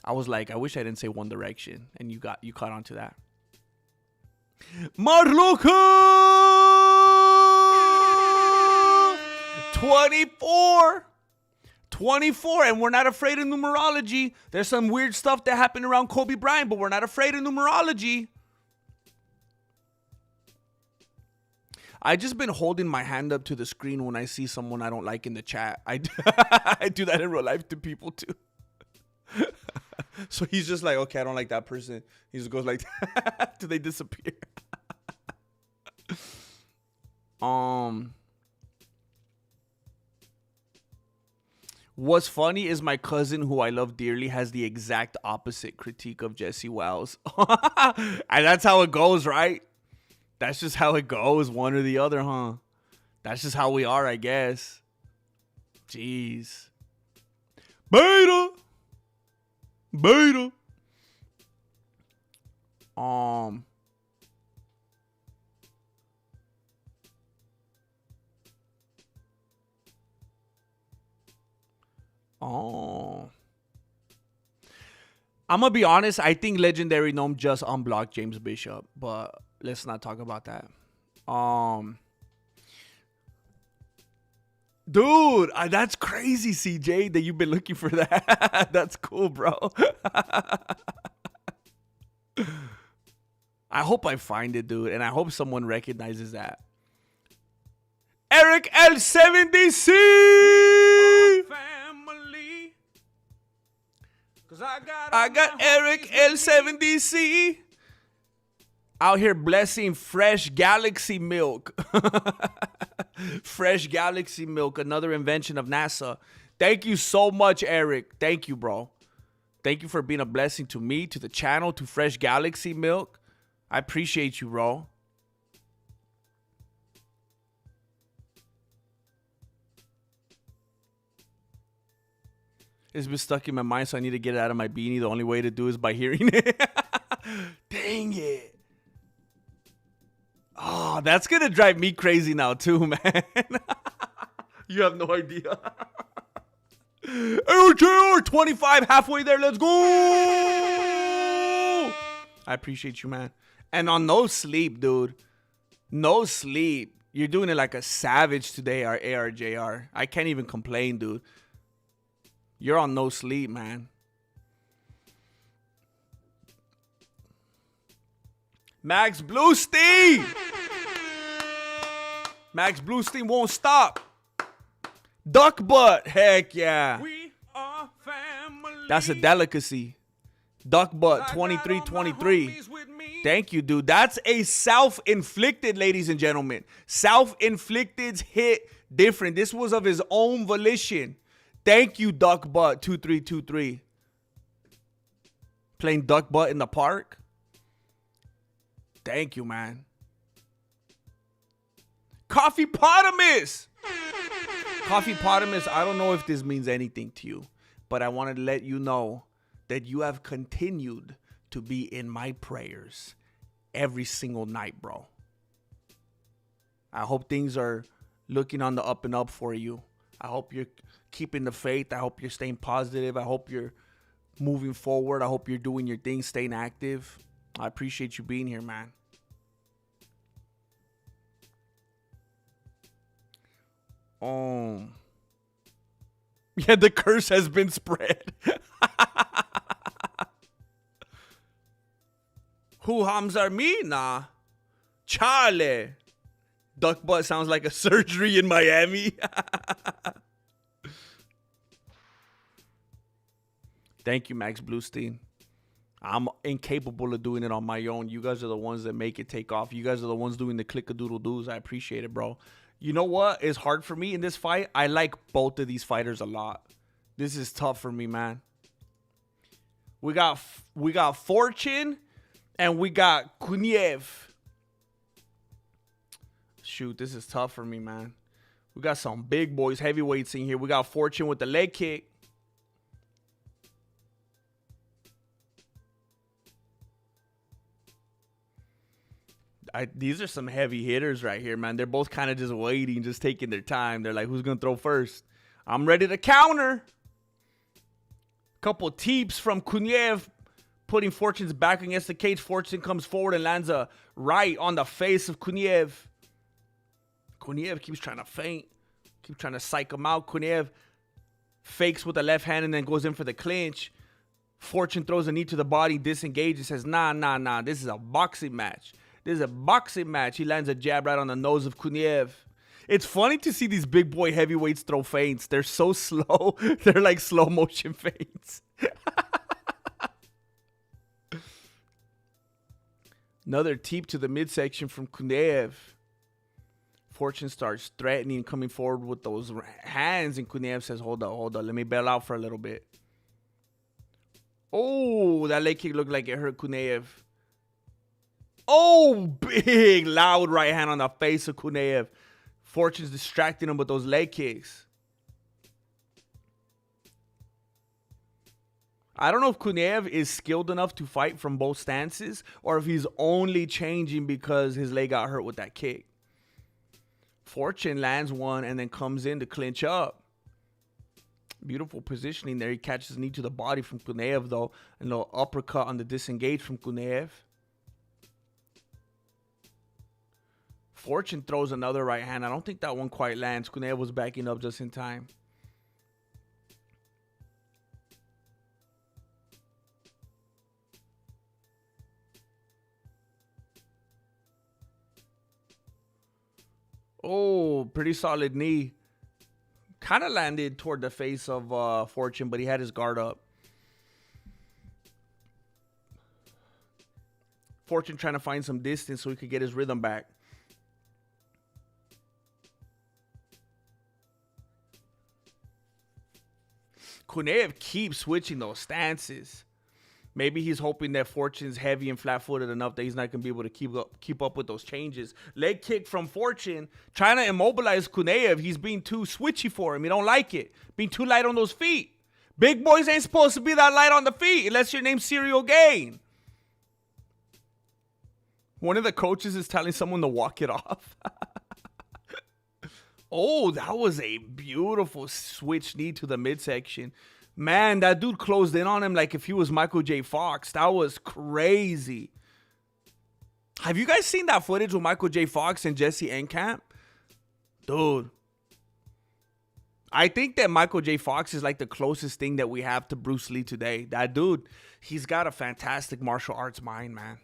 I was like, I wish I didn't say One Direction. And you caught on to that. Marloka! 24, and we're not afraid of numerology. There's some weird stuff that happened around Kobe Bryant, but we're not afraid of numerology. I just been holding my hand up to the screen when I see someone I don't like in the chat. I do that in real life to people too. So he's just like, okay, I don't like that person. He just goes like that till they disappear. What's funny is my cousin, who I love dearly, has the exact opposite critique of Jesse Wells. And that's how it goes, right? That's just how it goes, one or the other, huh? That's just how we are, I guess. Jeez. Beta. I'm gonna be honest. I think Legendary Gnome just unblocked James Bishop, but let's not talk about that. Dude, that's crazy, CJ, that you've been looking for that. That's cool, bro. I hope I find it, dude, and I hope someone recognizes that. Eric L70C! Family. 'Cause I got Eric L70C out here blessing Fresh Galaxy Milk. Fresh Galaxy Milk, another invention of NASA. Thank you so much, Eric. Thank you, bro. Thank you for being a blessing to me, to the channel, to Fresh Galaxy Milk. I appreciate you, bro. It's been stuck in my mind, so I need to get it out of my beanie. The only way to do is by hearing it. Dang it. Oh, that's going to drive me crazy now too, man. You have no idea. LJR 25, halfway there. Let's go. I appreciate you, man. And on no sleep, dude. No sleep. You're doing it like a savage today, our ARJR. I can't even complain, dude. You're on no sleep, man. Max Bluestein! Max Bluestein won't stop. Duck butt, heck yeah. We are family. That's a delicacy. Duck butt 2323. Thank you, dude. That's a self-inflicted, ladies and gentlemen. Self-inflicted's hit different. This was of his own volition. Thank you, Duck butt 2323. Playing duck butt in the park. Thank you, man. Coffee-potamus. Coffee-potamus, I don't know if this means anything to you. but I wanted to let you know that you have continued to be in my prayers every single night, bro. I hope things are looking on the up and up for you. I hope you're keeping the faith. I hope you're staying positive. I hope you're moving forward. I hope you're doing your thing, staying active. I appreciate you being here, man. Yeah, the curse has been spread. Who Hamza me? Nah. Charlie. Duck butt sounds like a surgery in Miami. Thank you, Max Bluestein. I'm incapable of doing it on my own. You guys are the ones that make it take off. You guys are the ones doing the click-a-doodle-doos. I appreciate it, bro. You know what is hard for me in this fight? I like both of these fighters a lot. This is tough for me, man. We got Fortune and we got Kuniev. Shoot, this is tough for me, man. We got some big boys, heavyweights in here. We got Fortune with the leg kick. These are some heavy hitters right here, man. They're both kind of just waiting, just taking their time. They're like, who's going to throw first? I'm ready to counter. Couple teeps from Kuniev, putting Fortune's back against the cage. Fortune comes forward and lands a right on the face of Kuniev. Kuniev keeps trying to feint, keeps trying to psych him out. Kuniev fakes with the left hand and then goes in for the clinch. Fortune throws a knee to the body, disengages, says, nah, this is a boxing match. This is a boxing match. He lands a jab right on the nose of Kuniev. It's funny to see these big boy heavyweights throw feints. They're so slow. They're like slow motion feints. Another teep to the midsection from Kuniev. Fortune starts threatening, coming forward with those hands, and Kuniev says, hold up, let me bail out for a little bit. Oh, that leg kick looked like it hurt Kuniev. Oh, big, loud right hand on the face of Kuniev. Fortune's distracting him with those leg kicks. I don't know if Kuniev is skilled enough to fight from both stances or if he's only changing because his leg got hurt with that kick. Fortune lands one and then comes in to clinch up. Beautiful positioning there. He catches a knee to the body from Kuniev, though. A little uppercut on the disengage from Kuniev. Fortune throws another right hand. I don't think that one quite lands. Kuniev was backing up just in time. Oh, pretty solid knee. Kind of landed toward the face of Fortune, but he had his guard up. Fortune trying to find some distance so he could get his rhythm back. Kuniev keeps switching those stances. Maybe he's hoping that Fortune's heavy and flat-footed enough that he's not going to be able to keep up with those changes. Leg kick from Fortune, trying to immobilize Kuniev. He's being too switchy for him. He don't like it. Being too light on those feet. Big boys ain't supposed to be that light on the feet unless your name's Serial Gain. One of the coaches is telling someone to walk it off. Oh, that was a beautiful switch knee to the midsection. Man, that dude closed in on him like if he was Michael J. Fox. That was crazy. Have you guys seen that footage with Michael J. Fox and Jesse Encamp? Dude. I think that Michael J. Fox is like the closest thing that we have to Bruce Lee today. That dude, he's got a fantastic martial arts mind, man.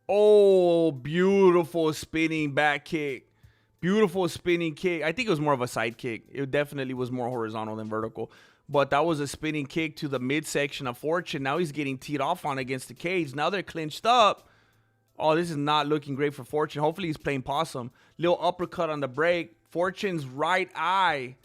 Oh, beautiful spinning back kick. Beautiful spinning kick. I think it was more of a side kick. It definitely was more horizontal than vertical. But that was a spinning kick to the midsection of Fortune. Now he's getting teed off on against the cage. Now they're clinched up. Oh, this is not looking great for Fortune. Hopefully he's playing possum. Little uppercut on the break. Fortune's right eye.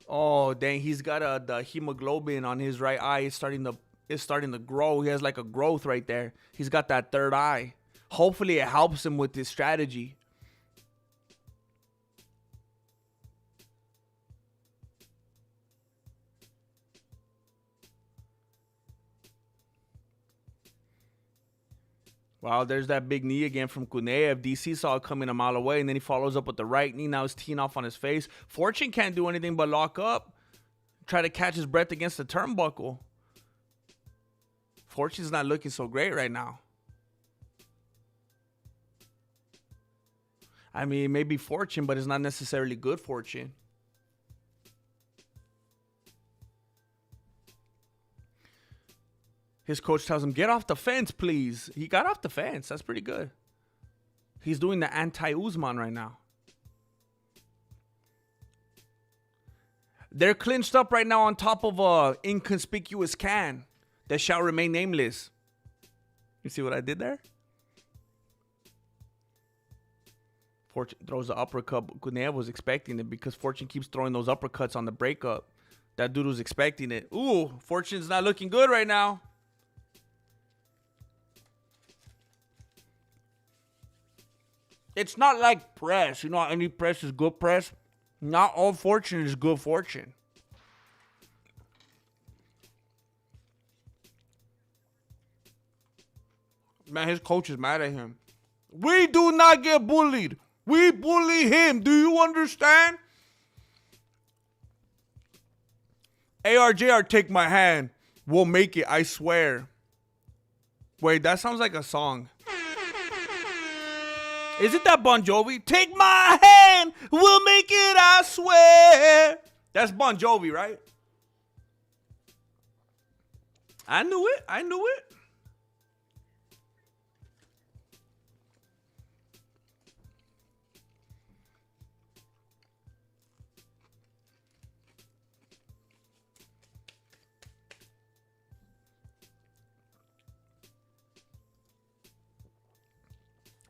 Oh, dang. He's got the hemoglobin on his right eye. It's starting to grow. He has like a growth right there. He's got that third eye. Hopefully it helps him with his strategy. Wow, there's that big knee again from Kuneev. DC saw it coming a mile away, and then he follows up with the right knee. Now he's teeing off on his face. Fortune can't do anything but lock up. Try to catch his breath against the turnbuckle. Fortune's not looking so great right now. I mean, it may be fortune, but it's not necessarily good fortune. His coach tells him, get off the fence, please. He got off the fence. That's pretty good. He's doing the anti-Usman right now. They're clinched up right now on top of a inconspicuous can that shall remain nameless. You see what I did there? Fortune throws the uppercut. Kuneev was expecting it because Fortune keeps throwing those uppercuts on the breakup. That dude was expecting it. Ooh, Fortune's not looking good right now. It's not like press. You know how any press is good press? Not all fortune is good fortune. Man, his coach is mad at him. We do not get bullied. We bully him. Do you understand? ARJR, take my hand. We'll make it, I swear. Wait, that sounds like a song. Isn't that Bon Jovi? Take my hand, we'll make it, I swear. That's Bon Jovi, right? I knew it. I knew it.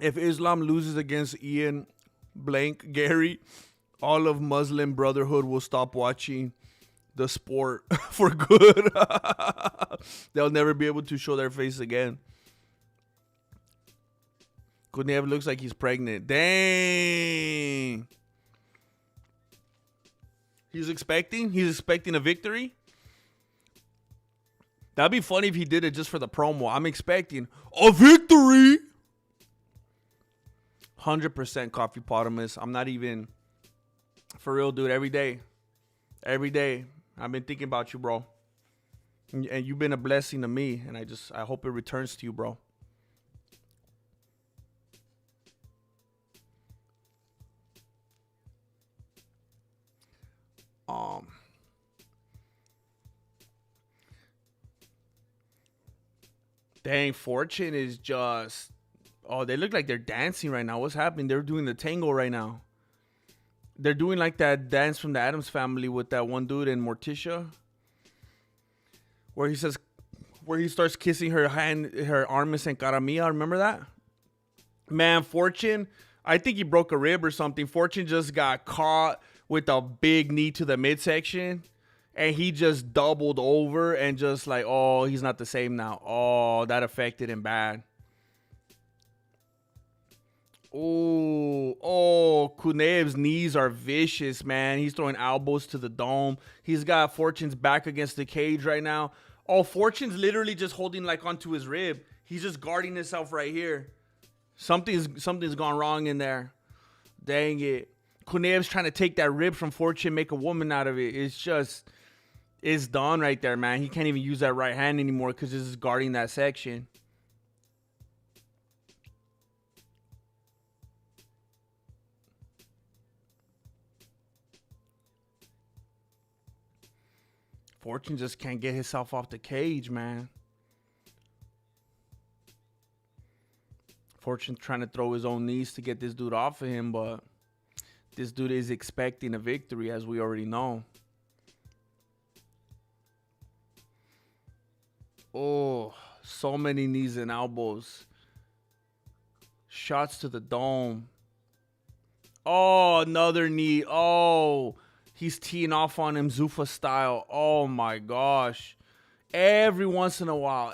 If Islam loses against Ian blank Gary, all of Muslim Brotherhood will stop watching the sport for good. They'll never be able to show their face again. Kuneev looks like he's pregnant. Dang. He's expecting a victory. That'd be funny if he did it just for the promo. I'm expecting a victory. 100% coffee potamus. I'm not even, for real, dude. Every day I've been thinking about you, bro, and you've been a blessing to me, and I hope it returns to you, bro. Dang, Fortune is just, oh, they look like they're dancing right now. What's happening? They're doing the tango right now. They're doing like that dance from the Addams Family with that one dude in Morticia, where he starts kissing her hand, her arm en cara mia. Remember that? Man, Fortune, I think he broke a rib or something. Fortune just got caught with a big knee to the midsection, and he just doubled over and just like, oh, he's not the same now. Oh, that affected him bad. Oh, Kuneev's knees are vicious, man. He's throwing elbows to the dome. He's got Fortune's back against the cage right now. Oh, Fortune's literally just holding like onto his rib. He's just guarding himself right here. Something's gone wrong in there. Dang it. Kuneev's trying to take that rib from Fortune, make a woman out of it. It's done right there, man. He can't even use that right hand anymore because this is guarding that section. Fortune just can't get himself off the cage, man. Fortune trying to throw his own knees to get this dude off of him, but this dude is expecting a victory, as we already know. Oh, so many knees and elbows. Shots to the dome. Oh, another knee. Oh, he's teeing off on him Zuffa style. Oh, my gosh. Every once in a while,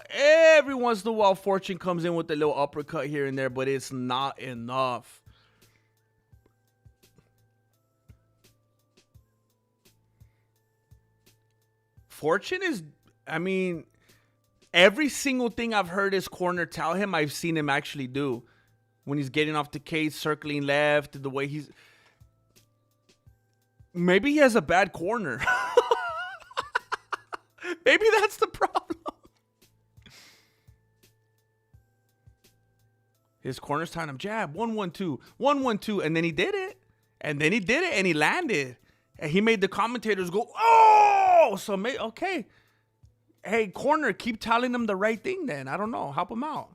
Fortune comes in with a little uppercut here and there, but it's not enough. Fortune is, I mean, Every single thing I've heard his corner tell him, I've seen him actually do. When he's getting off the cage, circling left, the way he's... Maybe he has a bad corner. Maybe that's the problem. His corner's telling him, jab, 1-1-2, 1-1-2. And then he did it. And he landed. And he made the commentators go, oh! So, okay. Hey, corner, keep telling them the right thing then. I don't know. Help him out.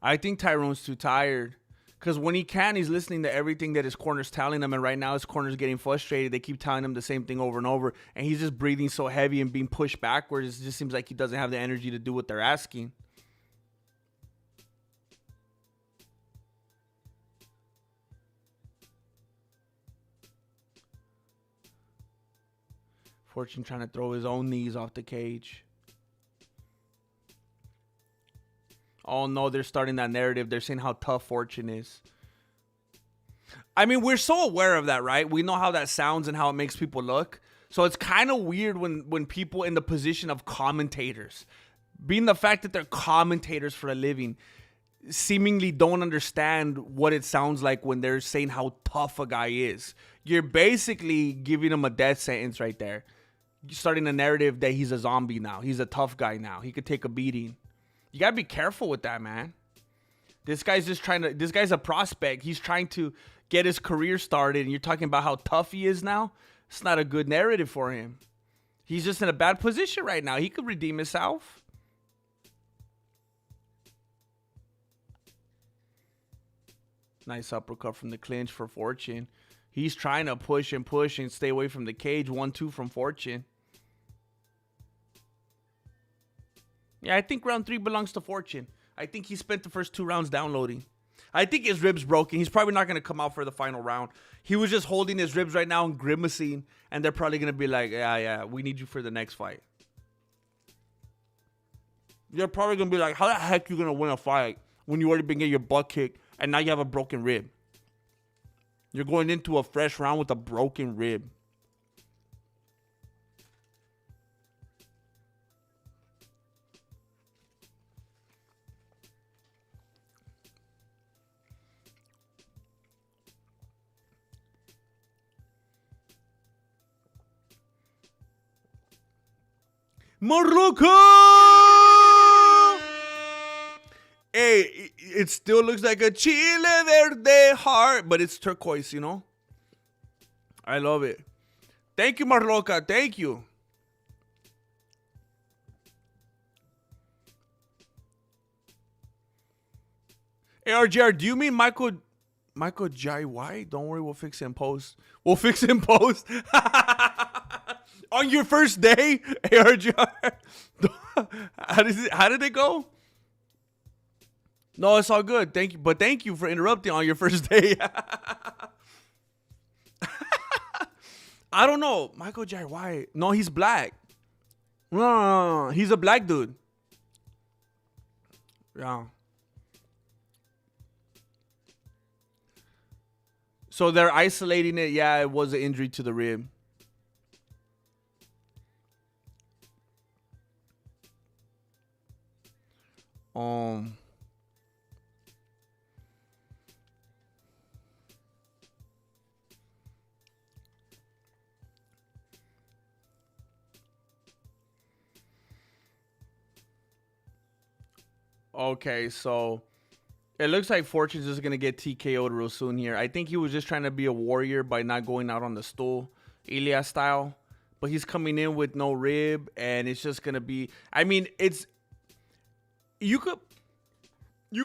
I think Tyrone's too tired. Because when he can, he's listening to everything that his corner's telling him. And right now, his corner's getting frustrated. They keep telling him the same thing over and over. And he's just breathing so heavy and being pushed backwards. It just seems like he doesn't have the energy to do what they're asking. Fortune trying to throw his own knees off the cage. Oh, no, they're starting that narrative. They're saying how tough Fortune is. I mean, we're so aware of that, right? We know how that sounds and how it makes people look. So it's kind of weird when people in the position of commentators, being the fact that they're commentators for a living, seemingly don't understand what it sounds like when they're saying how tough a guy is. You're basically giving him a death sentence right there. You're starting a narrative that he's a zombie now. He's a tough guy now. He could take a beating. You got to be careful with that, man. This guy's a prospect. He's trying to get his career started, and you're talking about how tough he is now? It's not a good narrative for him. He's just in a bad position right now. He could redeem himself. Nice uppercut from the clinch for Fortune. He's trying to push and stay away from the cage. 1-2 from Fortune. Yeah, I think round 3 belongs to Fortune. I think he spent the first 2 rounds downloading. I think his ribs broken. He's probably not going to come out for the final round. He was just holding his ribs right now and grimacing. And they're probably going to be like, yeah, we need you for the next fight. They're probably going to be like, how the heck are you going to win a fight when you already been getting your butt kicked and now you have a broken rib? You're going into a fresh round with a broken rib. Morocco! Hey, it still looks like a Chile Verde heart, but it's turquoise, you know? I love it. Thank you, Marloca. Thank you. Hey, RGR, do you mean Michael Jai White? Don't worry, we'll fix it in post. We'll fix it in post. On your first day, ARGR. How did it go? No, it's all good. Thank you. But thank you for interrupting on your first day. I don't know. Michael J. White. No, he's black. No. He's a black dude. Yeah. So they're isolating it. Yeah, it was an injury to the rib. Okay, so it looks like Fortune's just gonna get TKO'd real soon here. I think he was just trying to be a warrior by not going out on the stool, Ilya style. But he's coming in with no rib, and it's just gonna be. I mean, it's you could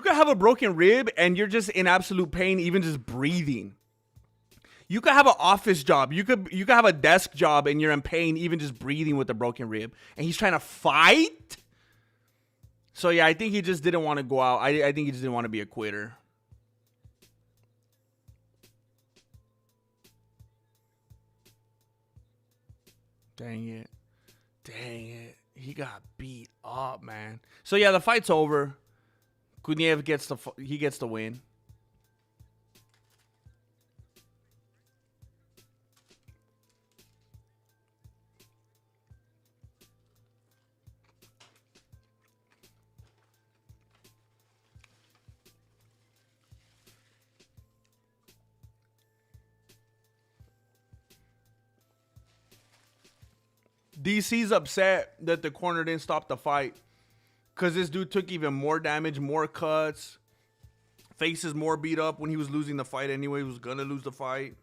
have a broken rib, and you're just in absolute pain, even just breathing. You could have an office job. You could have a desk job, and you're in pain, even just breathing with a broken rib. And he's trying to fight. So, yeah, I think he just didn't want to go out. I think he just didn't want to be a quitter. Dang it. He got beat up, man. So, yeah, the fight's over. Kuniev gets the win. DC's upset that the corner didn't stop the fight because this dude took even more damage, more cuts, faces more beat up when he was losing the fight anyway. He was going to lose the fight.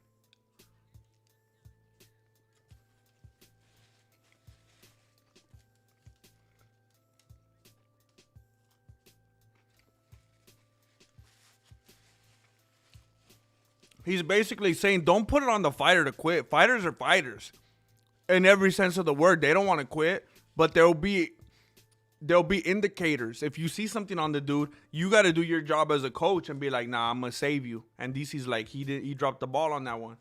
He's basically saying, don't put it on the fighter to quit. Fighters are fighters. In every sense of the word, they don't want to quit, but there'll be indicators. If you see something on the dude, you got to do your job as a coach and be like, nah, I'm gonna save you. And DC's like, he dropped the ball on that one.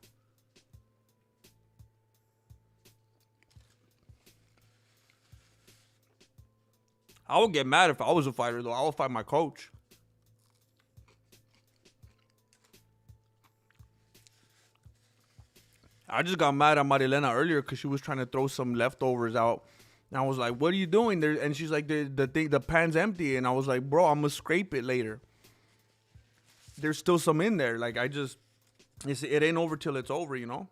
I would get mad if I was a fighter, though. I would fight my coach. I just got mad at Marilena earlier because she was trying to throw some leftovers out. And I was like, what are you doing there? And she's like, the pan's empty. And I was like, bro, I'm going to scrape it later. There's still some in there. Like, it ain't over till it's over, you know?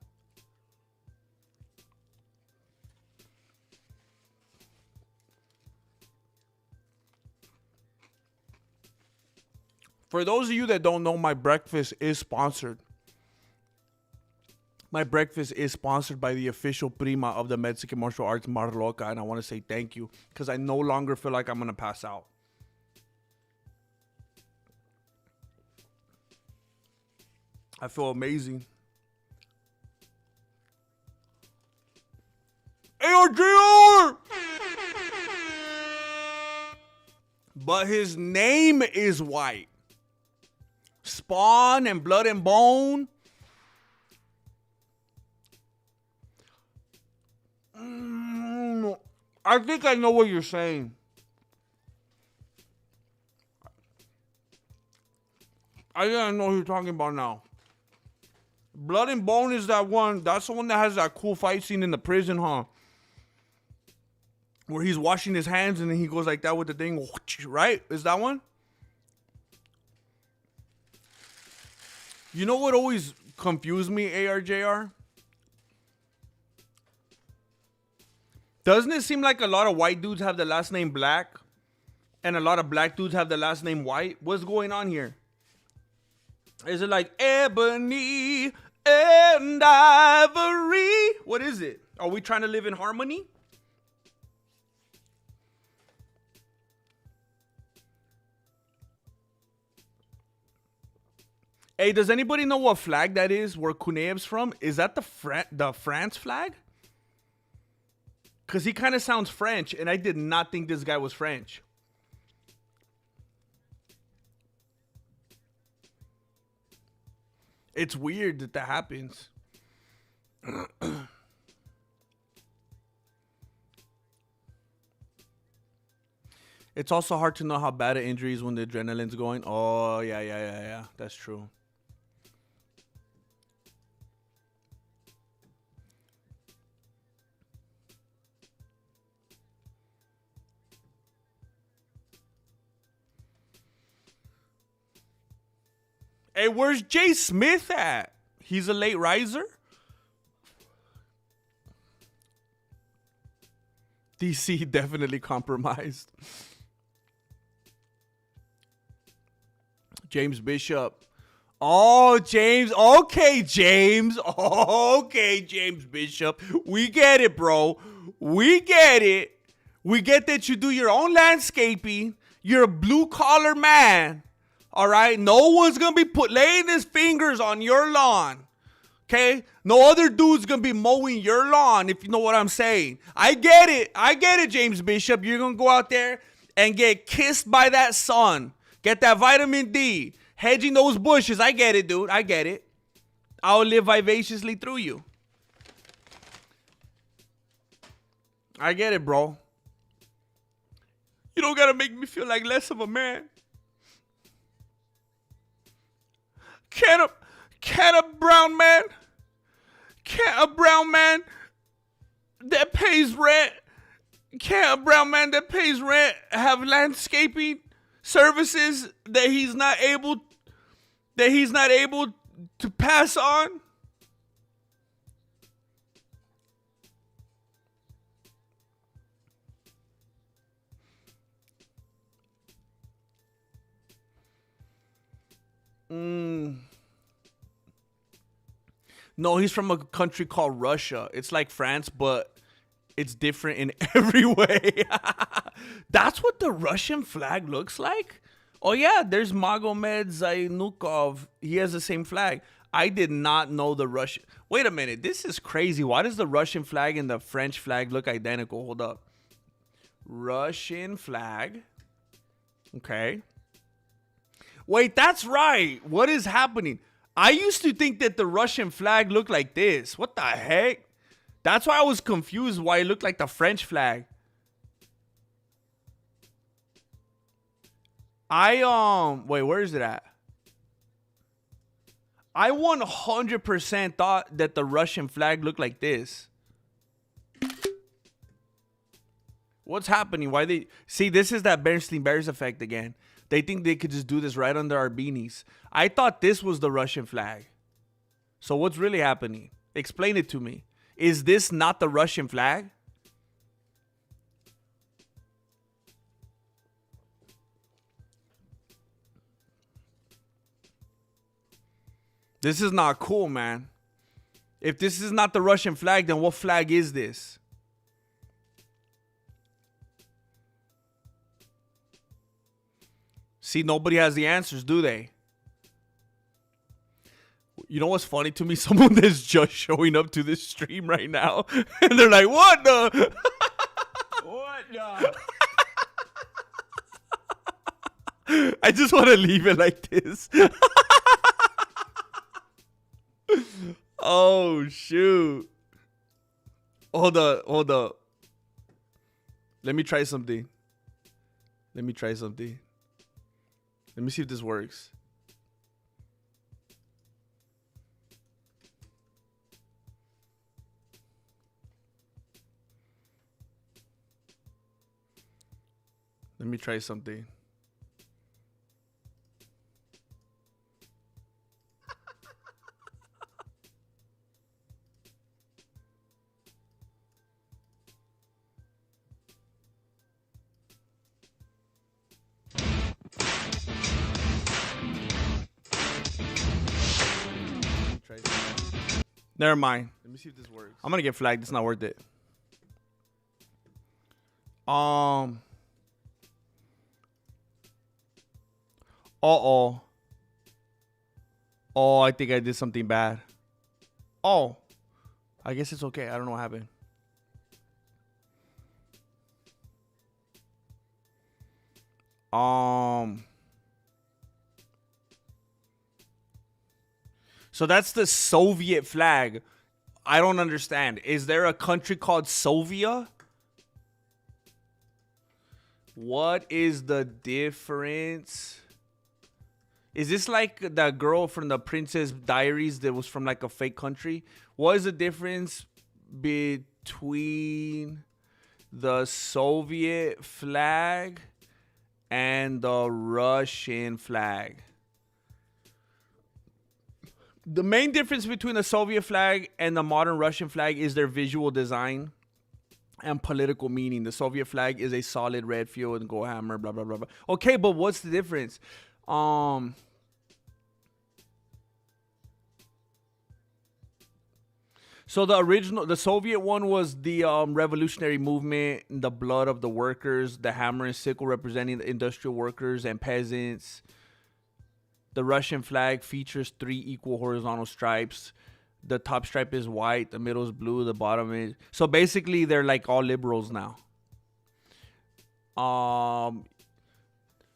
For those of you that don't know, my breakfast is sponsored. My breakfast is sponsored by the official prima of the Mexican martial arts, Marloca, and I want to say thank you because I no longer feel like I'm going to pass out. I feel amazing. ARJR! But his name is white. Spawn and Blood and Bone. I think I know what you're saying. I think I know who you're talking about now. Blood and Bone is that one. That's the one that has that cool fight scene in the prison, huh? Where he's washing his hands and then he goes like that with the thing. Right? Is that one? You know what always confused me, ARJR? Doesn't it seem like a lot of white dudes have the last name Black and a lot of black dudes have the last name White? What's going on here? Is it like Ebony and Ivory? What is it? Are we trying to live in harmony? Hey, does anybody know what flag that is where Kunaev's from? Is that the France flag? Because he kind of sounds French, and I did not think this guy was French. It's weird that that happens. It's also hard to know how bad an injury is when the adrenaline's going. Oh, yeah. That's true. Hey, where's Jay Smith at? He's a late riser? DC definitely compromised. James Bishop. Oh, James. Okay, James. Okay, James Bishop. We get it, bro. We get it. We get that you do your own landscaping. You're a blue-collar man. All right? No one's going to be laying his fingers on your lawn. Okay? No other dude's going to be mowing your lawn, if you know what I'm saying. I get it. I get it, James Bishop. You're going to go out there and get kissed by that sun. Get that vitamin D. Hedging those bushes. I get it, dude. I get it. I'll live vivaciously through you. I get it, bro. You don't got to make me feel like less of a man. Can a can a brown man can a brown man that pays rent can a brown man that pays rent have landscaping services that he's not able to pass on? No, he's from a country called Russia. It's like France, but it's different in every way. That's what the Russian flag looks like? Oh, yeah, there's Magomed Zaynukov. He has the same flag. I did not know the Russian. Wait a minute. This is crazy. Why does the Russian flag and the French flag look identical? Hold up. Russian flag. Okay. Wait, that's right. What is happening? I used to think that the Russian flag looked like this. What the heck? That's why I was confused why it looked like the French flag. Wait, where is it at? I 100% thought that the Russian flag looked like this. What's happening? Why they see this is that Bernstein Bears effect again. They think they could just do this right under our beanies. I thought this was the Russian flag. So what's really happening? Explain it to me. Is this not the Russian flag? This is not cool, man. If this is not the Russian flag, then what flag is this? See, nobody has the answers, do they? You know what's funny to me? Someone that's just showing up to this stream right now, and they're like, "What the? What the?" I just want to leave it like this. Oh shoot! Hold up. Let me try something. Let me see if this works. Let me try something. Never mind. Let me see if this works. I'm gonna get flagged. It's not worth it. Uh-oh. Oh, I think I did something bad. Oh. I guess it's okay. I don't know what happened. So that's the Soviet flag. I don't understand. Is there a country called Sovia? What is the difference? Is this like that girl from the Princess Diaries that was from like a fake country? What is the difference between the Soviet flag and the Russian flag? The main difference between the Soviet flag and the modern Russian flag is their visual design and political meaning. The Soviet flag is a solid red field and gold hammer, blah, blah, blah, blah. Okay, but what's the difference? So the Soviet one was the revolutionary movement, the blood of the workers, the hammer and sickle representing the industrial workers and peasants. The Russian flag features 3 equal horizontal stripes. The top stripe is white, the middle is blue, the bottom is... So basically, they're like all liberals now. From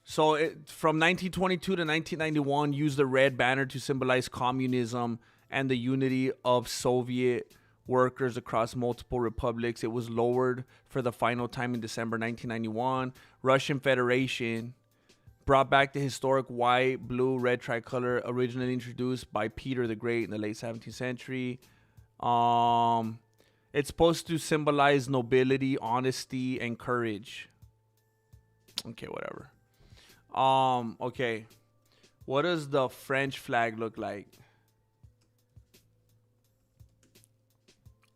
1922 to 1991, used the red banner to symbolize communism and the unity of Soviet workers across multiple republics. It was lowered for the final time in December 1991. Russian Federation brought back the historic white, blue, red tricolor originally introduced by Peter the Great in the late 17th century. It's supposed to symbolize nobility, honesty, and courage. Okay, whatever. Okay. What does the French flag look like?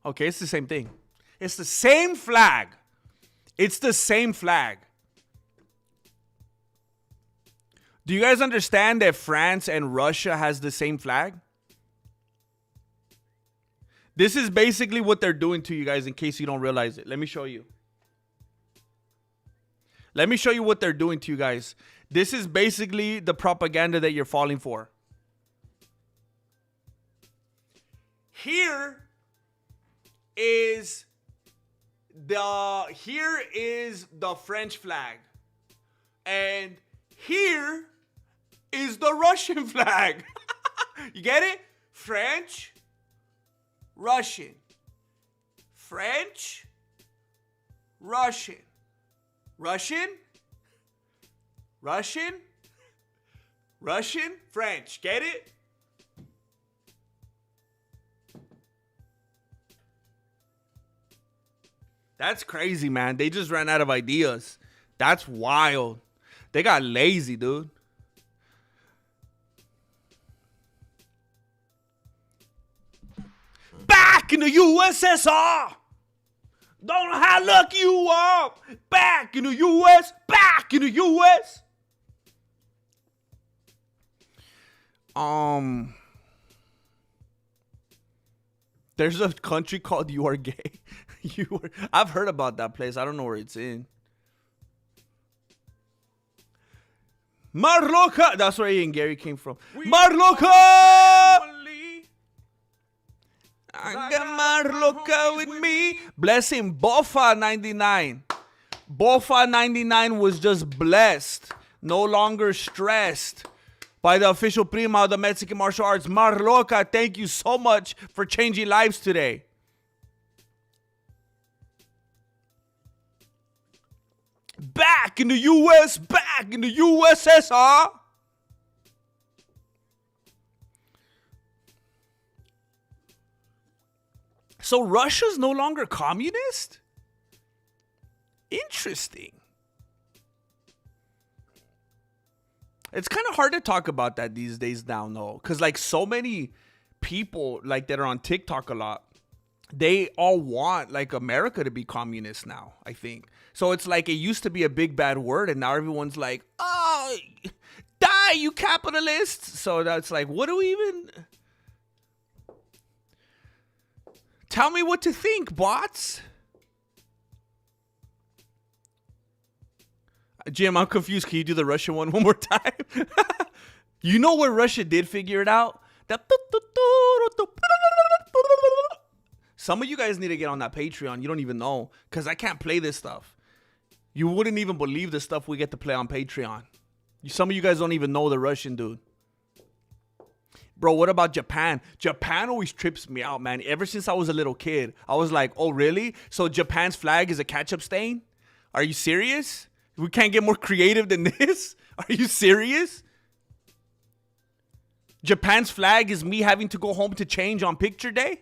Okay, it's the same thing. It's the same flag. It's the same flag. Do you guys understand that France and Russia has the same flag? This is basically what they're doing to you guys in case you don't realize it. Let me show you. Let me show you what they're doing to you guys. This is basically the propaganda that you're falling for. Here is the French flag. And here is the Russian flag. You get it? French, Russian. French, Russian. Russian, Russian, Russian, French. Get it? That's crazy, man. They just ran out of ideas. That's wild. They got lazy, dude. Back in the USSR. Don't know how lucky you are. Back in the US. Back in the US. There's a country called You Are Gay. I've heard about that place. I don't know where it's in. Marloka. That's where Ian Gary came from. Marloka. I got Marloka with me. Bless him. Bofa 99. Bofa 99 was just blessed. No longer stressed. By the official prima of the Mexican martial arts. Marloka, thank you so much for changing lives today. Back in the US, back in the USSR. So Russia's no longer communist? Interesting. It's kind of hard to talk about that these days now, though. Because, like, so many people, like, that are on TikTok a lot, they all want, like, America to be communist now, I think. So it's like it used to be a big bad word, and now everyone's like, oh, die, you capitalists. So that's like, what do we even... Tell me what to think, bots. Jim, I'm confused. Can you do the Russian one more time? You know where Russia did figure it out? Some of you guys need to get on that Patreon. You don't even know. Because I can't play this stuff. You wouldn't even believe the stuff we get to play on Patreon. Some of you guys don't even know the Russian dude. Bro, what about Japan? Japan always trips me out, man. Ever since I was a little kid, I was like, oh, really? So Japan's flag is a ketchup stain? Are you serious? We can't get more creative than this? Are you serious? Japan's flag is me having to go home to change on picture day?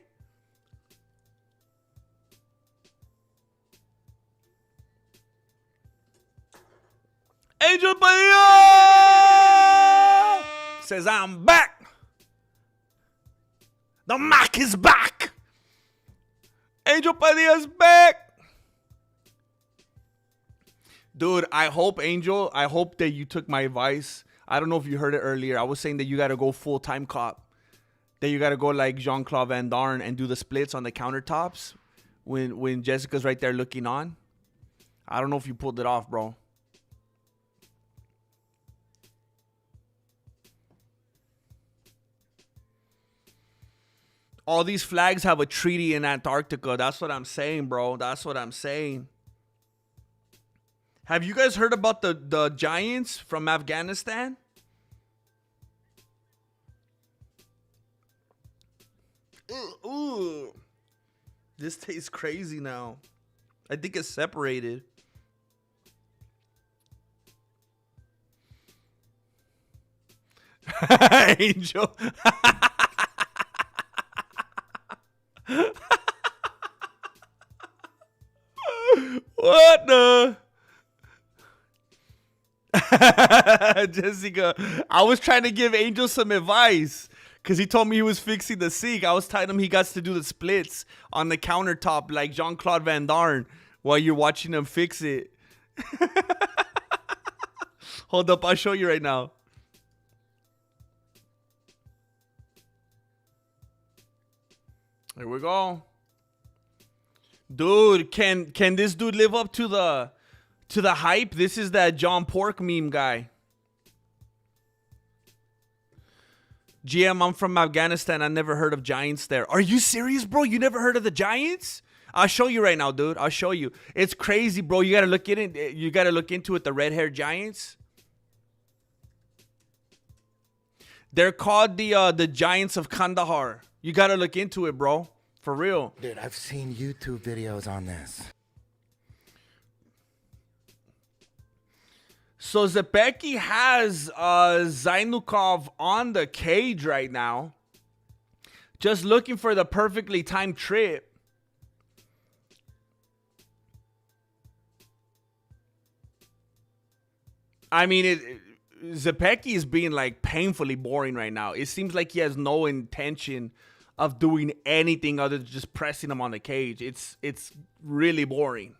Angel Padilla says, I'm back. The Mac is back. Angel Padilla's back. Dude, I hope that you took my advice. I don't know if you heard it earlier. I was saying that you got to go full-time cop. That you got to go like Jean-Claude Van Damme and do the splits on the countertops when Jessica's right there looking on. I don't know if you pulled it off, bro. All these flags have a treaty in Antarctica. That's what I'm saying, bro. That's what I'm saying. Have you guys heard about the giants from Afghanistan? Ooh. This tastes crazy now. I think it's separated. Angel. What the? Jessica, I was trying to give Angel some advice because he told me he was fixing the sink. I was telling him he got to do the splits on the countertop like Jean-Claude Van Damme while you're watching him fix it. Hold up, I'll show you right now. Here we go. Dude, can this dude live up to the hype? This is that John Pork meme guy. GM, I'm from Afghanistan. I never heard of Giants there. Are you serious, bro? You never heard of the Giants? I'll show you right now, dude. I'll show you. It's crazy, bro. You gotta look in it. You gotta look into it. The red-haired Giants. They're called the Giants of Kandahar. You gotta look into it, bro. For real. Dude, I've seen YouTube videos on this. So Zepecki has Zainukov on the cage right now. Just looking for the perfectly timed trip. I mean, Zepecki is being like painfully boring right now. It seems like he has no intention of doing anything other than just pressing him on the cage. It's really boring.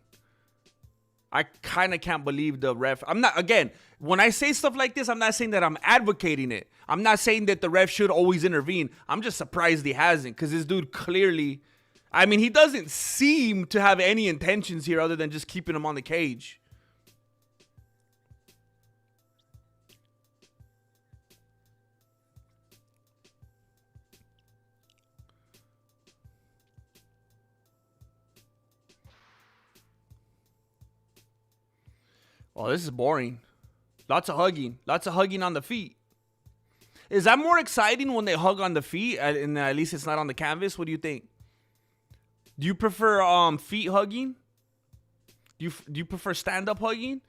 I kind of can't believe the ref. I'm not, again, when I say stuff like this, I'm not saying that I'm advocating it. I'm not saying that the ref should always intervene. I'm just surprised he hasn't, because this dude clearly, I mean, he doesn't seem to have any intentions here other than just keeping him on the cage. Oh, this is boring. Lots of hugging. Lots of hugging on the feet. Is that more exciting when they hug on the feet and at least it's not on the canvas? What do you think? Do you prefer feet hugging? Do you prefer stand-up hugging?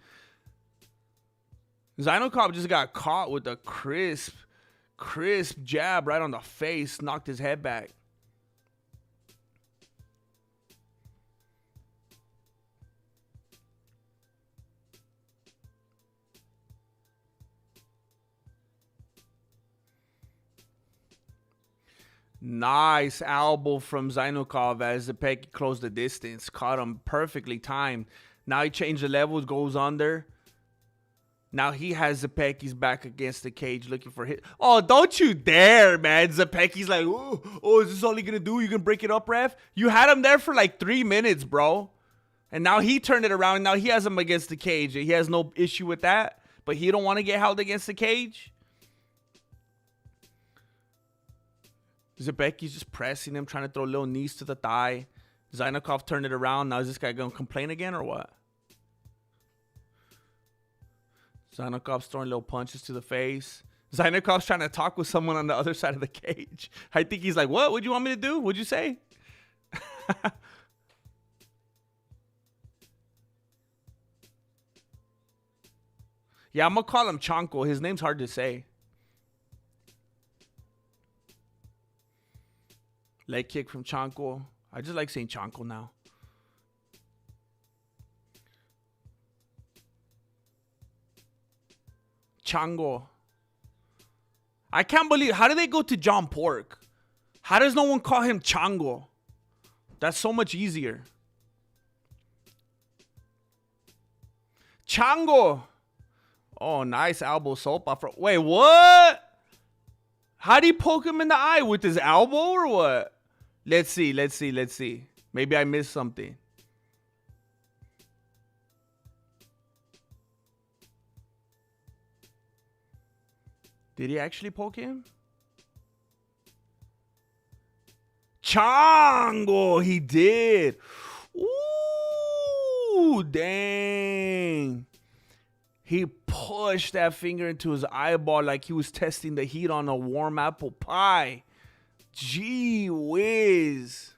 Zainukov just got caught with a crisp jab right on the face. Knocked his head back. Nice elbow from Zainukov as Zepecki closed the distance. Caught him perfectly timed. Now he changed the levels, goes under. Now he has Zepecki's back against the cage looking for hit. Oh, don't you dare, man. Zepecki's like, oh, is this all he gonna do? You gonna break it up, ref? You had him there for like 3 minutes, bro. And now he turned it around. Now he has him against the cage. He has no issue with that. But he don't want to get held against the cage. Zepecki's just pressing him, trying to throw little knees to the thigh. Zainukov turned it around. Now is this guy going to complain again or what? Zainukov's throwing little punches to the face. Zainukov's trying to talk with someone on the other side of the cage. I think he's like, what? What'd you want me to do? What'd you say? Yeah, I'm going to call him Chanko. His name's hard to say. Leg kick from Chanko. I just like saying Chanko now. Chango. I can't believe, how do they go to John Pork? How does no one call him Chango? That's so much easier. Chango. Oh, nice elbow soap off. Wait, what? How do you poke him in the eye? With his elbow or what? Let's see. Maybe I missed something. Did he actually poke him? Chango, he did. Ooh, dang. He pushed that finger into his eyeball like he was testing the heat on a warm apple pie. Gee whiz.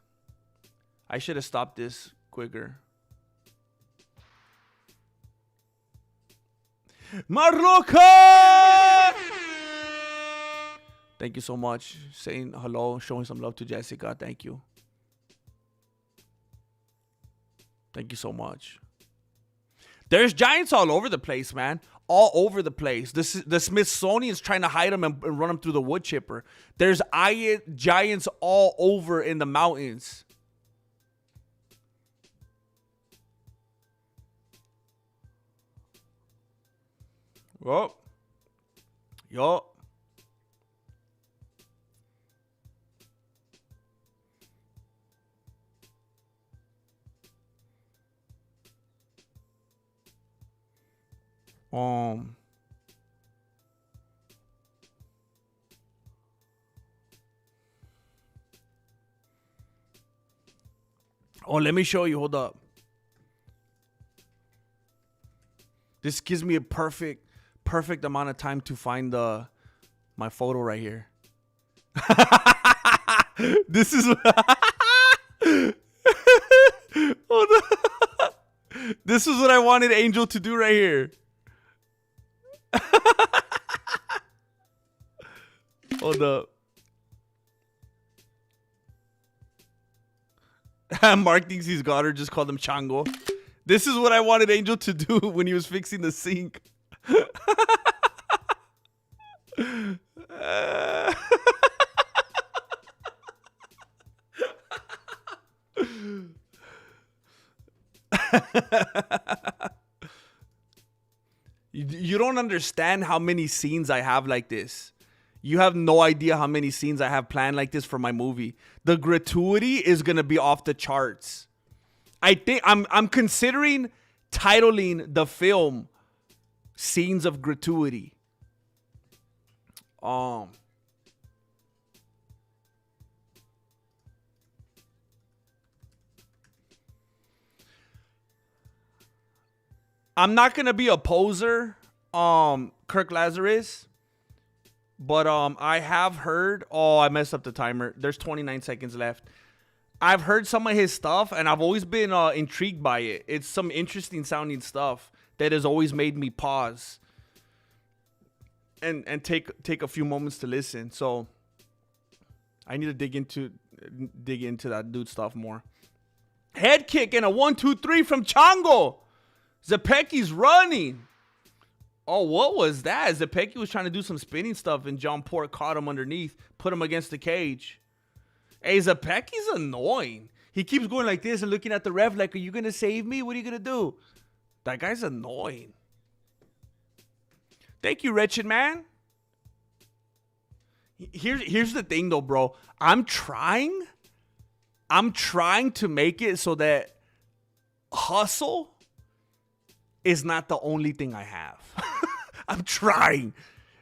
I should have stopped this quicker. Marroca! Thank you so much. Saying hello, showing some love to Jessica. Thank you. Thank you so much. There's giants all over the place, man. All over the place. The Smithsonian's trying to hide them and run them through the wood chipper. There's giants all over in the mountains. Yup. Yup. Oh, let me show you. Hold up. This gives me a perfect amount of time to find my photo right here. This is hold up. This is what I wanted Angel to do right here. Hold up. Mark thinks he's got her. Just called him Chango. This is what I wanted Angel to do when he was fixing the sink. You don't understand how many scenes I have like this. You have no idea how many scenes I have planned like this for my movie. The gratuity is gonna be off the charts. I think I'm considering titling the film "Scenes of Gratuity." I'm not gonna be a poser, Kirk Lazarus. But I have heard. Oh, I messed up the timer. There's 29 seconds left. I've heard some of his stuff, and I've always been intrigued by it. It's some interesting sounding stuff that has always made me pause and take a few moments to listen. So I need to dig into that dude's stuff more. Head kick and a 1-2-3 from Chango. Zepeki's running. Oh, what was that? Zepeki was trying to do some spinning stuff, and John Port caught him underneath, put him against the cage. Hey, Zepeki's annoying. He keeps going like this and looking at the ref like, are you going to save me? What are you going to do? That guy's annoying. Thank you, Wretched Man. Here's the thing, though, bro. I'm trying to make it so that hustle is not the only thing I have. I'm trying.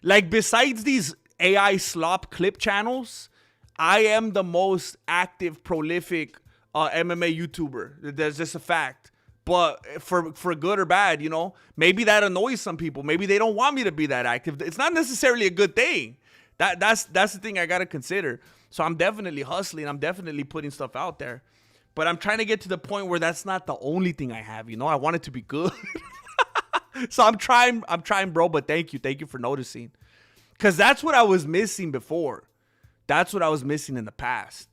Like, besides these AI slop clip channels, I am the most active, prolific MMA YouTuber. That's just a fact. But for good or bad, you know, maybe that annoys some people. Maybe they don't want me to be that active. It's not necessarily a good thing. That's the thing I got to consider. So I'm definitely hustling. I'm definitely putting stuff out there. But I'm trying to get to the point where that's not the only thing I have. You know, I want it to be good. So I'm trying, bro. But thank you for noticing, because that's what I was missing before. That's what I was missing in the past.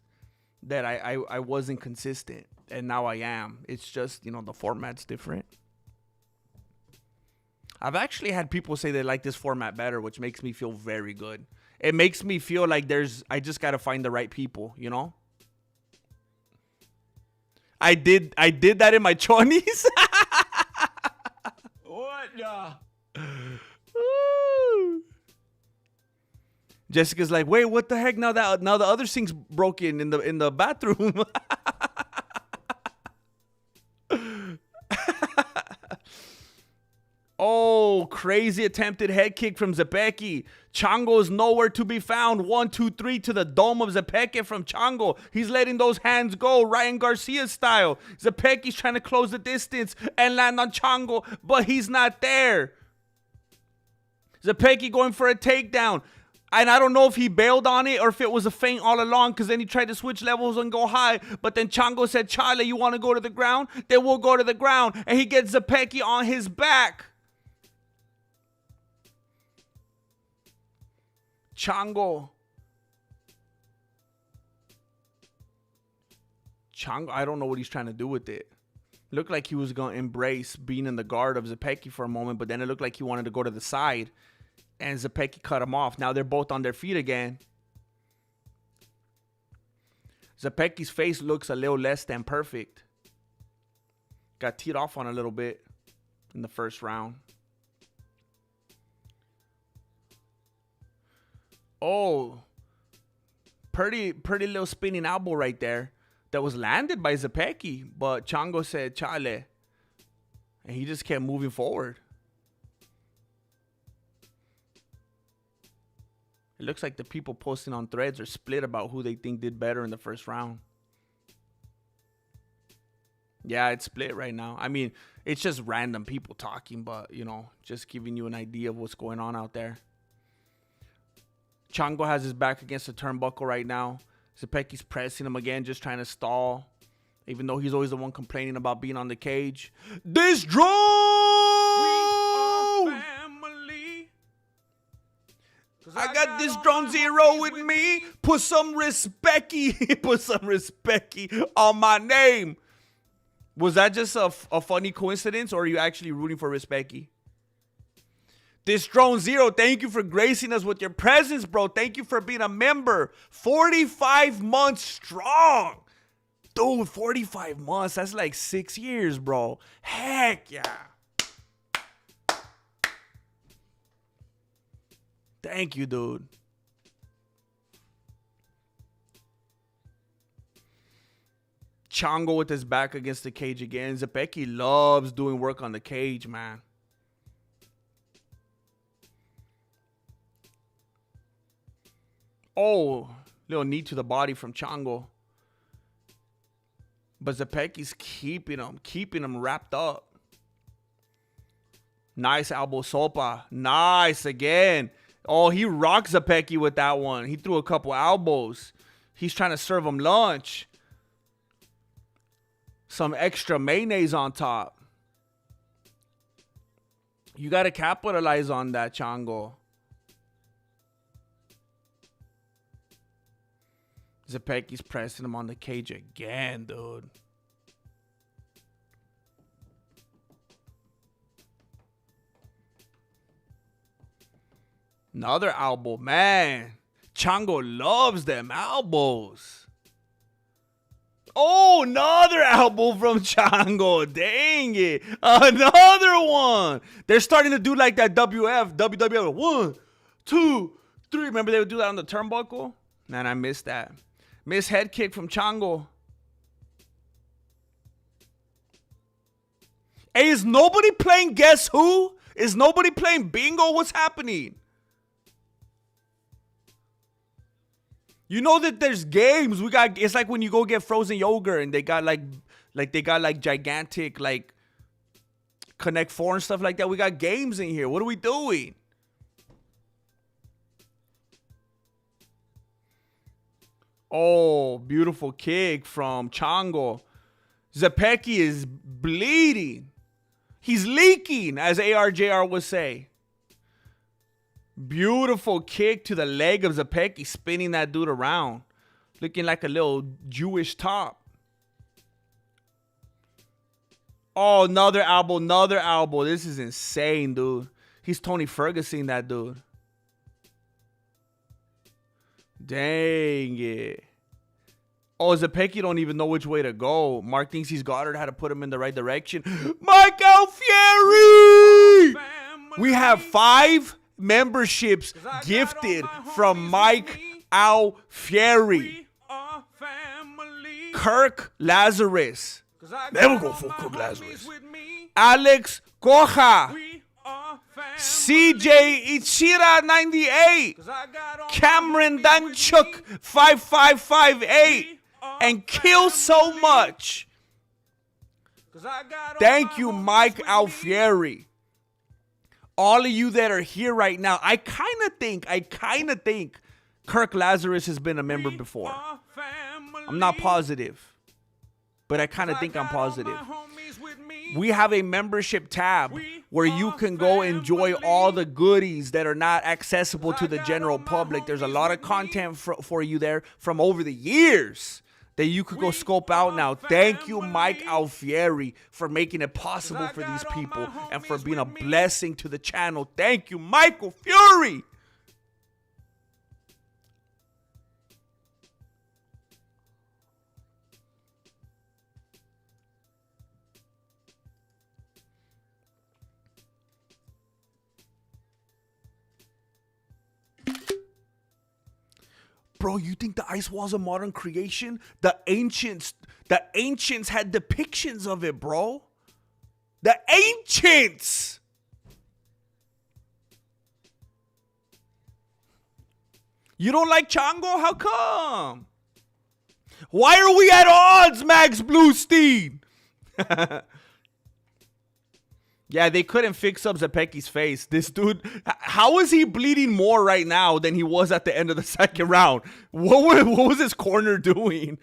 That I wasn't consistent, and now I am. It's just, you know, the format's different. I've actually had people say they like this format better, which makes me feel very good. It makes me feel like I just got to find the right people, you know? I did that in my 20s. What the? Jessica's like, wait, what the heck? Now the other sink's broken in the bathroom. Oh, crazy attempted head kick from Zepeki. Chango is nowhere to be found. 1-2-3 to the dome of Zepeki from Chango. He's letting those hands go, Ryan Garcia style. Zepeki's trying to close the distance and land on Chango, but he's not there. Zepeki going for a takedown. And I don't know if he bailed on it or if it was a feint all along, because then he tried to switch levels and go high. But then Chango said, Charlie, you want to go to the ground? Then we'll go to the ground. And he gets Zepeki on his back. Chango Chango, I don't know what he's trying to do with it. Looked like he was going to embrace being in the guard of Zepecki for a moment, but then it looked like he wanted to go to the side, and Zepecki cut him off. Now they're both on their feet again. Zepecki's face looks a little less than perfect. Got teed off on a little bit in the first round. Oh, pretty little spinning elbow right there that was landed by Zepecki, but Chango said chale, and he just kept moving forward. It looks like the people posting on threads are split about who they think did better in the first round. Yeah, it's split right now. I mean, it's just random people talking, but, you know, just giving you an idea of what's going on out there. Chango has his back against the turnbuckle right now. Zepecki's pressing him again, just trying to stall, even though he's always the one complaining about being on the cage. This drone! I got this drone zero with me. Put some respecty. Put some respecty on my name. Was that just a funny coincidence, or are you actually rooting for respecty? This drone zero, thank you for gracing us with your presence, bro. Thank you for being a member. 45 months strong. Dude, 45 months. That's like 6 years, bro. Heck yeah. Thank you, dude. Chango with his back against the cage again. Zepecki loves doing work on the cage, man. Oh, little knee to the body from Chango. But Zepecki's keeping him wrapped up. Nice elbow sopa. Nice again. Oh, he rocked Zepecki with that one. He threw a couple elbows. He's trying to serve him lunch. Some extra mayonnaise on top. You got to capitalize on that, Chango. Zepecki's pressing him on the cage again, dude. Another elbow, man. Chango loves them elbows. Oh, another elbow from Chango. Dang it. Another one. They're starting to do like that WWF. 1, 2, 3. Remember they would do that on the turnbuckle? Man, I missed that. Missed head kick from Chango. Hey, is nobody playing Guess Who? Is nobody playing bingo? What's happening? You know that there's games. It's like when you go get frozen yogurt and they got like gigantic like Connect 4 and stuff like that. We got games in here. What are we doing? Oh, beautiful kick from Chango. Zepecki is bleeding. He's leaking, as ARJR would say. Beautiful kick to the leg of Zepecki, spinning that dude around. Looking like a little Jewish top. Oh, another elbow. This is insane, dude. He's Tony Ferguson, that dude. Dang it. Oh, Zepecki don't even know which way to go. Mark thinks he's got her, how to put him in the right direction. Mike Alfieri! We have 5 memberships gifted from Mike Alfieri. Kirk Lazarus. Never go for Kirk Lazarus. Alex Coja. CJ Ichira 98. Cameron Danchuk 5558. And Kill So Much. Thank you, Mike Alfieri. All of you that are here right now, I kind of think Kirk Lazarus has been a member before. I'm not positive, but I kind of think I'm positive. We have a membership tab where you can go enjoy all the goodies that are not accessible to the general public. There's a lot of content for you there from over the years that you could go scope out now. Thank you, Mike Alfieri, for making it possible for these people and for being a blessing to the channel. Thank you, Michael Fury. Bro, you think the ice wall's a modern creation? The ancients had depictions of it, bro. The ancients. You don't like Chango? How come? Why are we at odds, Max Bluestein? Yeah, they couldn't fix up Zepeki's face. This dude, how is he bleeding more right now than he was at the end of the second round? What was his corner doing?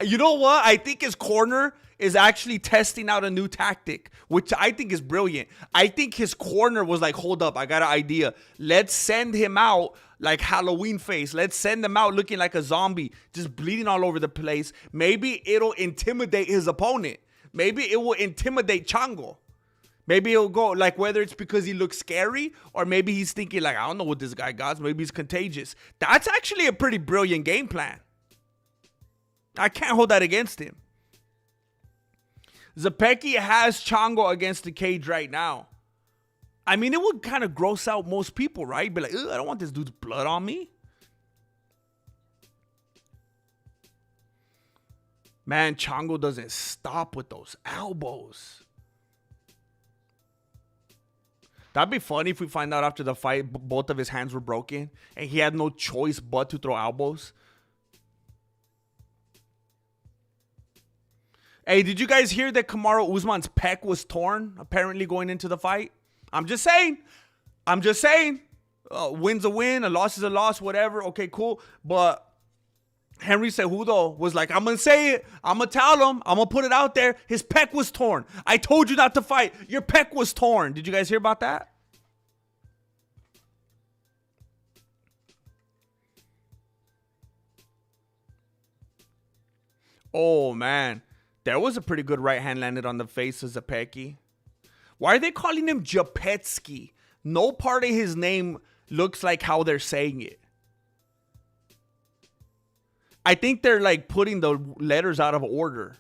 You know what? I think his corner is actually testing out a new tactic, which I think is brilliant. I think his corner was like, hold up, I got an idea. Let's send him out like Halloween face. Let's send him out looking like a zombie, just bleeding all over the place. Maybe it'll intimidate his opponent. Maybe it will intimidate Chango. Maybe he'll go, like, whether it's because he looks scary or maybe he's thinking, like, I don't know what this guy got. Maybe he's contagious. That's actually a pretty brilliant game plan. I can't hold that against him. Zepeki has Chango against the cage right now. I mean, it would kind of gross out most people, right? Be like, I don't want this dude's blood on me. Man, Chango doesn't stop with those elbows. That'd be funny if we find out after the fight both of his hands were broken and he had no choice but to throw elbows. Hey, did you guys hear that Kamaru Usman's pec was torn apparently going into the fight? I'm just saying. Win's a win, a loss is a loss, whatever. Okay, cool. But Henry Cejudo was like, I'm going to say it. I'm going to tell him. I'm going to put it out there. His pec was torn. I told you not to fight. Your pec was torn. Did you guys hear about that? Oh, man. There was a pretty good right hand landed on the face of Zepeki. Why are they calling him Japetsky? No part of his name looks like how they're saying it. I think they're like putting the letters out of order.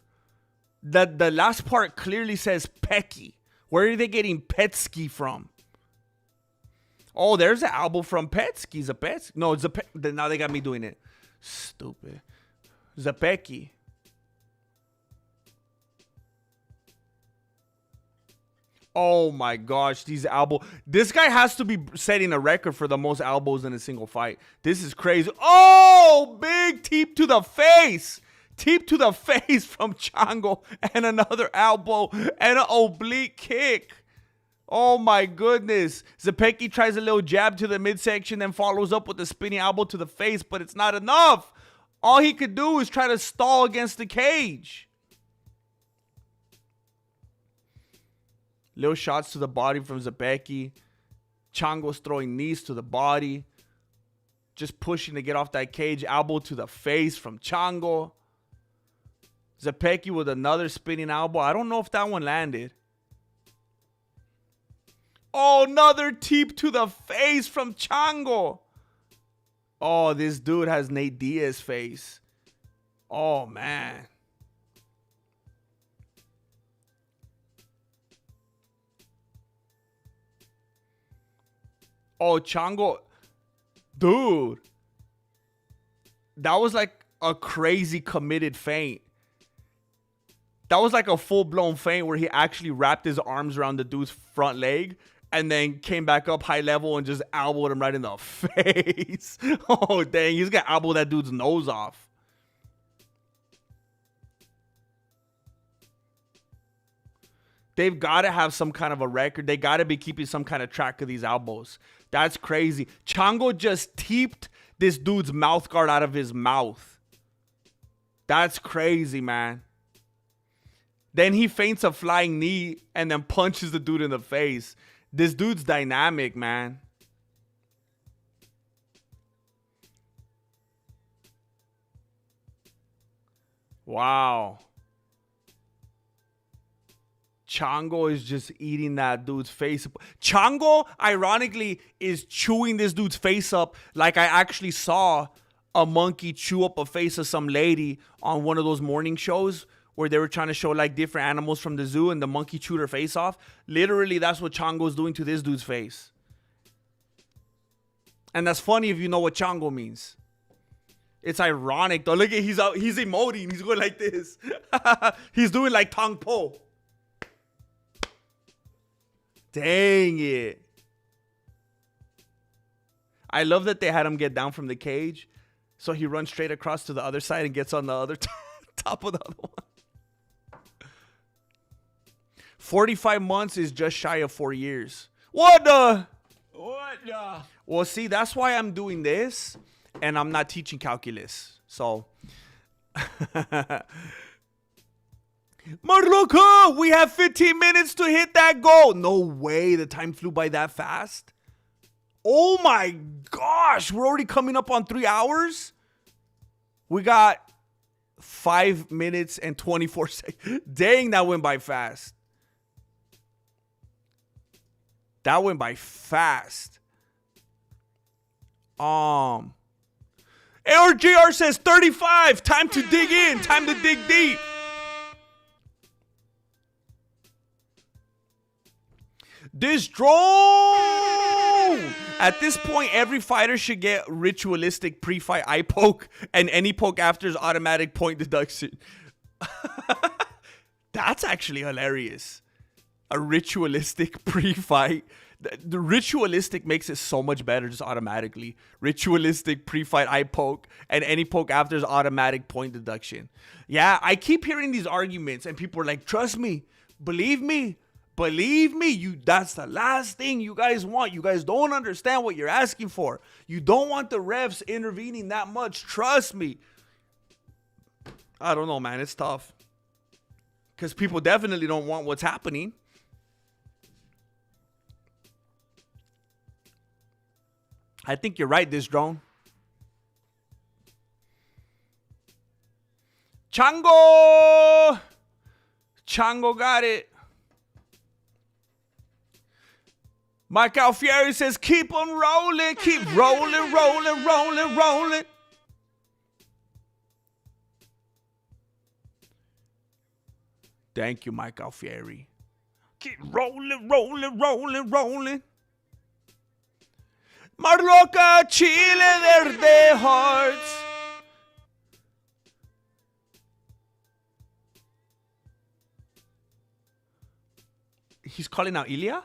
The last part clearly says Pecky. Where are they getting Petsky from? Oh, there's an album from Petsky. Zapetsky. No, now they got me doing it. Stupid. Zapeki. Oh my gosh, these elbows. This guy has to be setting a record for the most elbows in a single fight. This is crazy. Oh, big teep to the face. Teep to the face from Chango and another elbow and an oblique kick. Oh my goodness. Zepeki tries a little jab to the midsection, then follows up with a spinning elbow to the face, but it's not enough. All he could do is try to stall against the cage. Little shots to the body from Zepeki. Chango's throwing knees to the body. Just pushing to get off that cage. Elbow to the face from Chango. Zepeki with another spinning elbow. I don't know if that one landed. Oh, another teep to the face from Chango. Oh, this dude has Nate Diaz's face. Oh, man. Oh, Chango. Dude. That was like a crazy committed feint. That was like a full-blown feint where he actually wrapped his arms around the dude's front leg and then came back up high level and just elbowed him right in the face. Oh, dang. He's going to elbow that dude's nose off. They've got to have some kind of a record. They got to be keeping some kind of track of these elbows. That's crazy. Chango just teeped this dude's mouth guard out of his mouth. That's crazy, man. Then he feints a flying knee and then punches the dude in the face. This dude's dynamic, man. Wow. Chango is just eating that dude's face. Chango, ironically, is chewing this dude's face up like I actually saw a monkey chew up a face of some lady on one of those morning shows where they were trying to show like different animals from the zoo and the monkey chewed her face off. Literally, that's what Chango's doing to this dude's face. And that's funny if you know what Chango means. It's ironic though. Look at he's emoting. He's going like this. He's doing like Tong Po. Dang it. I love that they had him get down from the cage. So he runs straight across to the other side and gets on the other top of the other one. 45 months is just shy of 4 years. What the? Well, see, that's why I'm doing this. And I'm not teaching calculus. So. Marloka, we have 15 minutes to hit that goal. No way. The time flew by that fast. Oh my gosh. We're already coming up on 3 hours. We got 5 minutes and 24 seconds. Dang, that went by fast. That went by fast. ARJR says 35. Time to dig in. Time to dig deep. This drone! At this point, every fighter should get ritualistic pre-fight eye poke, and any poke after is automatic point deduction. That's actually hilarious. A ritualistic pre-fight. The ritualistic makes it so much better just automatically. Ritualistic pre-fight eye poke, and any poke after is automatic point deduction. Yeah, I keep hearing these arguments, and people are like, trust me, believe me, that's the last thing you guys want. You guys don't understand what you're asking for. You don't want the refs intervening that much. Trust me. I don't know, man. It's tough. Because people definitely don't want what's happening. I think you're right, this drone. Chango! Chango got it. Mike Alfieri says, keep them rolling. Keep rolling, rolling, rolling, rolling. Thank you, Mike Alfieri. Keep rolling, rolling, rolling, rolling. Marloca, Chile Verde Hearts. He's calling out Ilya?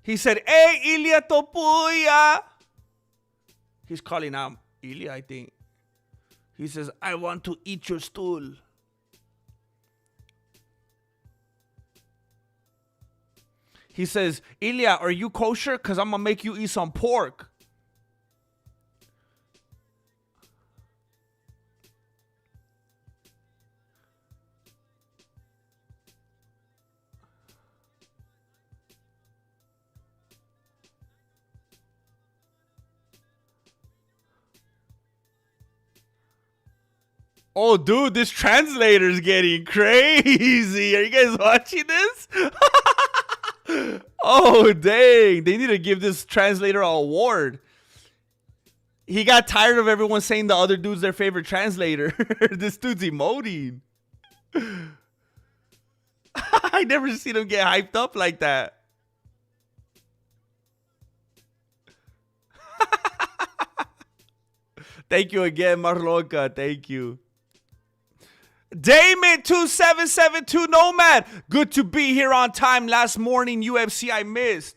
He said, hey, Ilya Topuya. He's calling out Ilya, I think. He says, I want to eat your stool. He says, Ilya, are you kosher? Because I'm going to make you eat some pork. Oh, dude, this translator's getting crazy. Are you guys watching this? Oh, dang. They need to give this translator an award. He got tired of everyone saying the other dude's their favorite translator. This dude's emoting. I never seen him get hyped up like that. Thank you again, Marloca. Thank you. Damon 2772 Nomad. Good to be here on time. Last morning UFC I missed.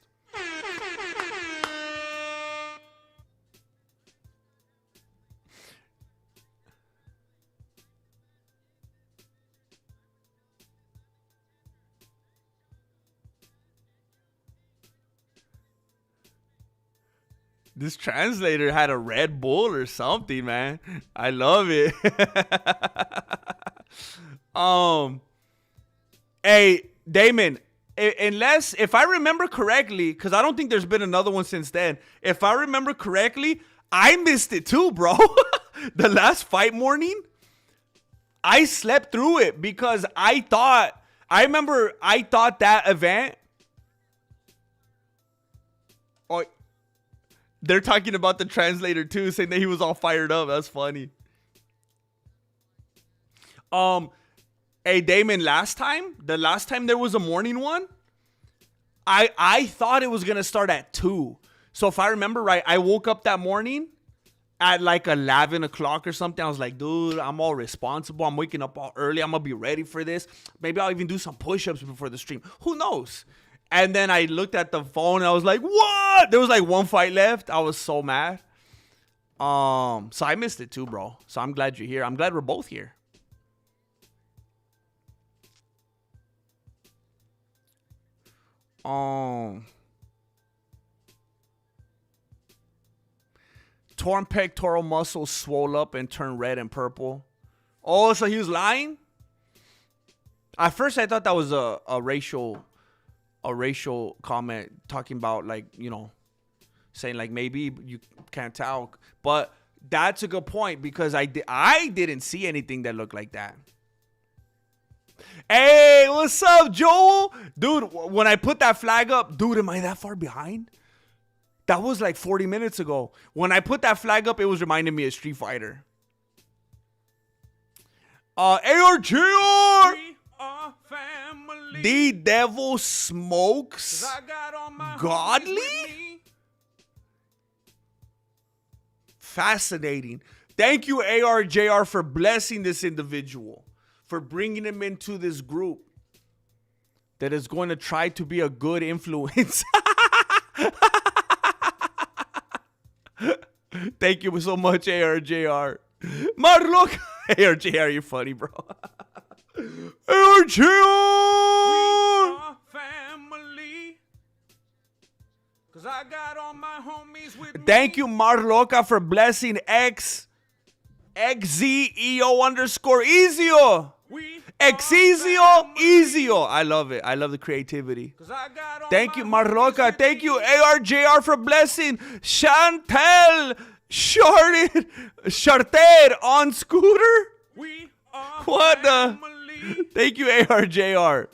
This translator had a Red Bull or something, man. I love it. Hey, Damon, unless, if I remember correctly, because I don't think there's been another one since then. If I remember correctly, I missed it too, bro. The last fight morning, I slept through it because I thought that event. Oh, they're talking about the translator too, saying that he was all fired up. That's funny. Hey Damon, the last time there was a morning one, I thought it was gonna start at 2. So if I remember right, I woke up that morning at like 11 o'clock or something. I was like, dude, I'm all responsible. I'm waking up all early. I'm gonna be ready for this. Maybe I'll even do some push-ups before the stream. Who knows? And then I looked at the phone and I was like, what? There was like one fight left. I was so mad. So I missed it too, bro. So I'm glad you're here. I'm glad we're both here. Torn pectoral muscles swole up and turn red and purple. Oh, so he was lying? At first I thought that was a racial comment talking about, like, you know, saying like maybe you can't tell. But that's a good point because I didn't see anything that looked like that. Hey, what's up, Joel? Dude, when I put that flag up, dude, am I that far behind? That was like 40 minutes ago. When I put that flag up, it was reminding me of Street Fighter. ARGR! The devil smokes godly? Fascinating. Thank you, ARJR, for blessing this individual, for bringing him into this group that is going to try to be a good influence. Thank you so much, ARJR. Marlock. ARJR, you're funny, bro. ARJR! Family. 'Cause I got all my homies with me. Thank you, Marloca, for blessing XZEO_Ezio. Exizio Ezio. I love it. I love the creativity. Thank you, Marloca. Thank you, ARJR, for blessing Chantel Charter on scooter. What the? Thank you, ARJR.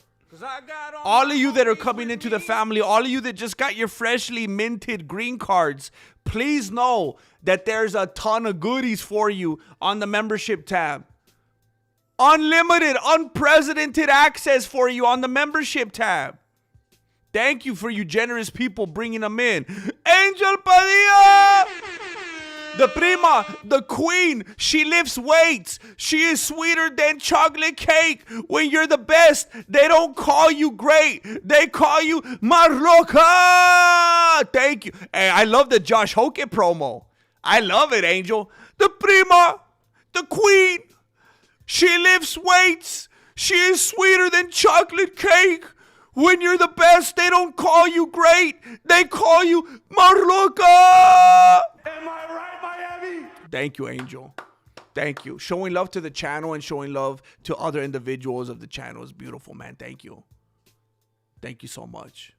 All of you that are coming into the family, all of you that just got your freshly minted green cards, please know that there's a ton of goodies for you on the membership tab. Unlimited, unprecedented access for you on the membership tab. Thank you for you generous people bringing them in. Angel Padilla! The prima, the queen, she lifts weights. She is sweeter than chocolate cake. When you're the best, they don't call you great. They call you Marloca. Thank you. Hey, I love the Josh Hockett promo. I love it, Angel. The prima, the queen, she lifts weights. She is sweeter than chocolate cake. When you're the best, they don't call you great. They call you Marloca. Am I right, Miami? Thank you, Angel. Thank you. Showing love to the channel and showing love to other individuals of the channel is beautiful, man. Thank you. Thank you so much.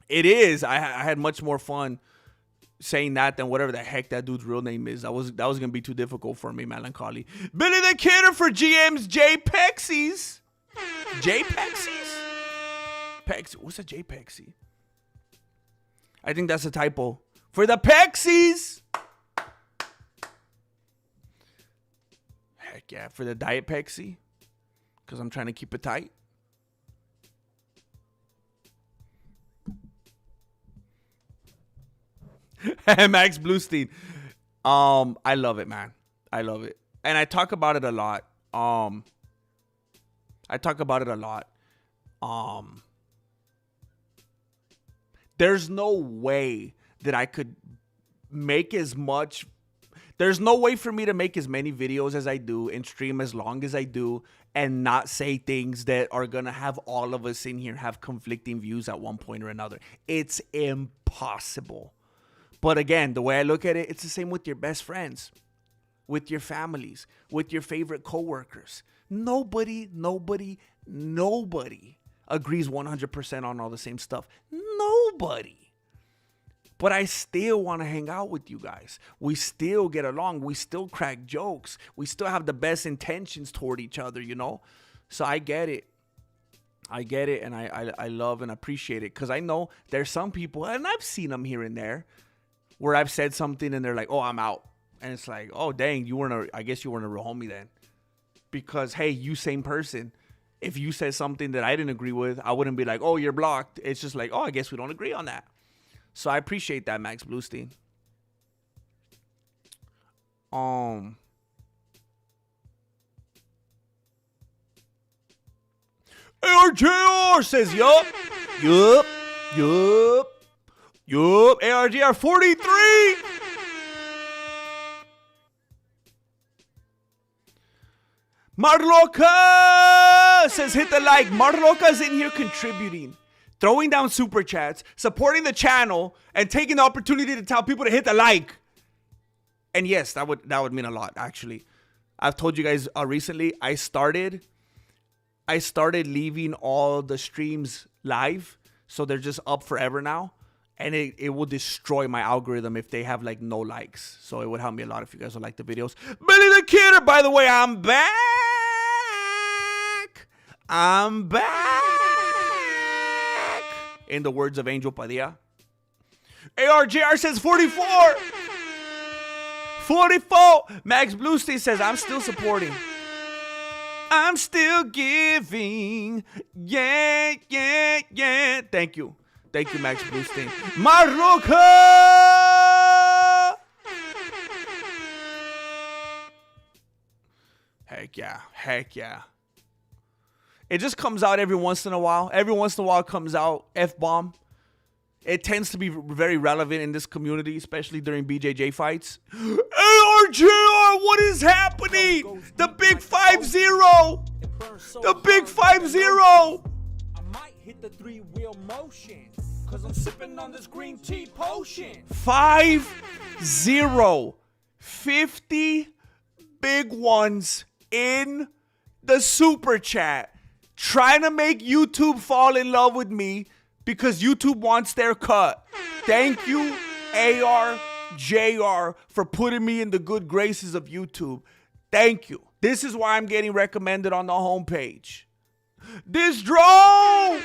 It is. I had much more fun saying that than whatever the heck that dude's real name is. That was gonna be too difficult for me, Melancholy. Billy the Kidder for GM's JPEXIes. JPEXIes? What's a JPEXI? I think that's a typo. For the Pexies. Heck yeah, for the Diet Pexi. Because I'm trying to keep it tight. Max Bluestein. I love it, man. I love it. And I talk about it a lot. There's no way that I could make as much. There's no way for me to make as many videos as I do and stream as long as I do and not say things that are going to have all of us in here have conflicting views at one point or another. It's impossible. But again, the way I look at it, it's the same with your best friends, with your families, with your favorite coworkers. Nobody agrees 100% on all the same stuff. Nobody. But I still want to hang out with you guys. We still get along. We still crack jokes. We still have the best intentions toward each other, you know? So I get it. I get it, and I love and appreciate it, because I know there's some people, and I've seen them here and there, where I've said something and they're like, oh, I'm out. And it's like, oh, dang, I guess you weren't a real homie then. Because, hey, you same person. If you said something that I didn't agree with, I wouldn't be like, oh, you're blocked. It's just like, oh, I guess we don't agree on that. So I appreciate that, Max Bluestein. ARJR says, yup. ARJR 43. Marloca says, hit the like. Marloca's in here contributing, throwing down super chats, supporting the channel, and taking the opportunity to tell people to hit the like. And yes, that would mean a lot, actually. I've told you guys recently, I started leaving all the streams live, so they're just up forever now. And it will destroy my algorithm if they have like no likes. So it would help me a lot if you guys would like the videos. Billy the Kidder, by the way, I'm back. I'm back. In the words of Angel Padilla. ARJR says 44. 44. Max Bluestein says, I'm still supporting. I'm still giving. Yeah. Thank you. Thank you, Max Bluestein. Marloca! Heck yeah. It just comes out every once in a while. Every once in a while it comes out F-bomb. It tends to be very relevant in this community, especially during BJJ fights. ARJR, what is happening? The big 5-0. The big 5-0. Might hit the 3-wheel motion, cause I'm sipping on this green tea potion. 5-0. 50 big ones in the super chat. Trying to make YouTube fall in love with me because YouTube wants their cut. Thank you, ARJR, for putting me in the good graces of YouTube. Thank you. This is why I'm getting recommended on the homepage. This drone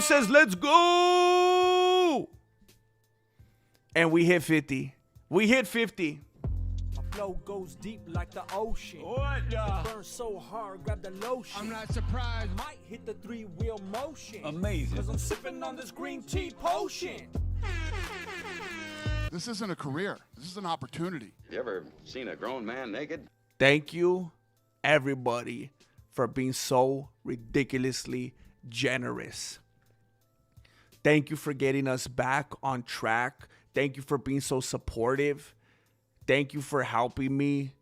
says, let's go. And we hit 50. We hit 50. My flow goes deep like the ocean. What the? Burn so hard, grab the lotion. I'm not surprised. Might hit the 3-wheel motion. Amazing. Cause I'm sipping on this green tea potion. This isn't a career. This is an opportunity. You ever seen a grown man naked? Thank you, everybody, for being so ridiculously generous. Thank you for getting us back on track. Thank you for being so supportive. Thank you for helping me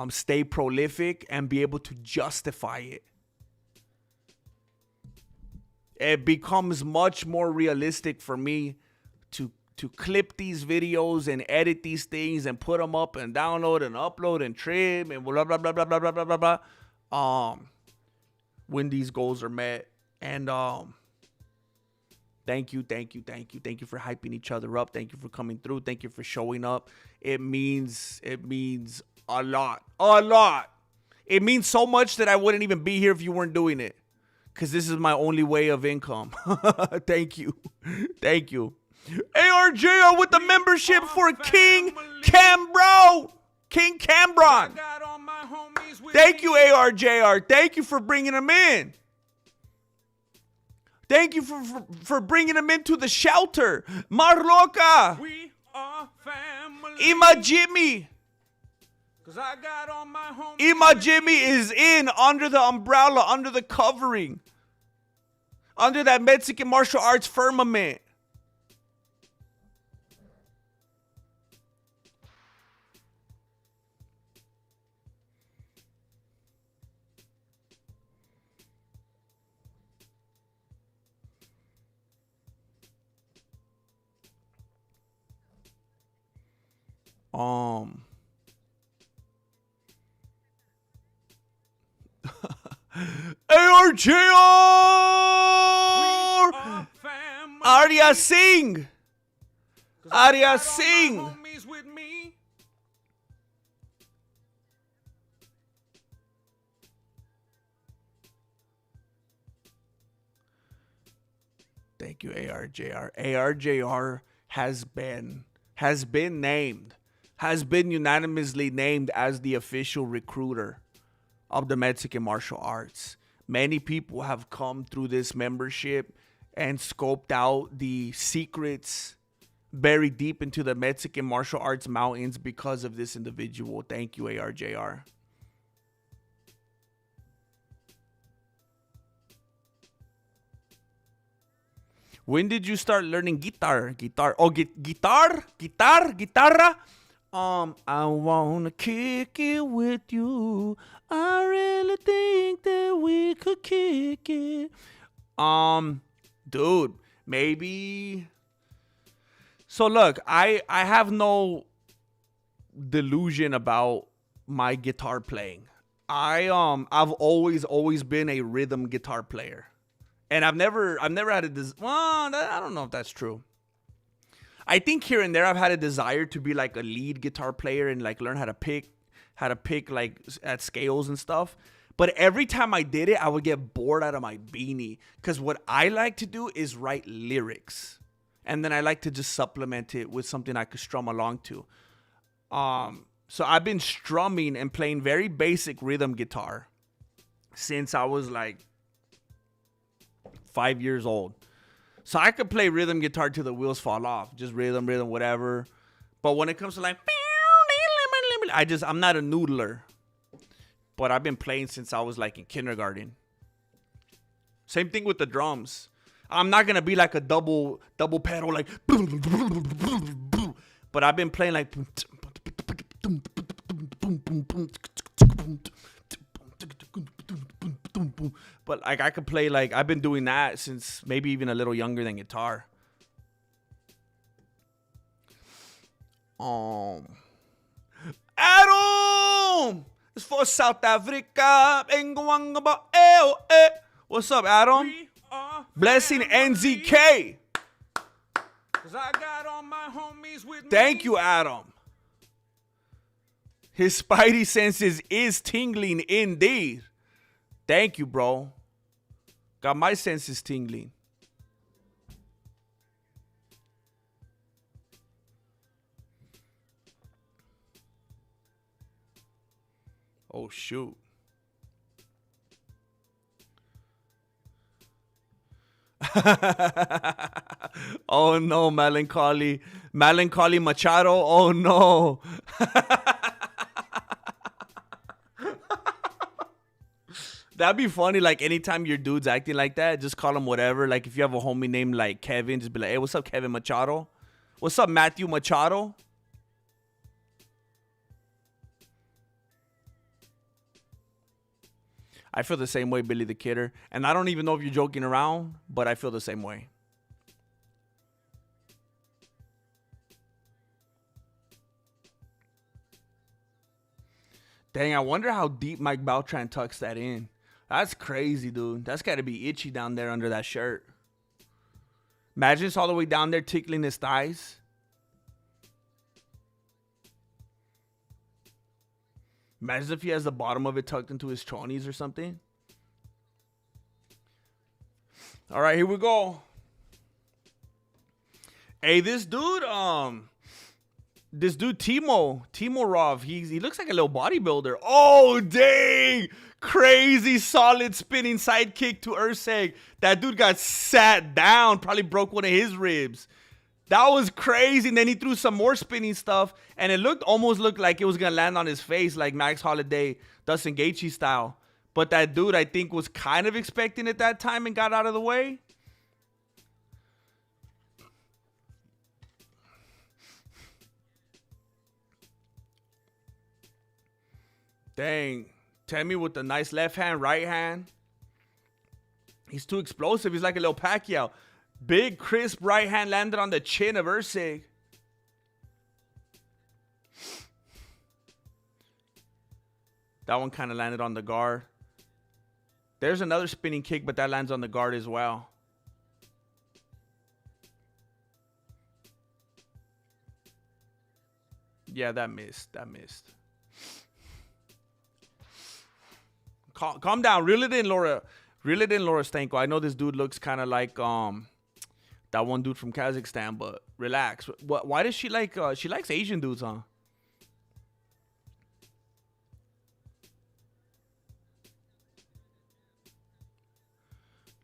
stay prolific and be able to justify it. It becomes much more realistic for me to clip these videos and edit these things and put them up and download and upload and trim and blah, blah, blah, blah, blah, blah, blah, blah, blah. When these goals are met. And thank you for hyping each other up. Thank you for coming through. Thank you for showing up. It means a lot. It means so much that I wouldn't even be here if you weren't doing it, because this is my only way of income. Thank you. ARJR with the membership for King Cambro. King Cambron. Thank you, ARJR. Thank you for bringing him in. Thank you for bringing him into the shelter. Marloca. We are family. Ima Jimmy. Cause I got all my homies. Ima Jimmy is in under the umbrella, under the covering, under that Mexican martial arts firmament. ARJR! Arya Singh! Arya Singh. Homies with me. Thank you, ARJR. ARJR has been unanimously named as the official recruiter of the Mexican martial arts. Many people have come through this membership and scoped out the secrets buried deep into the Mexican martial arts mountains because of this individual. Thank you, ARJR. When did you start learning guitar? Guitarra? I wanna kick it with you. I really think that we could kick it. Dude, maybe. So look, I have no delusion about my guitar playing. I've always been a rhythm guitar player. And I've never had I don't know if that's true. I think here and there I've had a desire to be like a lead guitar player and like learn how to pick like at scales and stuff. But every time I did it, I would get bored out of my beanie. Because what I like to do is write lyrics. And then I like to just supplement it with something I could strum along to. So I've been strumming and playing very basic rhythm guitar since I was like 5 years old. So I could play rhythm guitar till the wheels fall off. Just rhythm, whatever. But when it comes to like, I'm not a noodler. But I've been playing since I was like in kindergarten. Same thing with the drums. I'm not going to be like a double pedal like. But I've been playing like. But like I could play like I've been doing that since maybe even a little younger than guitar. Adam! It's for South Africa. What's up, Adam? Blessing NZK. 'Cause I got all my homies with me. Thank you, Adam. His spidey senses is tingling indeed. Thank you, bro. Got my senses tingling. Oh, shoot. Oh, no, Melancholy Machado. Oh, no. That'd be funny, like, anytime your dude's acting like that, just call him whatever. Like, if you have a homie named, like, Kevin, just be like, hey, what's up, Kevin Machado? What's up, Matthew Machado? I feel the same way, Billy the Kidder. And I don't even know if you're joking around, but I feel the same way. Dang, I wonder how deep Mike Beltran tucks that in. That's crazy, dude. That's got to be itchy down there under that shirt. Imagine it's all the way down there tickling his thighs. Imagine if he has the bottom of it tucked into his chonies or something. All right, here we go. Hey, this dude Timo Rov, he looks like a little bodybuilder. Oh, dang. Crazy solid spinning side kick to Urseg. That dude got sat down, probably broke one of his ribs. That was crazy. And then he threw some more spinning stuff, and it almost looked like it was going to land on his face like Max Holiday, Dustin Gaethje style. But that dude, I think, was kind of expecting it that time and got out of the way. Dang. Tammy with the nice left hand, right hand. He's too explosive. He's like a little Pacquiao. Big, crisp right hand landed on the chin of Ursig. That one kind of landed on the guard. There's another spinning kick, but that lands on the guard as well. Yeah, that missed. That missed. Calm down. Reel it in, Laura. Reel it in, Laura Stanko. I know this dude looks kind of like that one dude from Kazakhstan, but relax. Why does she like? She likes Asian dudes, huh?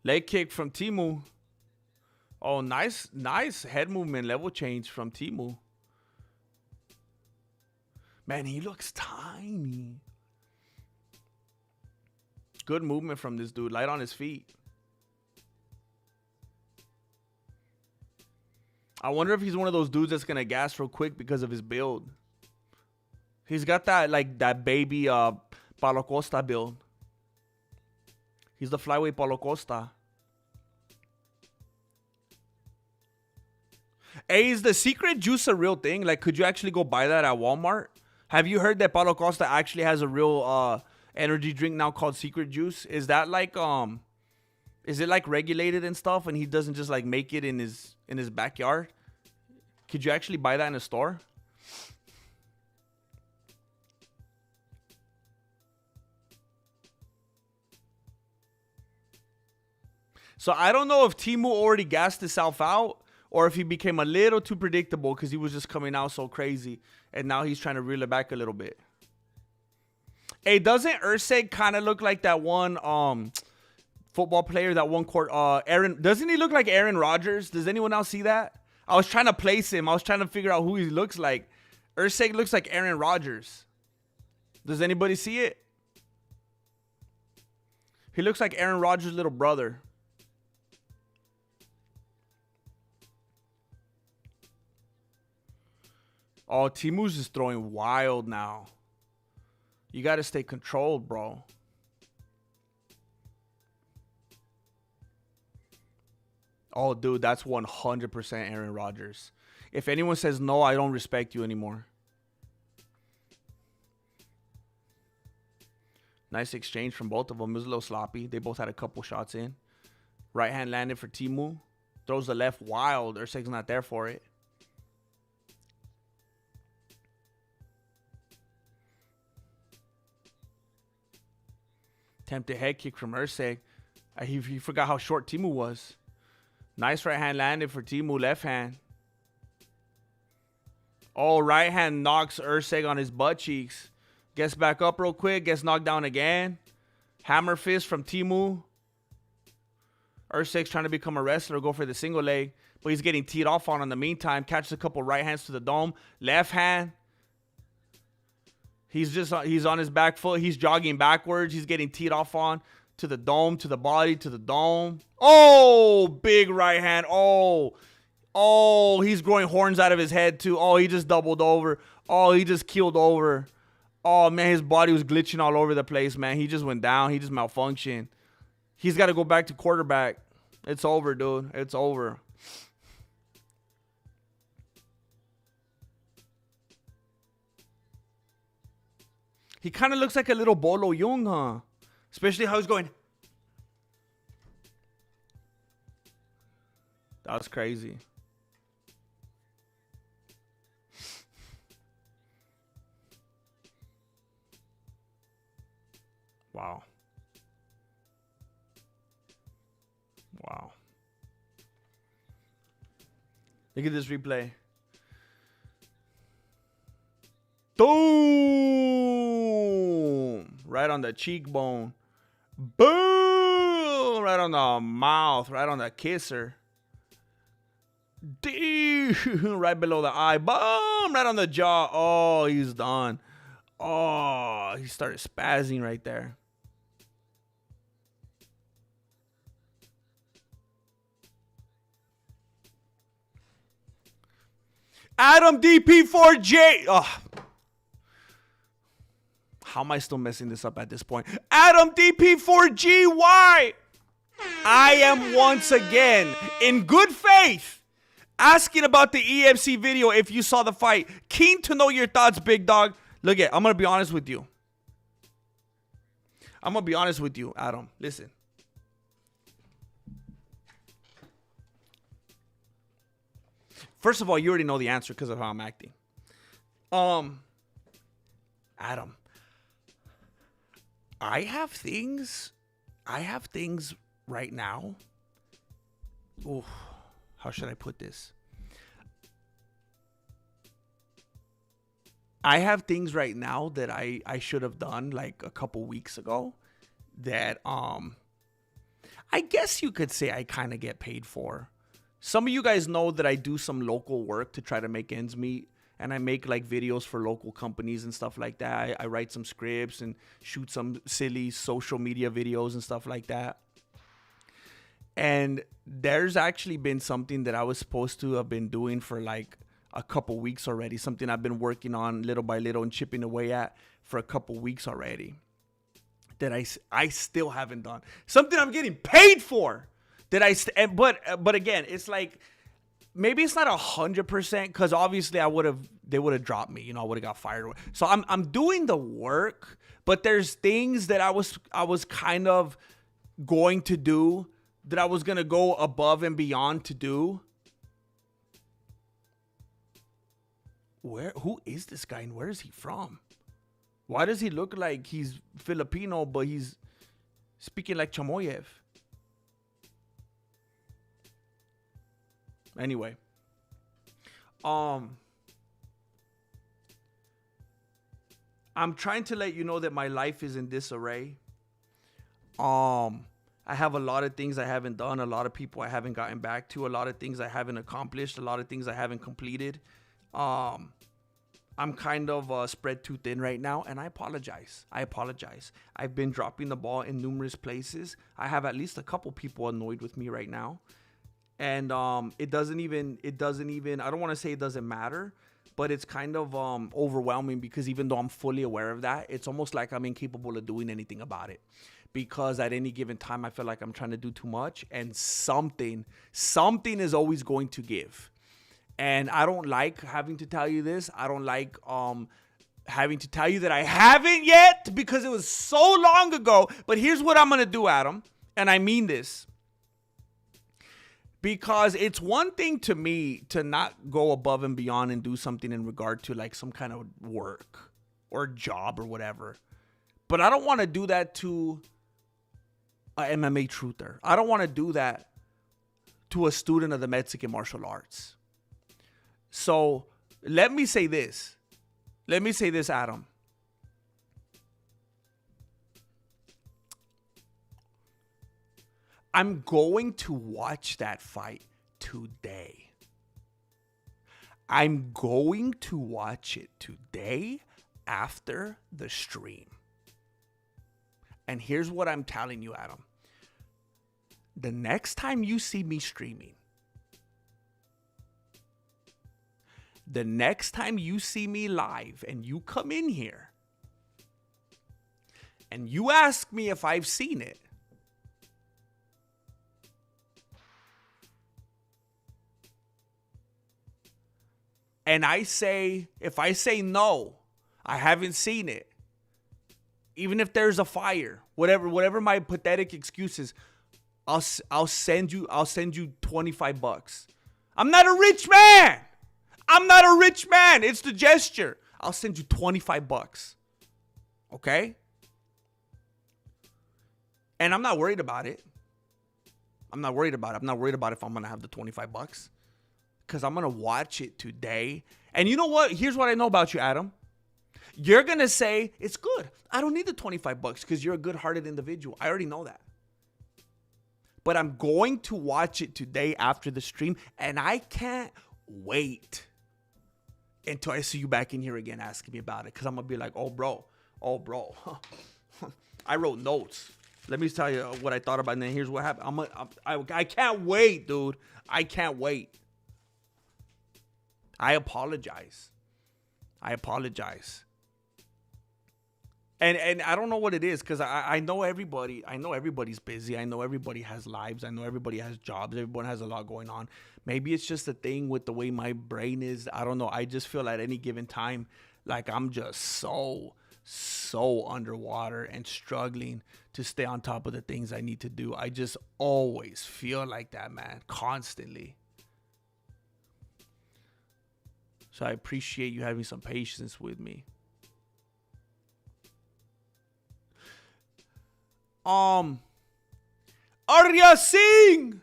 Leg kick from Timu. Oh, nice head movement, level change from Timu. Man, he looks tiny. Good movement from this dude. Light on his feet. I wonder if he's one of those dudes that's gonna gas real quick because of his build. He's got that that baby Paulo Costa build. He's the flyweight Paulo Costa. Hey, is the secret juice a real thing? Like, could you actually go buy that at Walmart? Have you heard that Paulo Costa actually has a real energy drink now called Secret Juice? Is that like is it like regulated and stuff, and he doesn't just like make it in his backyard? Could you actually buy that in a store? So I don't know if Timu already gassed himself out or if he became a little too predictable because he was just coming out so crazy and now he's trying to reel it back a little bit. Hey, doesn't Urseg kind of look like that one football player, that one court Aaron? Doesn't he look like Aaron Rodgers? Does anyone else see that? I was trying to place him. I was trying to figure out who he looks like. Urseg looks like Aaron Rodgers. Does anybody see it? He looks like Aaron Rodgers' little brother. Oh, Timu's is throwing wild now. You got to stay controlled, bro. Oh, dude, that's 100% Aaron Rodgers. If anyone says no, I don't respect you anymore. Nice exchange from both of them. It was a little sloppy. They both had a couple shots in. Right hand landed for Timu. Throws the left wild. Urseg's not there for it. Attempted head kick from Urseg. He forgot how short Timu was. Nice right hand landed for Timu. Left hand. Oh, right hand knocks Urseg on his butt cheeks. Gets back up real quick. Gets knocked down again. Hammer fist from Timu. Urseg's trying to become a wrestler. Go for the single leg. But he's getting teed off on in the meantime. Catches a couple right hands to the dome. Left hand. He's on his back foot. He's jogging backwards. He's getting teed off on to the dome, to the body, to the dome. Oh, big right hand. Oh, he's growing horns out of his head too. Oh, he just doubled over. Oh, he just keeled over. Oh, man, his body was glitching all over the place, man. He just went down. He just malfunctioned. He's got to go back to quarterback. It's over, dude. It's over. He kind of looks like a little Bolo Jung, huh? Especially how he's going. That was crazy. Wow. Wow. Look at this replay. Boom! Right on the cheekbone. Boom! Right on the mouth. Right on the kisser. Right below the eye. Boom! Right on the jaw. Oh, he's done. Oh, he started spazzing right there. Adam DP4J. Oh. How am I still messing this up at this point? Adam DP4GY. I am once again, in good faith, asking about the EFC video if you saw the fight. Keen to know your thoughts, big dog. Look I'm going to be honest with you. I'm going to be honest with you, Adam. Listen. First of all, you already know the answer because of how I'm acting. Adam, I have things right now. Oh, how should I put this? I have things right now that I should have done like a couple weeks ago that I guess you could say I kind of get paid for. Some of you guys know that I do some local work to try to make ends meet, and I make like videos for local companies and stuff like that. I write some scripts and shoot some silly social media videos and stuff like that. And there's actually been something that I was supposed to have been doing for like a couple weeks already, something I've been working on little by little and chipping away at for a couple weeks already, that I still haven't done. Something I'm getting paid for that but again, it's like, maybe it's not 100% because obviously they would have dropped me, I would have got fired. So I'm doing the work, but there's things that I was kind of going to do, that I was going to go above and beyond to do. Who is this guy and where is he from? Why does he look like he's Filipino, but he's speaking like Chamoyev? Anyway, I'm trying to let you know that my life is in disarray. I have a lot of things I haven't done, a lot of people I haven't gotten back to, a lot of things I haven't accomplished, a lot of things I haven't completed. I'm kind of spread too thin right now, and I apologize. I've been dropping the ball in numerous places. I have at least a couple people annoyed with me right now. And it doesn't even, I don't want to say it doesn't matter, but it's kind of overwhelming, because even though I'm fully aware of that, it's almost like I'm incapable of doing anything about it. Because at any given time, I feel like I'm trying to do too much, and something is always going to give. And I don't like having to tell you this. I don't like having to tell you that I haven't yet, because it was so long ago. But here's what I'm going to do, Adam. And I mean this. Because it's one thing to me to not go above and beyond and do something in regard to like some kind of work or job or whatever. But I don't want to do that to an MMA truther. I don't want to do that to a student of the Mexican martial arts. So let me say this. Adam. I'm going to watch that fight today. I'm going to watch it today after the stream. And here's what I'm telling you, Adam. The next time you see me streaming, the next time you see me live and you come in here and you ask me if I've seen it, and if I say no, I haven't seen it, even if there's a fire, whatever my pathetic excuse is, I'll send you $25. I'm not a rich man. It's the gesture. I'll send you $25. Okay? And I'm not worried about it. I'm not worried about if I'm going to have the $25. Because I'm going to watch it today. And you know what? Here's what I know about you, Adam. You're going to say, it's good. I don't need the $25 because you're a good-hearted individual. I already know that. But I'm going to watch it today after the stream. And I can't wait until I see you back in here again asking me about it. Because I'm going to be like, oh, bro. I wrote notes. Let me tell you what I thought about it. And then here's what happened. I can't wait, dude. I can't wait. I apologize. And I don't know what it is, because I know everybody. I know everybody's busy. I know everybody has lives. I know everybody has jobs. Everyone has a lot going on. Maybe it's just a thing with the way my brain is. I don't know. I just feel at any given time like I'm just so underwater and struggling to stay on top of the things I need to do. I just always feel like that, man. Constantly. So I appreciate you having some patience with me. Arya Singh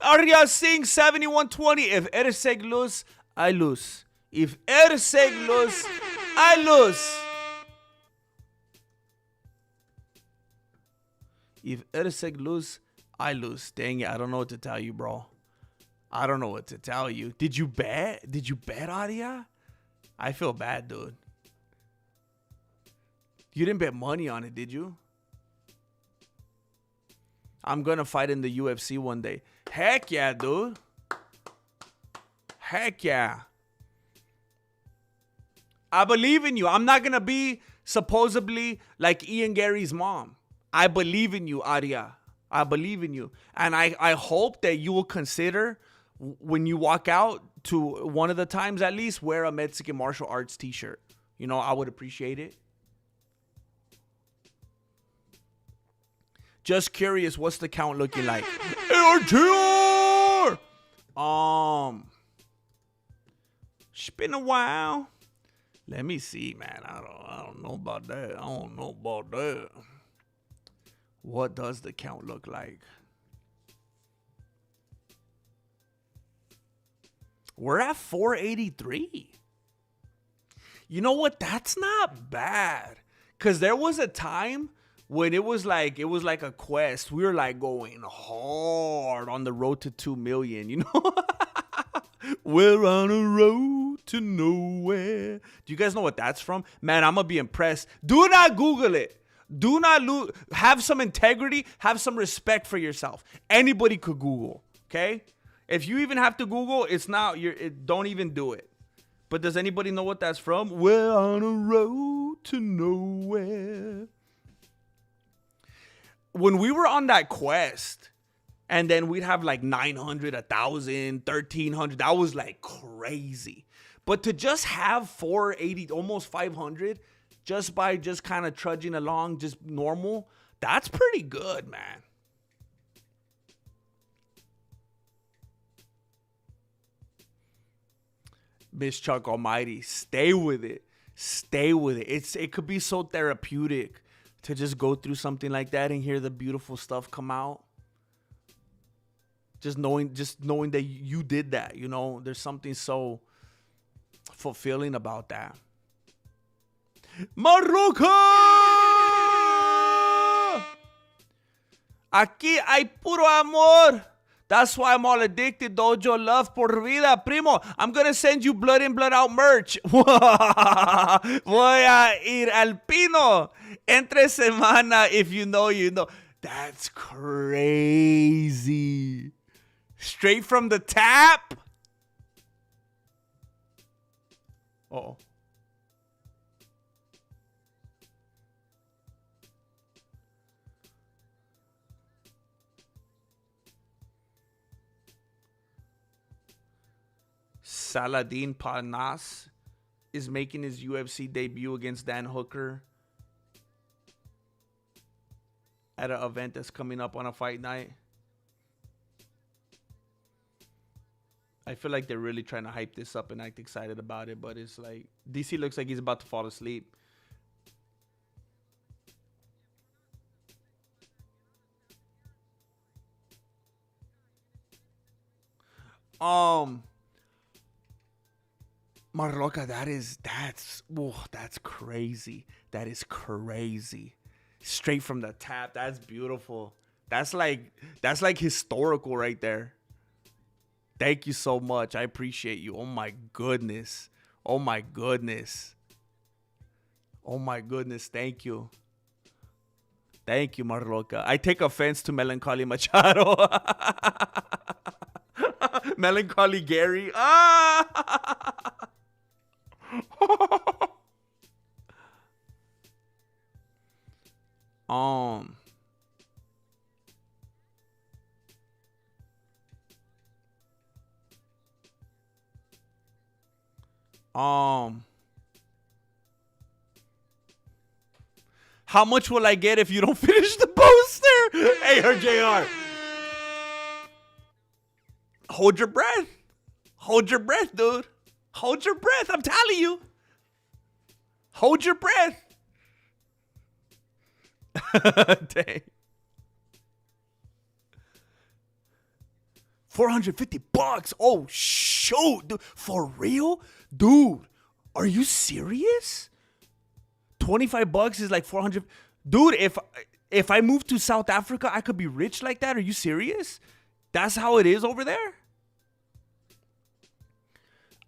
7120. If Erseg lose, I lose. If Erseg lose, I lose. If Erseg lose, I lose. Dang it, I don't know what to tell you, bro. I don't know what to tell you. Did you bet? Did you bet, Arya? I feel bad, dude. You didn't bet money on it, did you? I'm going to fight in the UFC one day. Heck yeah, dude. Heck yeah. I believe in you. I'm not going to be supposedly like Ian Gary's mom. I believe in you, Arya. I believe in you. And I hope that you will consider, when you walk out, to one of the times at least, wear a Mexican martial arts t-shirt. You know, I would appreciate it. Just curious, what's the count looking like? ARTR! It's been a while. Let me see, man. I don't know about that. I don't know about that. What does the count look like? We're at 483. You know what? That's not bad. Because there was a time when it was like a quest. We were like going hard on the road to 2 million, you know? We're on a road to nowhere. Do you guys know what that's from? Man, I'm going to be impressed. Do not Google it. Do not have some integrity. Have some respect for yourself. Anybody could Google, okay? If you even have to Google, it's not, don't even do it. But does anybody know what that's from? We're on a road to nowhere. When we were on that quest, and then we'd have like 900, 1,000, 1,300, that was like crazy. But to just have 480, almost 500, just by just kind of trudging along, just normal, that's pretty good, man. Miss Chuck Almighty, stay with it. Stay with it. It could be so therapeutic to just go through something like that and hear the beautiful stuff come out. Just knowing that you did that, you know, there's something so fulfilling about that. Marroca! Aquí hay puro amor. That's why I'm all addicted, Dojo. Love por vida, primo. I'm going to send you blood in, blood out merch. Voy a ir al Pino entre semana. If you know, you know. That's crazy. Straight from the tap? Uh-oh. Saladin Parnas is making his UFC debut against Dan Hooker at an event that's coming up on a fight night. I feel like they're really trying to hype this up and act excited about it, but it's like DC looks like he's about to fall asleep. Marloca, that's crazy. That is crazy. Straight from the tap. That's beautiful. That's like historical right there. Thank you so much. I appreciate you. Oh my goodness. Oh my goodness. Oh my goodness. Thank you. Thank you, Marloca. I take offense to Melancholy Machado. Melancholy Gary. How much will I get if you don't finish the poster? Hey, JR. Hold your breath. Hold your breath, dude. Hold your breath. I'm telling you. Hold your breath. Dang. $450. Oh, shoot. Dude, for real? Dude, are you serious? $25 is like 400. Dude, if I move to South Africa, I could be rich like that. Are you serious? That's how it is over there?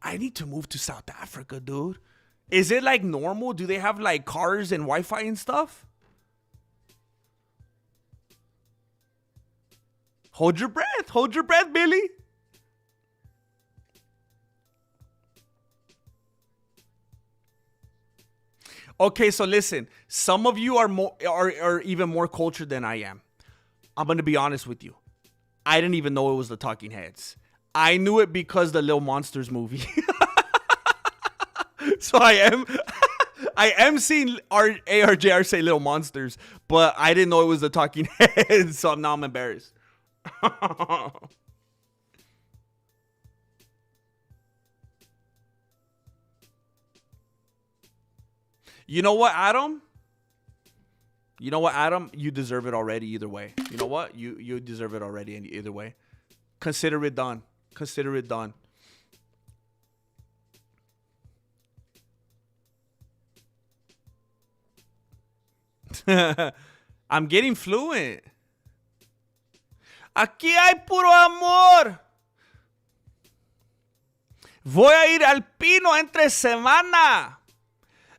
I need to move to South Africa, dude. Is it like normal? Do they have like cars and Wi-Fi and stuff? Hold your breath. Hold your breath, Billy. Okay, so listen. Some of you are even more cultured than I am. I'm going to be honest with you. I didn't even know it was the Talking Heads. I knew it because the Little Monsters movie. So I am seeing ARJR say Little Monsters, but I didn't know it was the Talking Heads, so now I'm embarrassed. You know what, Adam? You know what, Adam? You deserve it already either way. You know what? You deserve it already either way. Consider it done. Consider it done. I'm getting fluent. Aquí hay puro amor. Voy a ir al Pino entre semana.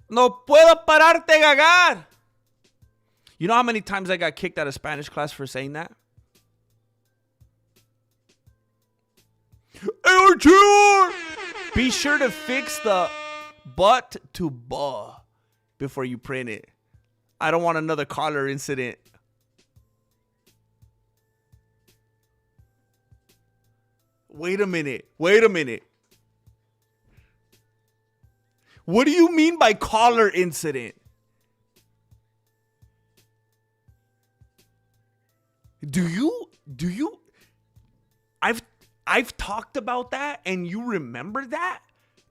No puedo pararte gagar. You know how many times I got kicked out of Spanish class for saying that? ARTR! Be sure to fix the but to buh before you print it. I don't want another collar incident. Wait a minute. Wait a minute. What do you mean by collar incident? Do you I've talked about that and you remember that?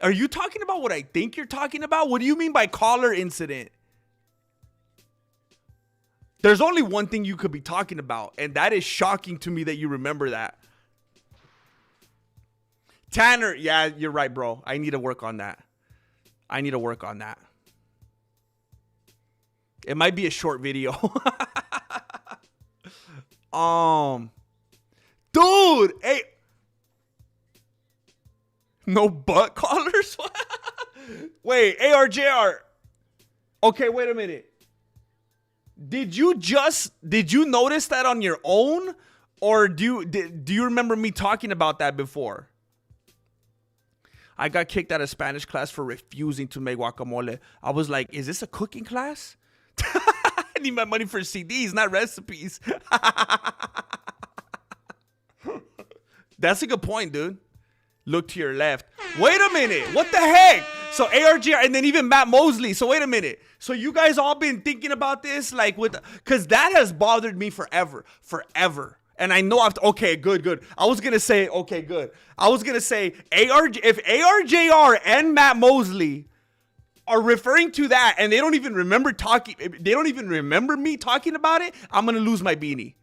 Are you talking about what I think you're talking about? What do you mean by collar incident? There's only one thing you could be talking about, and that is shocking to me that you remember that. Tanner, yeah, you're right, bro. I need to work on that. I need to work on that. It might be a short video. Dude, hey. No butt collars? Wait, ARJR. Okay, wait a minute. Did you notice that on your own? Or do you remember me talking about that before? I got kicked out of Spanish class for refusing to make guacamole. I was like, is this a cooking class? I need my money for CDs, not recipes. That's a good point, dude. Look to your left. Wait a minute. What the heck? So ARGR and then even Matt Mosley. So wait a minute. So you guys all been thinking about this? Like because that has bothered me forever. And I know okay, good. I was going to say, okay, good. I was going to say, if ARJR and Matt Mosley are referring to that and they don't even remember me talking about it, I'm going to lose my beanie.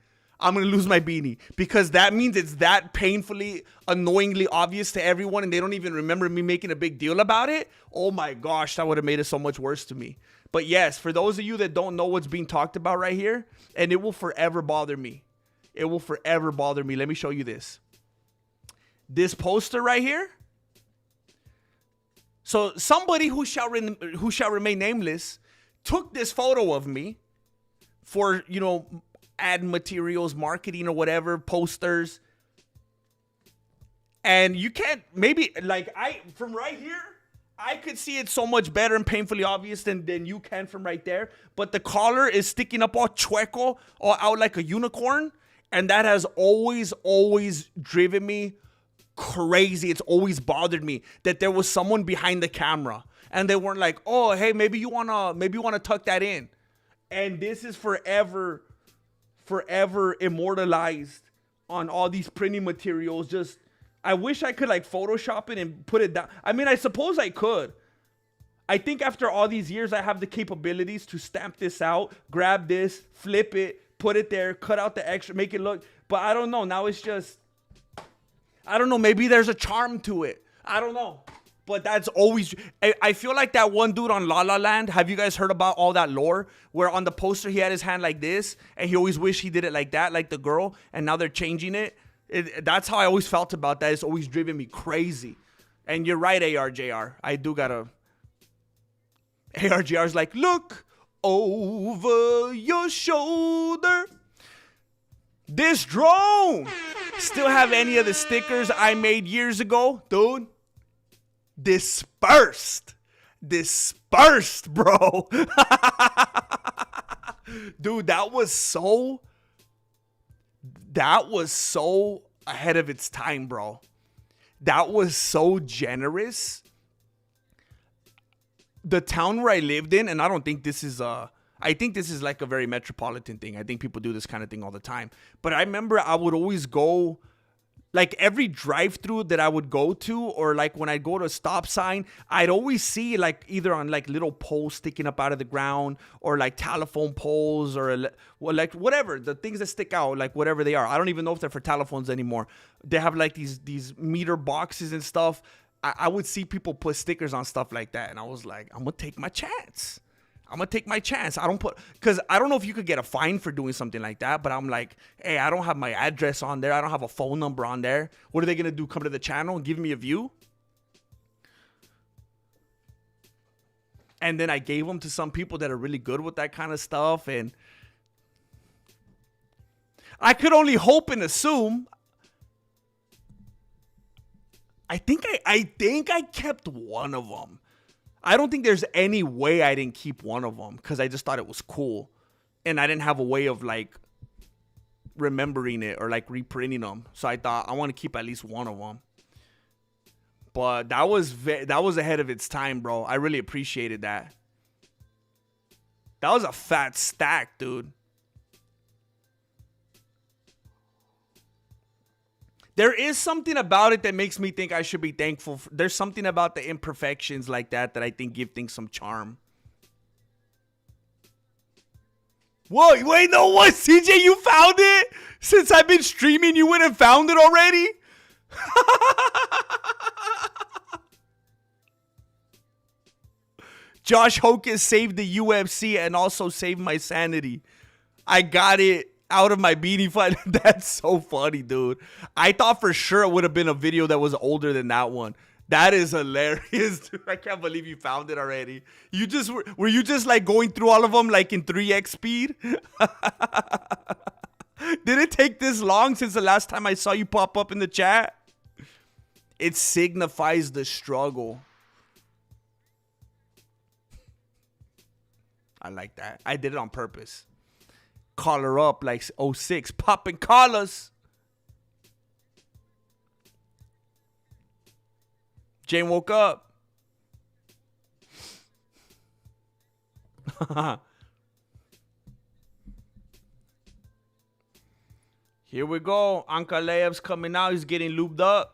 Because that means it's that painfully, annoyingly obvious to everyone and they don't even remember me making a big deal about it. Oh my gosh, that would have made it so much worse to me. But yes, for those of you that don't know what's being talked about right here, and it will forever bother me. It will forever bother me. Let me show you this. This poster right here. So somebody who shall remain nameless took this photo of me for, ad materials, marketing or whatever, posters. And you can't, maybe, from right here, I could see it so much better and painfully obvious than you can from right there. But the collar is sticking up all chueco, all out like a unicorn. And that has always driven me crazy. It's always bothered me that there was someone behind the camera and they weren't like, oh, hey, maybe you wanna tuck that in. And this is forever immortalized on all these printing materials. Just, I wish I could like Photoshop it and put it down. I mean, I suppose I could. I think after all these years, I have the capabilities to stamp this out, grab this, flip it, put it there, cut out the extra, make it look. But I don't know. Now it's just, I don't know. Maybe there's a charm to it. I don't know. But that's always, I feel like that one dude on La La Land. Have you guys heard about all that lore? Where on the poster he had his hand like this, and he always wished he did it like that, like the girl, and now they're changing it. That's how I always felt about that. It's always driven me crazy. And you're right, ARJR. I do gotta. ARJR's like, look over your shoulder. This drone. Still have any of the stickers I made years ago, dude? Dispersed, bro. Dude, that was so ahead of its time, bro. That was so generous. The town where I lived in, and I don't think this is I think this is like a very metropolitan thing. I think people do this kind of thing all the time. But I remember I would always go, like every drive-through that I would go to, or like when I go to a stop sign, I'd always see like either on like little poles sticking up out of the ground, or like telephone poles, or like whatever, the things that stick out, like whatever they are. I don't even know if they're for telephones anymore. They have like these meter boxes and stuff. I would see people put stickers on stuff like that, and I was like, I'm gonna take my chance. Because I don't know if you could get a fine for doing something like that, but I'm like, hey, I don't have my address on there. I don't have a phone number on there. What are they gonna do? Come to the channel and give me a view? And then I gave them to some people that are really good with that kind of stuff, and I could only hope and assume. I think I kept one of them. I don't think there's any way I didn't keep one of them, because I just thought it was cool, and I didn't have a way of like remembering it or like reprinting them. So I thought I want to keep at least one of them. But that was ahead of its time, bro. I really appreciated that. That was a fat stack, dude. There is something about it that makes me think I should be thankful. There's something about the imperfections like that I think give things some charm. Whoa, wait, no, what? CJ, you found it? Since I've been streaming, you went and found it already? Josh Hocus saved the UFC and also saved my sanity. I got it out of my beanie fight. That's so funny, dude. I thought for sure it would have been a video that was older than that one. That is hilarious, dude. I can't believe you found it already. You just were you just like going through all of them like in 3x speed? Did it take this long since the last time I saw you pop up in the chat? It signifies the struggle. I like that. I did it on purpose. Collar up like 06. Popping collars. Jane woke up. Here we go. Ankalaev's coming out. He's getting lubed up.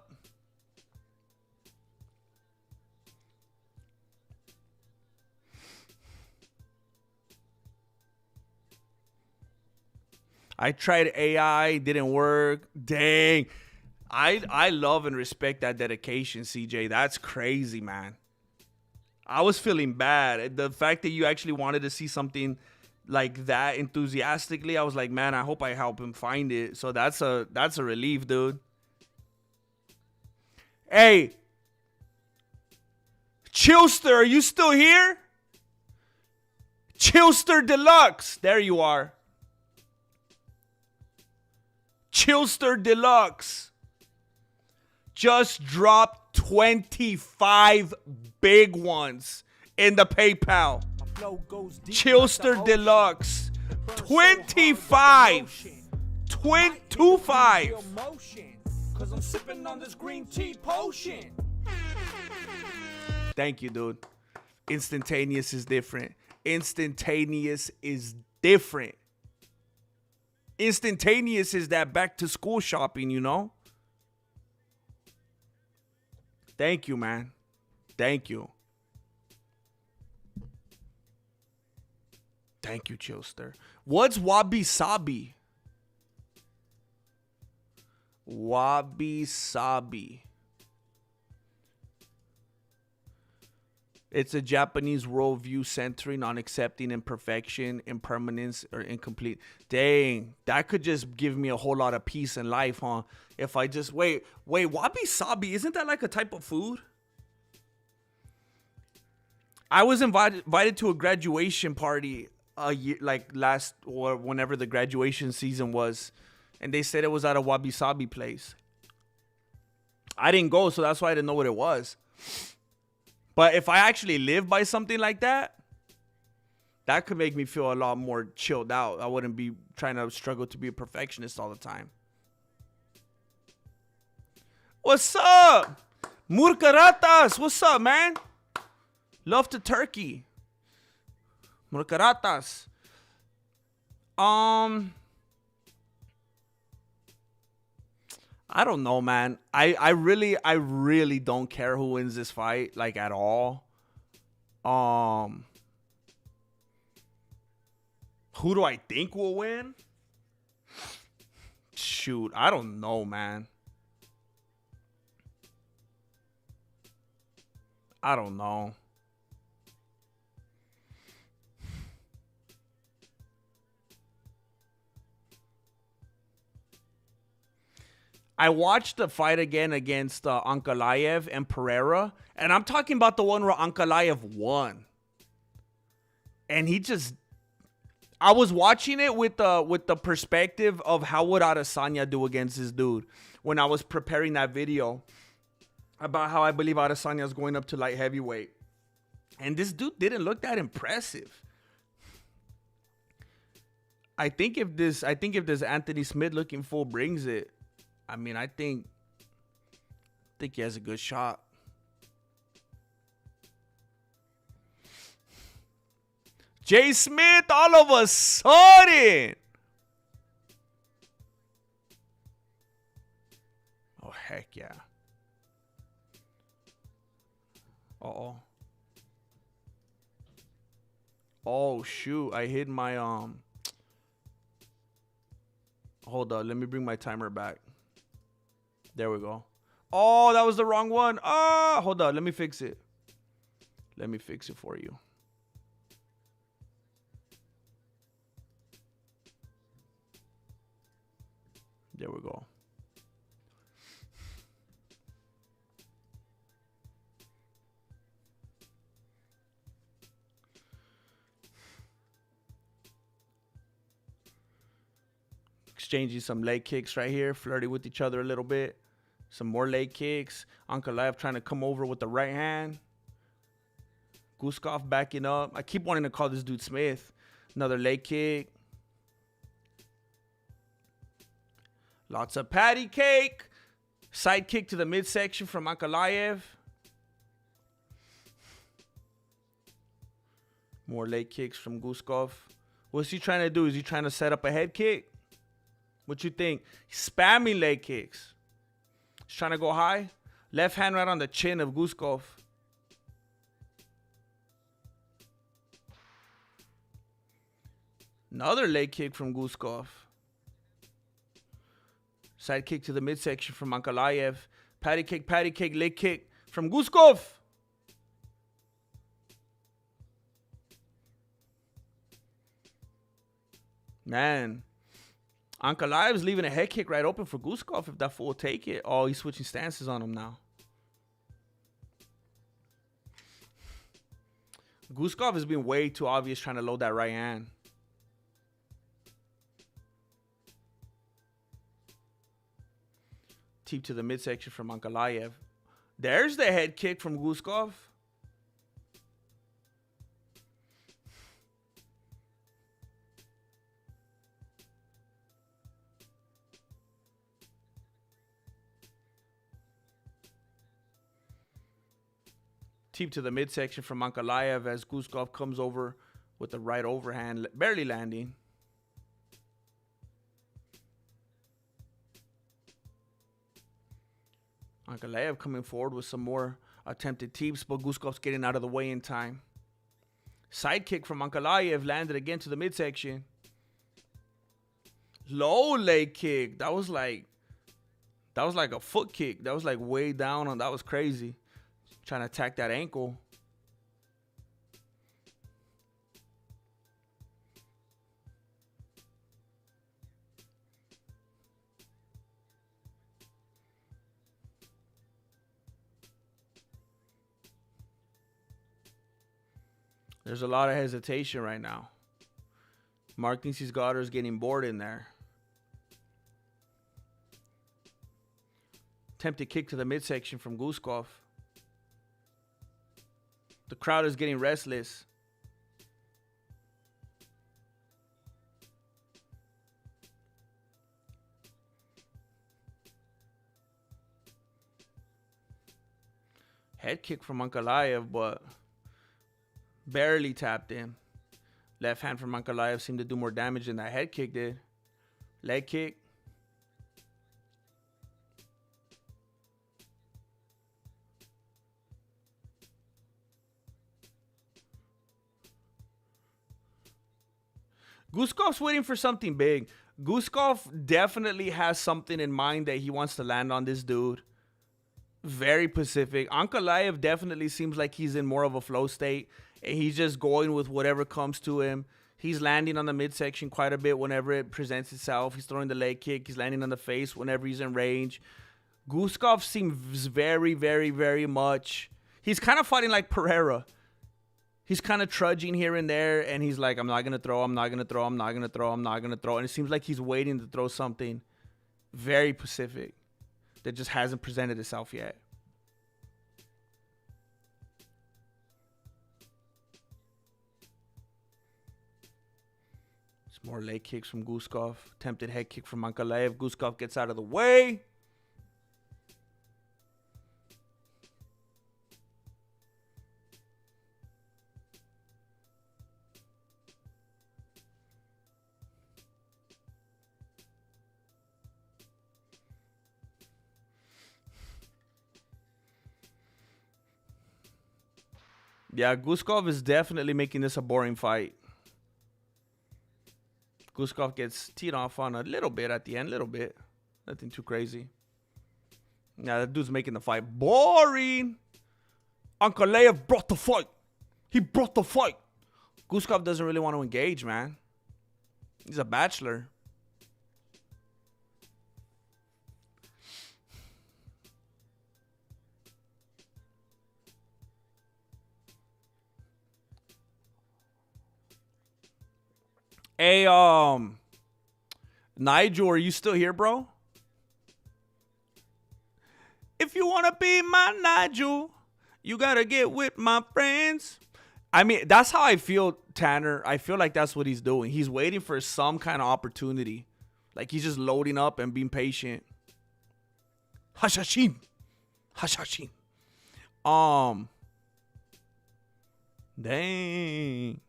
I tried AI, didn't work. Dang. I love and respect that dedication, CJ. That's crazy, man. I was feeling bad. The fact that you actually wanted to see something like that enthusiastically, I was like, man, I hope I help him find it. So that's a relief, dude. Hey. Chillster, are you still here? Chillster Deluxe. There you are. Chillster Deluxe just dropped 25 big ones in the PayPal. Chillster Deluxe 25 25. Cause I'm sipping on this green tea potion. Thank you, dude. Instantaneous is different. Instantaneous is different. Instantaneous is that back to school shopping, you know? Thank you, man. Thank you. Thank you, Chillster. What's wabi sabi? Wabi sabi. It's a Japanese worldview centering on accepting imperfection, impermanence, or incomplete. Dang, that could just give me a whole lot of peace in life, huh? If I just wait, wabi sabi, isn't that like a type of food? I was invited to a graduation party a year, like last or whenever the graduation season was, and they said it was at a wabi sabi place. I didn't go, so that's why I didn't know what it was. But if I actually live by something like that, that could make me feel a lot more chilled out. I wouldn't be trying to struggle to be a perfectionist all the time. What's up? Murkaratas, what's up, man? Love to turkey. Murkaratas. I don't know, man. I really don't care who wins this fight, like, at all. Who do I think will win? Shoot, I don't know, man. I don't know. I watched the fight again against Ankalaev and Pereira, and I'm talking about the one where Ankalaev won. And he just, I was watching it with the perspective of how would Adesanya do against this dude when I was preparing that video about how I believe Adesanya is going up to light heavyweight. And this dude didn't look that impressive. I think if this Anthony Smith looking fool brings it, I mean, I think he has a good shot. Jay Smith all of a sudden. Oh, heck yeah. Uh-oh. Oh, shoot. I hid my, Hold on. Let me bring my timer back. There we go. Oh, that was the wrong one. Oh, hold on. Let me fix it. Let me fix it for you. There we go. Exchanging some leg kicks right here, flirting with each other a little bit. Some more leg kicks. Ankalaev trying to come over with the right hand. Guskov backing up. I keep wanting to call this dude Smith. Another leg kick. Lots of patty cake. Side kick to the midsection from Ankalaev. More leg kicks from Guskov. What's he trying to do? Is he trying to set up a head kick? What you think? He's spamming leg kicks. He's trying to go high. Left hand right on the chin of Guskov. Another leg kick from Guskov. Side kick to the midsection from Ankalaev. Patty kick, leg kick from Guskov. Man. Ankalaev's leaving a head kick right open for Guskov if that fool will take it. Oh, he's switching stances on him now. Guskov has been way too obvious trying to load that right hand. Teep to the midsection from Ankalaev. There's the head kick from Guskov. Teep to the midsection from Ankalaev as Guskov comes over with the right overhand, barely landing. Ankalaev coming forward with some more attempted teeps, but Guskov's getting out of the way in time. Side kick from Ankalaev landed again to the midsection. Low leg kick. That was like a foot kick. That was like way down on. That was crazy. Trying to attack that ankle. There's a lot of hesitation right now. Mark thinks his Goddard's getting bored in there. Attempted kick to the midsection from Guskov. The crowd is getting restless. Head kick from Ankalaev, but barely tapped in. Left hand from Ankalaev seemed to do more damage than that head kick did. Leg kick. Guskov's waiting for something big. Guskov definitely has something in mind that he wants to land on this dude. Very Pacific. Ankalaev definitely seems like he's in more of a flow state. And he's just going with whatever comes to him. He's landing on the midsection quite a bit whenever it presents itself. He's throwing the leg kick. He's landing on the face whenever he's in range. Guskov seems very, very, very much... He's kind of fighting like Pereira. He's kind of trudging here and there, and he's like, I'm not going to throw, I'm not going to throw, I'm not going to throw, I'm not going to throw. And it seems like he's waiting to throw something very Pacific that just hasn't presented itself yet. It's more leg kicks from Guskov. Attempted head kick from Ankalaev. Guskov gets out of the way. Yeah, Guskov is definitely making this a boring fight. Guskov gets teed off on a little bit at the end, little bit. Nothing too crazy. Yeah, that dude's making the fight boring. Ankalaev brought the fight. He brought the fight. Guskov doesn't really want to engage, man. He's a bachelor. Hey, Nigel, are you still here, bro? If you want to be my Nigel, you got to get with my friends. I mean, that's how I feel, Tanner. I feel like that's what he's doing. He's waiting for some kind of opportunity. Like he's just loading up and being patient. Hashashin. Hashashin. Dang.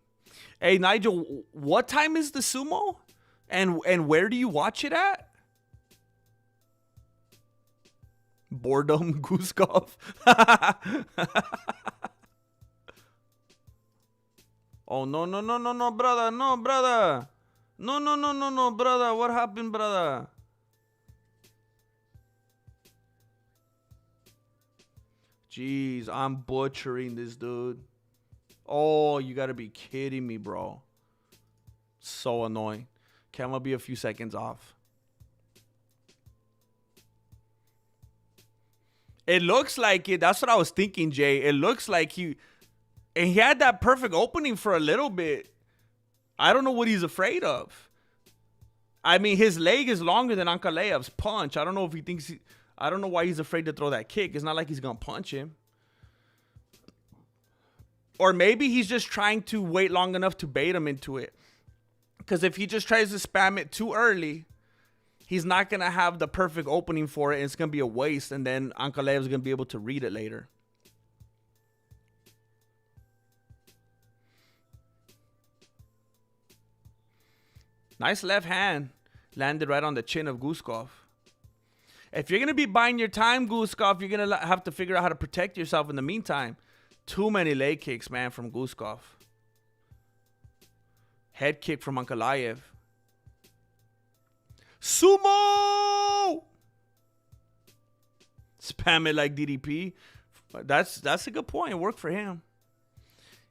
Hey, Nigel, what time is the sumo? And where do you watch it at? Boredom, Guskov. Oh, no, no, no, no, no, brother. No, brother. No, no, no, no, no, brother. What happened, brother? Jeez, I'm butchering this dude. Oh, you gotta be kidding me, bro. So annoying. Okay, I'm gonna be a few seconds off. It looks like it. That's what I was thinking, Jay. It looks like he had that perfect opening for a little bit. I don't know what he's afraid of. I mean, his leg is longer than Ankalaev's punch. I don't know if he thinks I don't know why he's afraid to throw that kick. It's not like he's gonna punch him. Or maybe he's just trying to wait long enough to bait him into it. Because if he just tries to spam it too early, he's not going to have the perfect opening for it. And it's going to be a waste. And then Ankalaev is going to be able to read it later. Nice left hand. Landed right on the chin of Guskov. If you're going to be buying your time, Guskov, you're going to have to figure out how to protect yourself in the meantime. Too many leg kicks, man, from Guskov. Head kick from Ankalaev. Sumo! Spam it like DDP. That's a good point. It worked for him.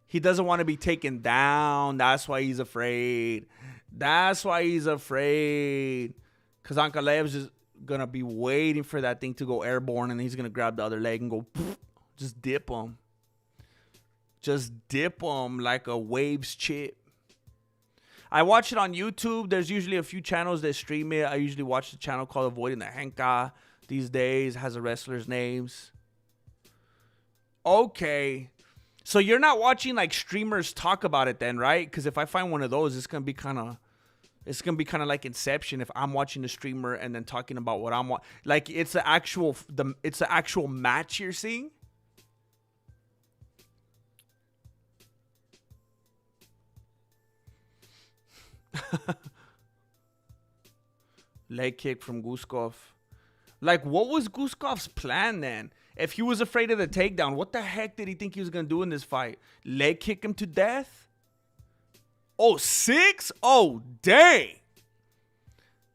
He doesn't want to be taken down. That's why he's afraid. That's why he's afraid. Because Ankalaev's just going to be waiting for that thing to go airborne, and he's going to grab the other leg and go, poof, just dip him. Just dip him like a waves chip. I watch it on YouTube. There's usually a few channels that stream it. I usually watch the channel called Avoiding the Henka these days. It has the wrestlers' names. Okay. So you're not watching like streamers talk about it then, right? Because if I find one of those, it's gonna be kind of like Inception. If I'm watching the streamer and then talking about what I'm watching, like it's the actual match you're seeing. Leg kick from Guskov. Like, what was Guskov's plan then? If he was afraid of the takedown, what the heck did he think he was going to do in this fight? Leg kick him to death? Oh, 6? Oh, dang.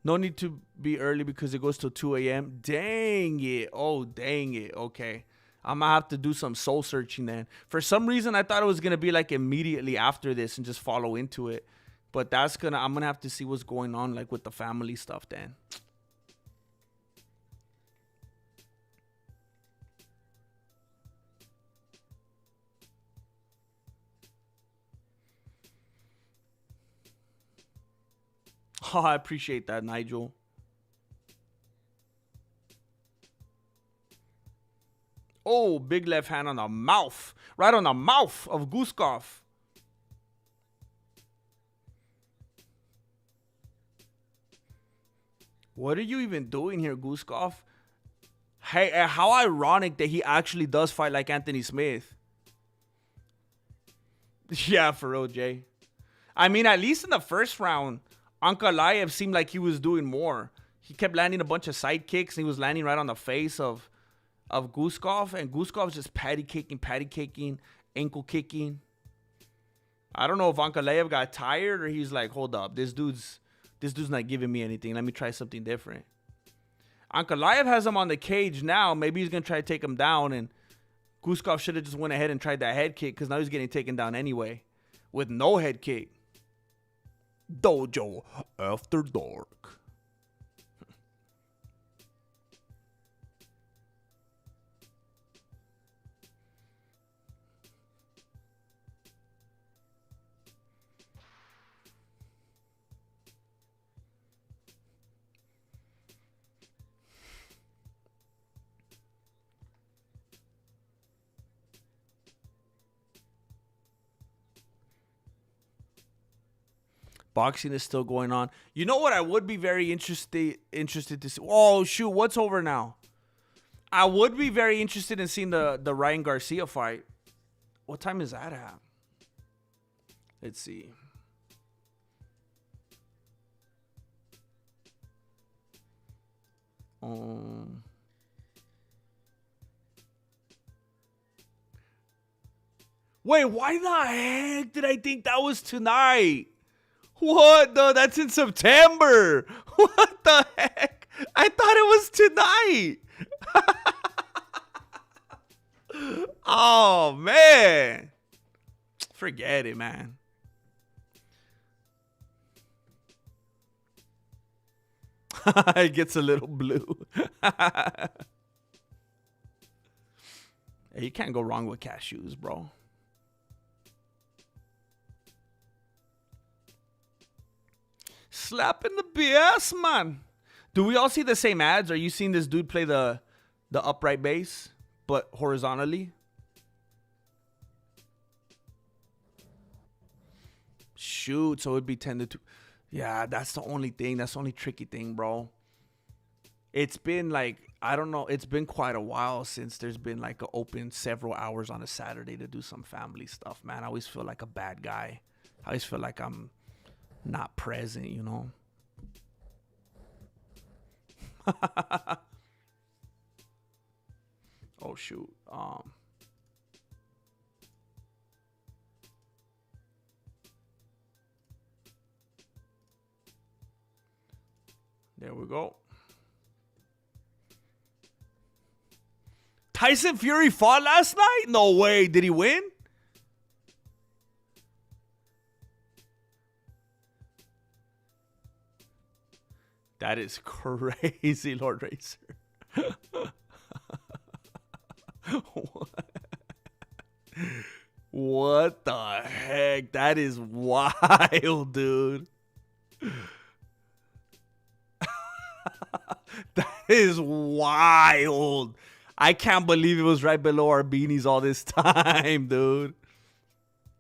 No need to be early because it goes till 2 a.m. Dang it. Oh, dang it. Okay. I'm going to have to do some soul searching then. For some reason, I thought it was going to be like immediately after this and just follow into it. But I'm going to have to see what's going on like with the family stuff then. Oh, I appreciate that, Nigel. Oh, big left hand on the mouth. Right on the mouth of Guskov. What are you even doing here, Guskov? Hey, how ironic that he actually does fight like Anthony Smith. Yeah, for real, Jay. I mean, at least in the first round, Ankalaev seemed like he was doing more. He kept landing a bunch of side kicks, and he was landing right on the face of Guskov, and Guskov's just patty kicking, ankle kicking. I don't know if Ankalaev got tired or he's like, hold up, this dude's not giving me anything. Let me try something different. Ankalaev has him on the cage now. Maybe he's gonna try to take him down, and Guskov should have just went ahead and tried that head kick because now he's getting taken down anyway with no head kick. Dojo After Dark. Boxing is still going on. You know what? I would be very interested to see. Oh shoot! What's over now? I would be very interested in seeing the Ryan Garcia fight. What time is that at? Let's see. Wait, why the heck did I think that was tonight? What? No, that's in September. What the heck? I thought it was tonight. Oh, man. Forget it, man. It gets a little blue. Hey, you can't go wrong with cashews, bro. Slapping the BS, man. Do we all see the same ads? Are you seeing this dude play the upright bass, but horizontally? Shoot, so it'd be 10 to 2. Yeah, that's the only thing. That's the only tricky thing, bro. It's been like, I don't know. It's been quite a while since there's been like an open several hours on a Saturday to do some family stuff, man. I always feel like a bad guy. I always feel like I'm not present, you know. Oh shoot. There we go. Tyson Fury fought last night? No way. Did he win? That is crazy, Lord Racer. What the heck? That is wild, dude. That is wild. I can't believe it was right below our beanies all this time, dude.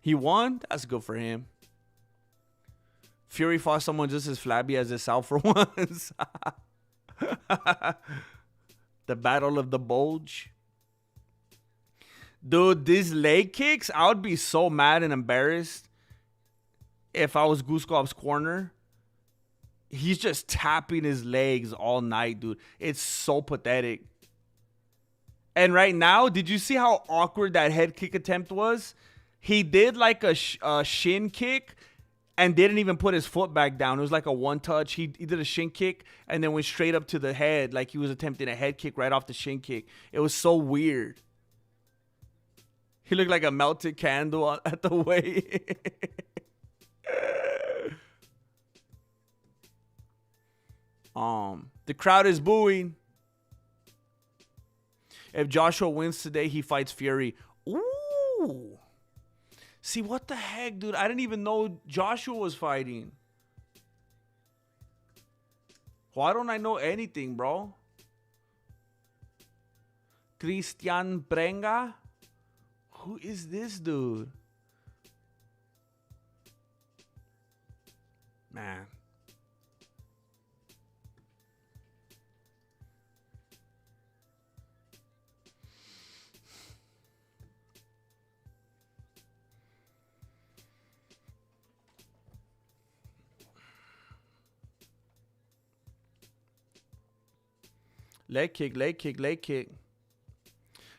He won? That's good for him. Fury fought someone just as flabby as this out for once. The battle of the bulge. Dude, these leg kicks, I would be so mad and embarrassed if I was Guskov's corner. He's just tapping his legs all night, dude. It's so pathetic. And right now, did you see how awkward that head kick attempt was? He did like a shin kick and didn't even put his foot back down. It was like a one touch. He did a shin kick and then went straight up to the head like he was attempting a head kick right off the shin kick. It was so weird. He looked like a melted candle at the weigh. The crowd is booing. If Joshua wins today, he fights Fury. Ooh. See, what the heck, dude? I didn't even know Joshua was fighting. Why don't I know anything, bro? Christian Prenga? Who is this dude? Man. Leg kick, leg kick, leg kick.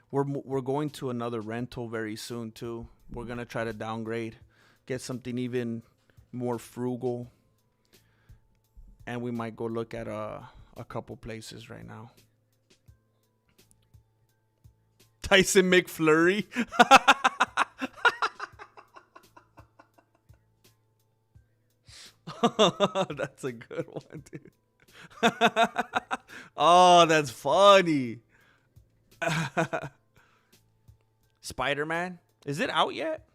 We're going to another rental very soon too. We're gonna try to downgrade, get something even more frugal, and we might go look at a couple places right now. Tyson McFlurry. That's a good one, dude. Oh, that's funny. Spider-Man, is it out yet?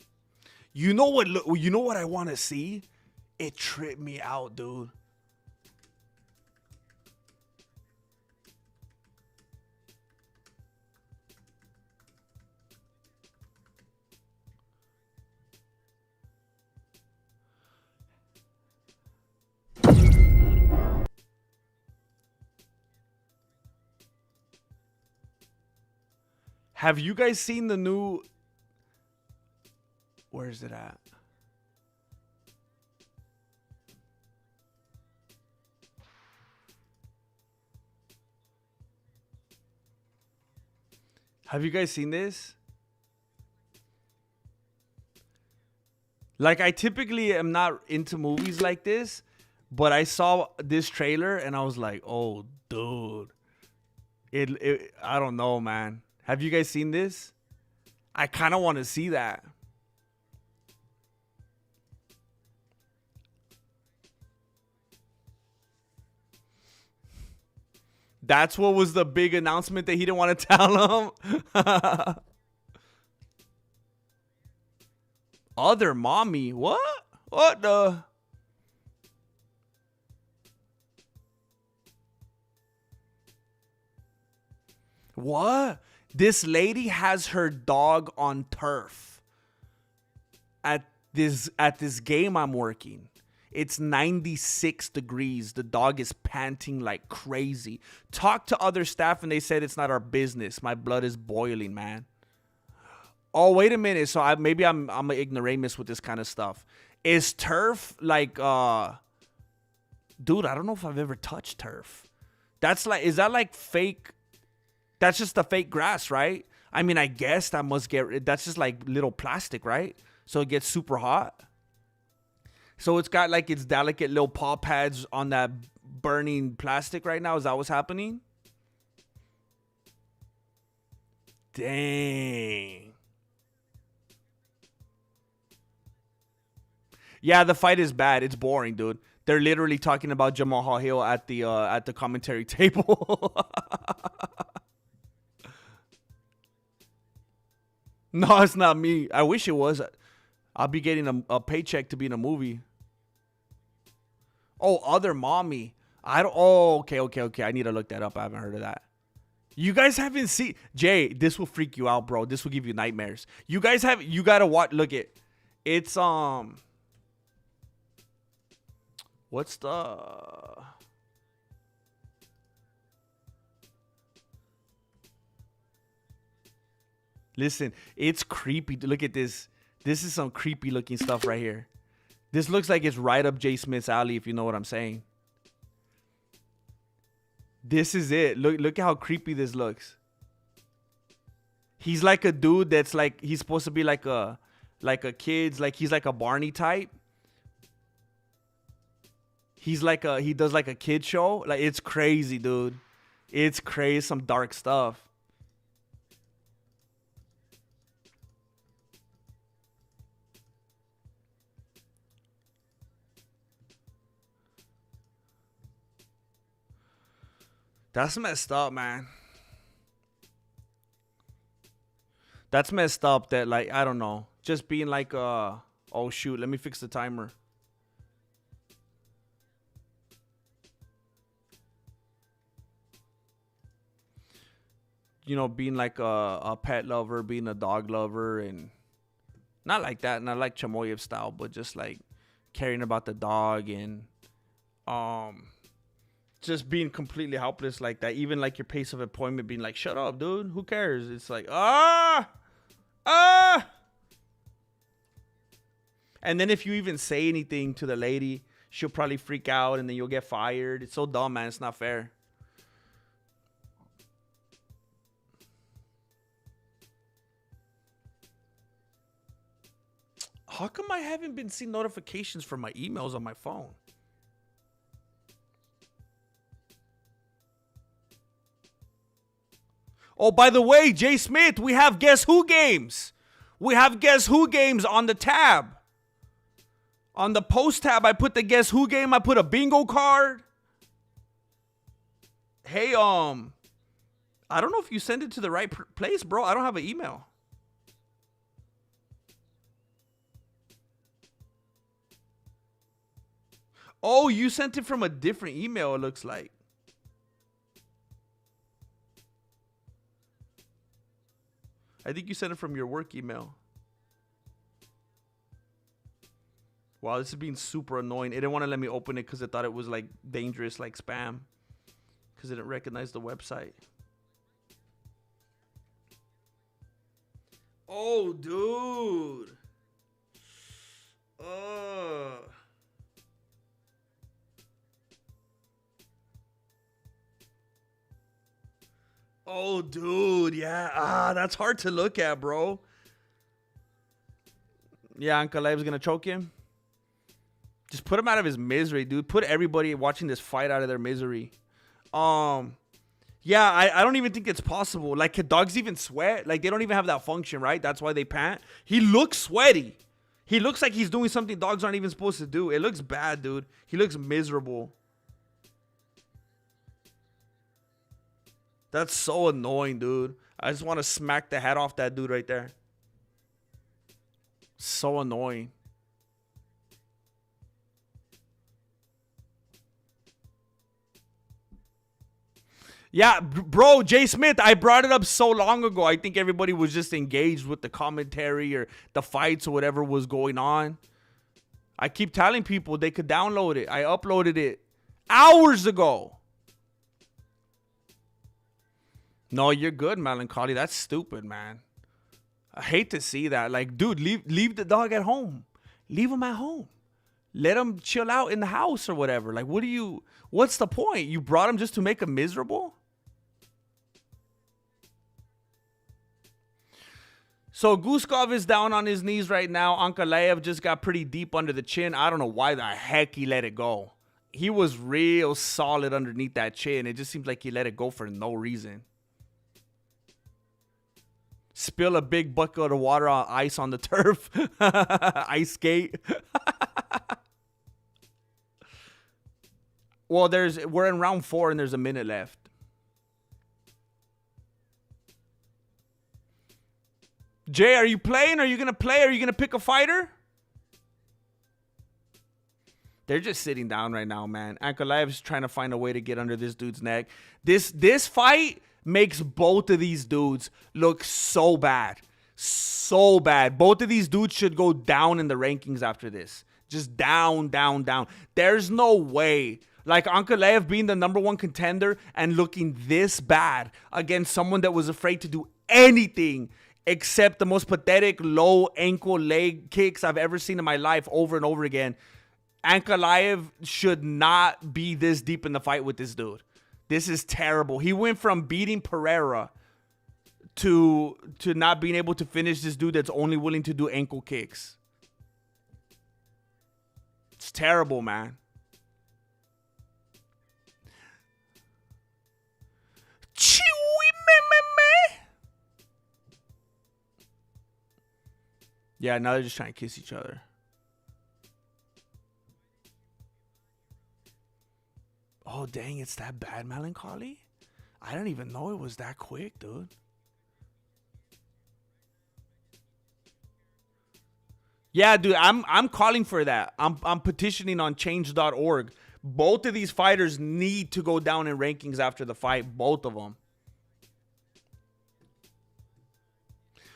You know what? You know what I want to see? It tripped me out, dude. Have you guys seen the new... Where is it at? Have you guys seen this? Like, I typically am not into movies like this, but I saw this trailer and I was like, oh, dude. I don't know, man. Have you guys seen this? I kind of want to see that. That's what was the big announcement that he didn't want to tell him. Other mommy? What? What the? What? This lady has her dog on turf at this game I'm working. It's 96 degrees. The dog is panting like crazy. Talked to other staff and they said it's not our business. My blood is boiling, man. Oh, wait a minute. So maybe I'm an ignoramus with this kind of stuff. Is turf like dude, I don't know if I've ever touched turf. That's like, is that like fake? That's just the fake grass, right? I mean, I guess that's just like little plastic, right? So it gets super hot. So it's got like its delicate little paw pads on that burning plastic right now. Is that what's happening? Dang. Yeah, the fight is bad. It's boring, dude. They're literally talking about Jamal Hill at the commentary table. No, it's not me. I wish it was. I'll be getting a paycheck to be in a movie. Oh, Other Mommy. I don't. Oh, okay. I need to look that up. I haven't heard of that. You guys haven't seen Jay. This will freak you out, bro. This will give you nightmares. You guys have. You gotta watch. Look it. It's What's the? Listen, it's creepy. Look at this. This is some creepy looking stuff right here. This looks like it's right up Jay Smith's alley, if you know what I'm saying. This is it. Look at how creepy this looks. He's like a dude that's like, he's supposed to be like a kid's, like he's like a Barney type. He does like a kid show. Like, it's crazy, dude. It's crazy. Some dark stuff. That's messed up, man. That's messed up that, like, I don't know. Just being like, oh, shoot. Let me fix the timer. You know, being like a pet lover, being a dog lover, and not like that, not like Chamoyev style, but just like caring about the dog and just being completely helpless like that. Even like your pace of appointment being like, shut up, dude. Who cares? It's like, And then if you even say anything to the lady, she'll probably freak out and then you'll get fired. It's so dumb, man. It's not fair. How come I haven't been seeing notifications from my emails on my phone? Oh, by the way, Jay Smith, we have Guess Who games. We have Guess Who games on the tab. On the post tab, I put the Guess Who game. I put a bingo card. Hey, I don't know if you sent it to the right place, bro. I don't have an email. Oh, you sent it from a different email, it looks like. I think you sent it from your work email. Wow, this is being super annoying. It didn't want to let me open it because it thought it was like dangerous, like spam. Because it didn't recognize the website. Oh, dude. Oh, dude, yeah. That's hard to look at, bro. Yeah, Ankalaev's gonna choke him. Just put him out of his misery, dude. Put everybody watching this fight out of their misery. Yeah, I don't even think it's possible. Like, can dogs even sweat? Like, they don't even have that function, right? That's why they pant. He looks sweaty. He looks like he's doing something dogs aren't even supposed to do. It looks bad, dude. He looks miserable. That's so annoying, dude. I just want to smack the head off that dude right there. So annoying. Yeah, bro, Jay Smith, I brought it up so long ago. I think everybody was just engaged with the commentary or the fights or whatever was going on. I keep telling people they could download it. I uploaded it hours ago. No, you're good, Melancholy. That's stupid, man. I hate to see that. Like, dude, leave the dog at home. Leave him at home. Let him chill out in the house or whatever. Like, what's the point? You brought him just to make him miserable? So Guskov is down on his knees right now. Ankalaev just got pretty deep under the chin. I don't know why the heck he let it go. He was real solid underneath that chin. It just seems like he let it go for no reason. Spill a big bucket of water on ice on the turf. Ice skate. Well, we're in round 4 and there's a minute left. Jay, are you playing? Are you going to play? Are you going to pick a fighter? They're just sitting down right now, man. Ankalaev's trying to find a way to get under this dude's neck. This fight makes both of these dudes look so bad. So bad. Both of these dudes should go down in the rankings after this. Just down, down, down. There's no way. Like Ankalaev being the #1 contender and looking this bad against someone that was afraid to do anything except the most pathetic low ankle leg kicks I've ever seen in my life over and over again. Ankalaev should not be this deep in the fight with this dude. This is terrible. He went from beating Pereira to not being able to finish this dude that's only willing to do ankle kicks. It's terrible, man. Yeah, now they're just trying to kiss each other. Oh, dang, it's that bad, Melancholy? I didn't even know it was that quick, dude. Yeah, dude, I'm calling for that. I'm petitioning on change.org. Both of these fighters need to go down in rankings after the fight. Both of them.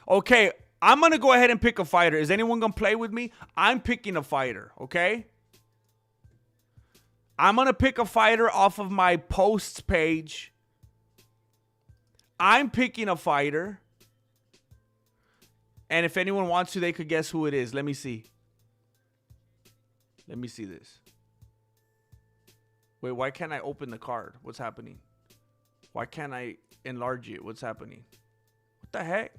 Okay, I'm going to go ahead and pick a fighter. Is anyone going to play with me? I'm picking a fighter, okay? I'm going to pick a fighter off of my posts page. I'm picking a fighter. And if anyone wants to, they could guess who it is. Let me see. Let me see this. Wait, why can't I open the card? What's happening? Why can't I enlarge it? What's happening? What the heck?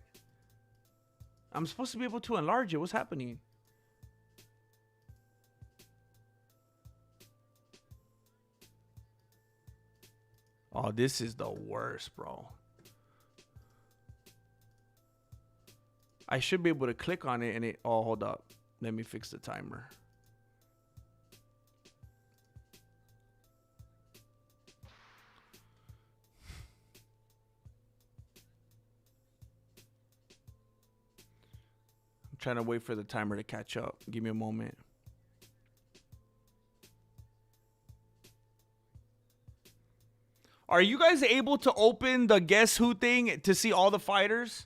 I'm supposed to be able to enlarge it. What's happening? Oh, this is the worst, bro. I should be able to click on it and it... Oh, hold up. Let me fix the timer. I'm trying to wait for the timer to catch up. Give me a moment. Are you guys able to open the guess who thing to see all the fighters?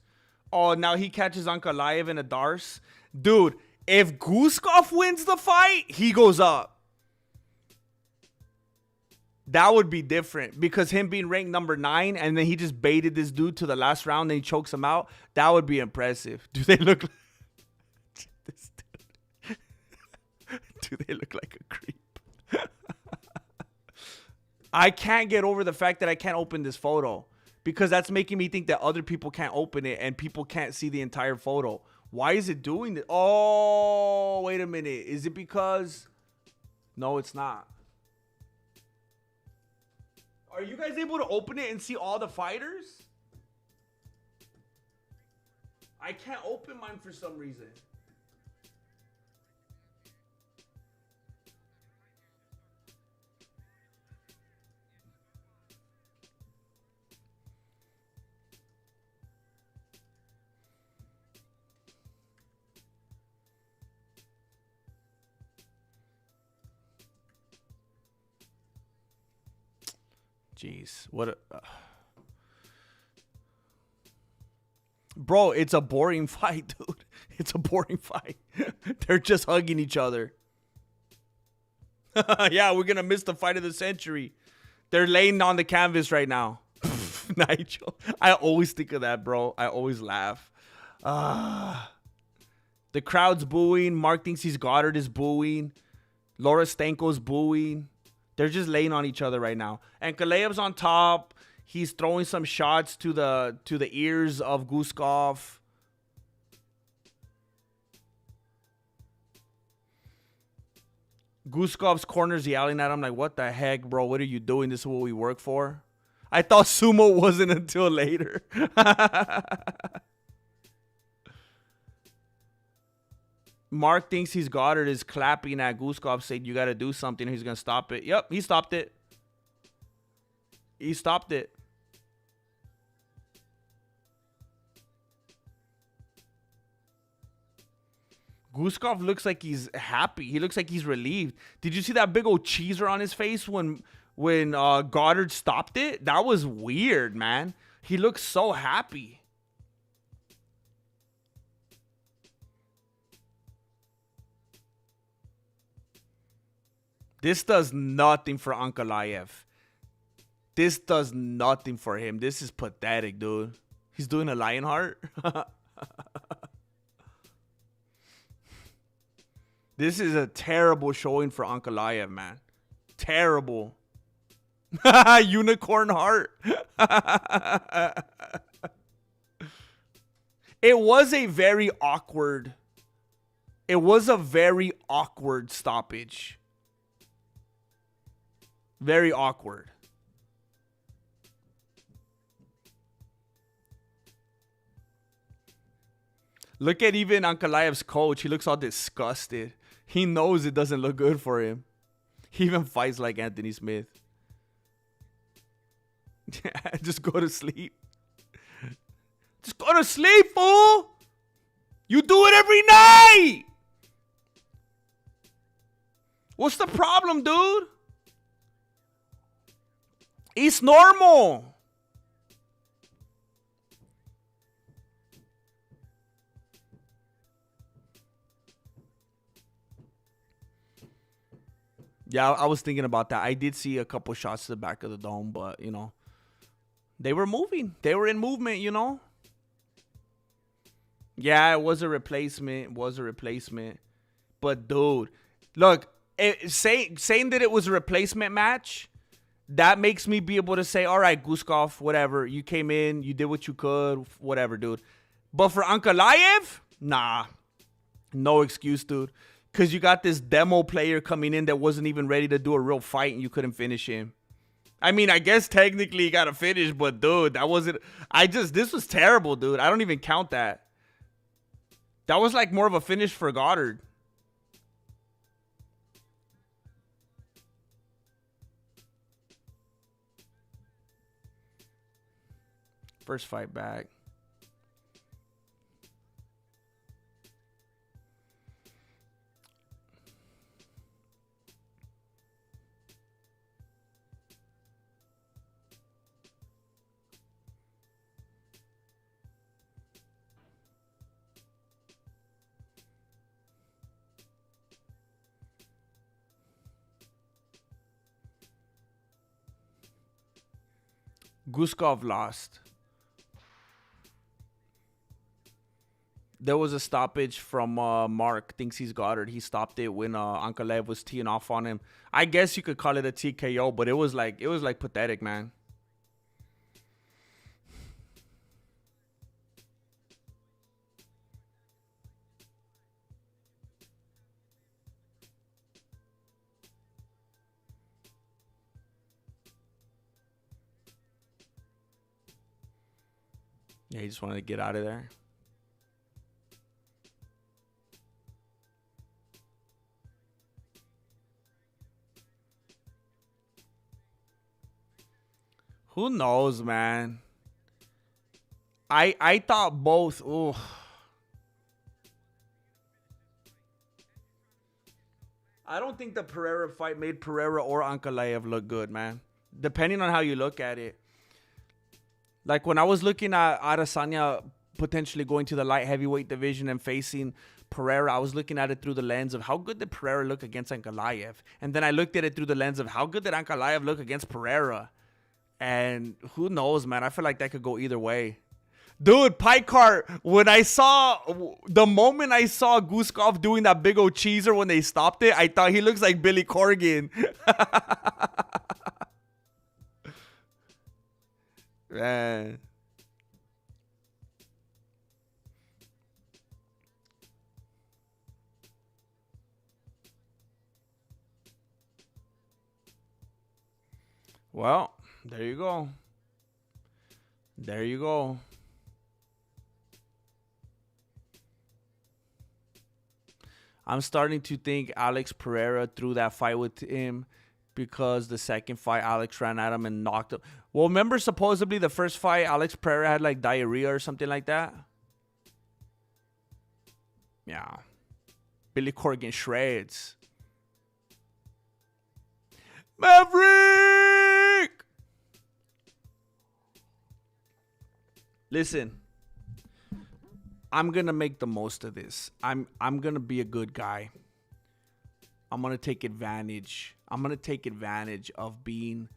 Oh, now he catches Ankalaev in a Darce. Dude, if Guskov wins the fight, he goes up. That would be different because him being ranked #9 and then he just baited this dude to the last round and he chokes him out. That would be impressive. Do they look like... this dude. Do they look like a creep? I can't get over the fact that I can't open this photo because that's making me think that other people can't open it and people can't see the entire photo. Why is it doing this? Oh, wait a minute. Is it because... No, it's not. Are you guys able to open it and see all the fighters? I can't open mine for some reason. Jeez, what a... Bro, it's a boring fight, dude. It's a boring fight. They're just hugging each other. Yeah, we're going to miss the fight of the century. They're laying on the canvas right now. Nigel. I always think of that, bro. I always laugh. The crowd's booing. Mark thinks he's Goddard is booing. Laura Stanko's booing. They're just laying on each other right now. And Ankalaev's on top. He's throwing some shots to the ears of Guskov. Guskov's corner's yelling at him like, what the heck, bro? What are you doing? This is what we work for? I thought sumo wasn't until later. Mark thinks he's Goddard is clapping at Guskov saying, you got to do something. He's going to stop it. Yep, he stopped it. He stopped it. Guskov looks like he's happy. He looks like he's relieved. Did you see that big old cheeser on his face when Goddard stopped it? That was weird, man. He looks so happy. This does nothing for Ankalaev. This does nothing for him. This is pathetic, dude. He's doing a Lionheart. This is a terrible showing for Ankalaev, man. Terrible. Unicorn heart. It was a very awkward. It was a very awkward stoppage. Very awkward. Look at even Ankalaev's coach. He looks all disgusted. He knows it doesn't look good for him. He even fights like Anthony Smith. Just go to sleep. Just go to sleep, fool. You do it every night. What's the problem, dude? It's normal. Yeah, I was thinking about that. I did see a couple shots to the back of the dome, but, you know, they were moving. They were in movement, you know. Yeah, it was a replacement. It was a replacement. But, dude, look, saying that it was a replacement match, that makes me be able to say, all right, Guskov, whatever. You came in. You did what you could. Whatever, dude. But for Ankalaev, nah. No excuse, dude. Because you got this demo player coming in that wasn't even ready to do a real fight and you couldn't finish him. I mean, I guess technically he got to finish, but dude, that wasn't... This was terrible, dude. I don't even count that. That was like more of a finish for Goddard. First fight back. Guskov lost. There was a stoppage from Mark. Thinks he's Goddard. He stopped it when Ankalaev was teeing off on him. I guess you could call it a TKO, but it was like pathetic, man. Yeah, he just wanted to get out of there. Who knows, man? I thought both. Ooh. I don't think the Pereira fight made Pereira or Ankalaev look good, man. Depending on how you look at it. Like when I was looking at Adesanya potentially going to the light heavyweight division and facing Pereira, I was looking at it through the lens of how good did Pereira look against Ankalaev? And then I looked at it through the lens of how good did Ankalaev look against Pereira? And who knows, man? I feel like that could go either way. Dude, Picard, the moment I saw Guskov doing that big old cheeser when they stopped it, I thought he looks like Billy Corgan. Man. Well, there you go. There you go. I'm starting to think Alex Pereira threw that fight with him because the second fight, Alex ran at him and knocked him. Well, remember, supposedly the first fight, Alex Pereira had like diarrhea or something like that? Yeah. Billy Corgan shreds. Maverick! Listen. I'm going to make the most of this. I'm going to be a good guy. I'm going to take advantage. I'm going to take advantage of the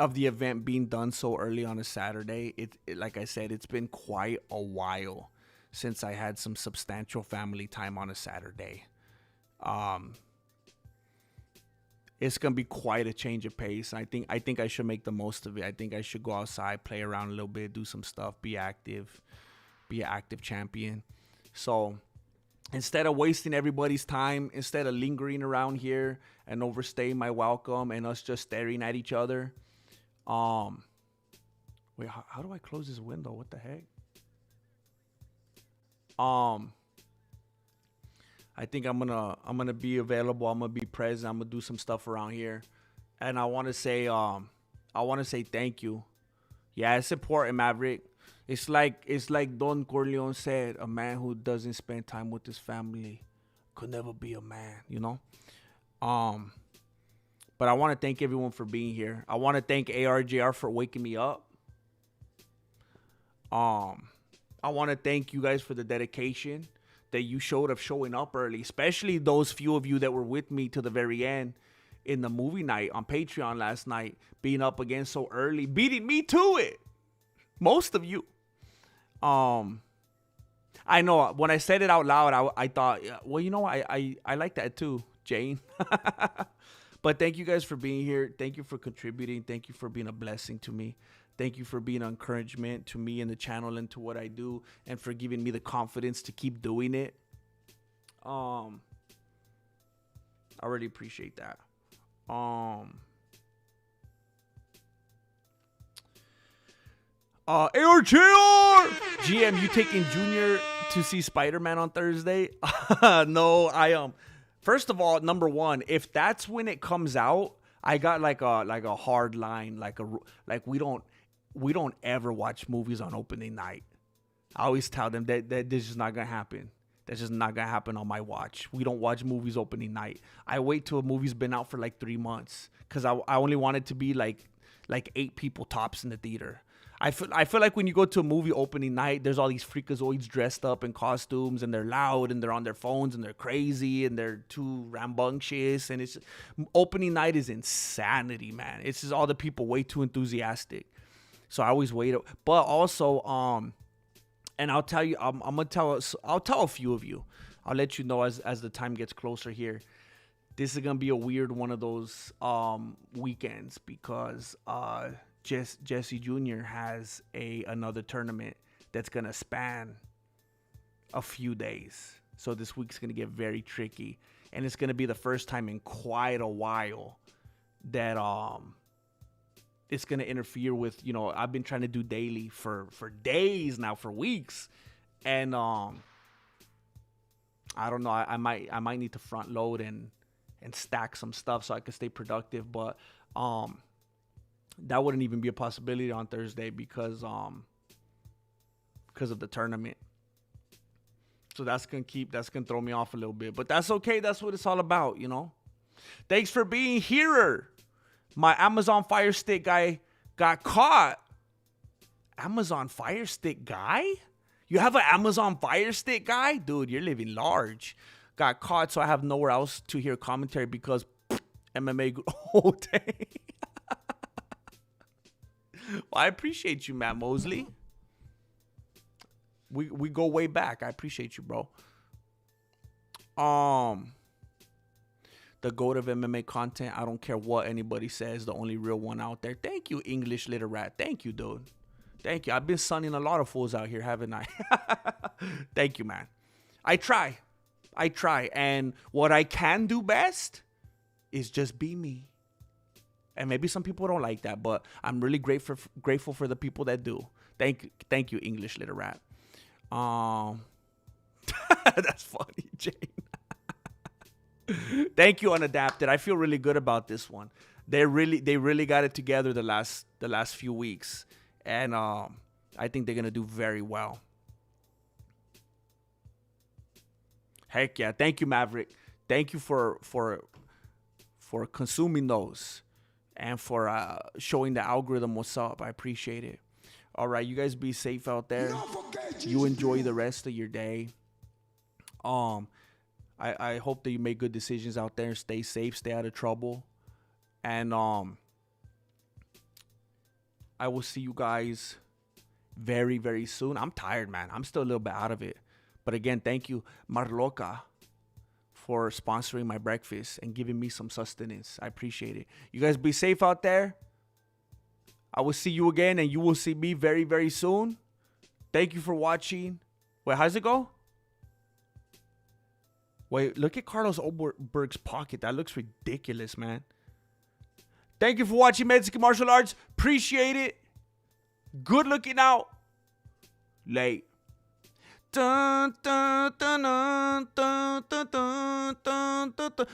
event being done so early on a Saturday. It like I said, it's been quite a while since I had some substantial family time on a Saturday. It's going to be quite a change of pace. I think I should make the most of it. I think I should go outside, play around a little bit, do some stuff, be active. Be an active champion. So instead of wasting everybody's time, instead of lingering around here and overstaying my welcome and us just staring at each other, wait, how do I close this window? What the heck? I think I'm gonna be available. I'm gonna be present. I'm gonna do some stuff around here, and I want to say thank you. Yeah, it's important, Maverick. It's like Don Corleone said, a man who doesn't spend time with his family could never be a man, you know? But I want to thank everyone for being here. I want to thank ARJR for waking me up. I want to thank you guys for the dedication that you showed of showing up early, especially those few of you that were with me to the very end in the movie night on Patreon last night, being up again so early, beating me to it. Most of you. I know when I said it out loud, I thought, well, you know, I like that too, Jane. But thank you guys for being here. Thank you for contributing. Thank you for being a blessing to me. Thank you for being an encouragement to me and the channel and to what I do, and for giving me the confidence to keep doing it. I really appreciate that. ARJR! GM, you taking Junior to see Spider-Man on Thursday? No, I am. First of all, number one, if that's when it comes out, I got like a hard line, like we don't ever watch movies on opening night. I always tell them that this is not gonna happen. That's just not gonna happen on my watch. We don't watch movies opening night. I wait till a movie's been out for like 3 months because I only want it to be like 8 people tops in the theater. I feel like when you go to a movie opening night, there's all these freakazoids dressed up in costumes, and they're loud, and they're on their phones, and they're crazy, and they're too rambunctious, and it's opening night is insanity, man. It's just all the people way too enthusiastic. So I always wait. But also, and I'll tell you, I'll tell a few of you. I'll let you know as the time gets closer here. This is gonna be a weird one of those weekends because Jesse Jr. has another tournament that's gonna span a few days. So this week's gonna get very tricky, and it's gonna be the first time in quite a while that it's gonna interfere with, you know, I've been trying to do daily for days now, for weeks, and I don't know, I might need to front load and stack some stuff so I can stay productive, but that wouldn't even be a possibility on Thursday because of the tournament. So that's gonna throw me off a little bit, but that's okay. That's what it's all about, you know. Thanks for being here. My Amazon Fire Stick guy got caught. Amazon Fire Stick guy? You have an Amazon Fire Stick guy? Dude, you're living large. Got caught, so I have nowhere else to hear commentary because MMA. Oh, dang. Well, I appreciate you, Matt Mosley. We go way back. I appreciate you, bro. The GOAT of MMA content. I don't care what anybody says. The only real one out there. Thank you, English Little Rat. Thank you, dude. Thank you. I've been sunning a lot of fools out here, haven't I? Thank you, man. I try. And what I can do best is just be me. And maybe some people don't like that, but I'm really grateful for the people that do. Thank you, English Literate. That's funny, Jane. Thank you, Unadapted. I feel really good about this one. They really got it together the last few weeks, and I think they're gonna do very well. Heck yeah! Thank you, Maverick. Thank you for consuming those and for showing the algorithm what's up. I appreciate it. All right, you guys be safe out there. You enjoy the rest of your day. I hope that you make good decisions out there and stay safe, stay out of trouble. And I will see you guys very, very soon. I'm tired, man. I'm still a little bit out of it. But again, thank you, Marloca, for sponsoring my breakfast and giving me some sustenance. I appreciate it. You guys be safe out there. I will see you again, and you will see me very, very soon. Thank you for watching. Wait, how's it go? Wait, look at Carlos Oberberg's pocket. That looks ridiculous, man. Thank you for watching Mexican Martial Arts. Appreciate it. Good looking out. Late. Dun, dun, dun, dun, dun, dun, dun, dun, dun.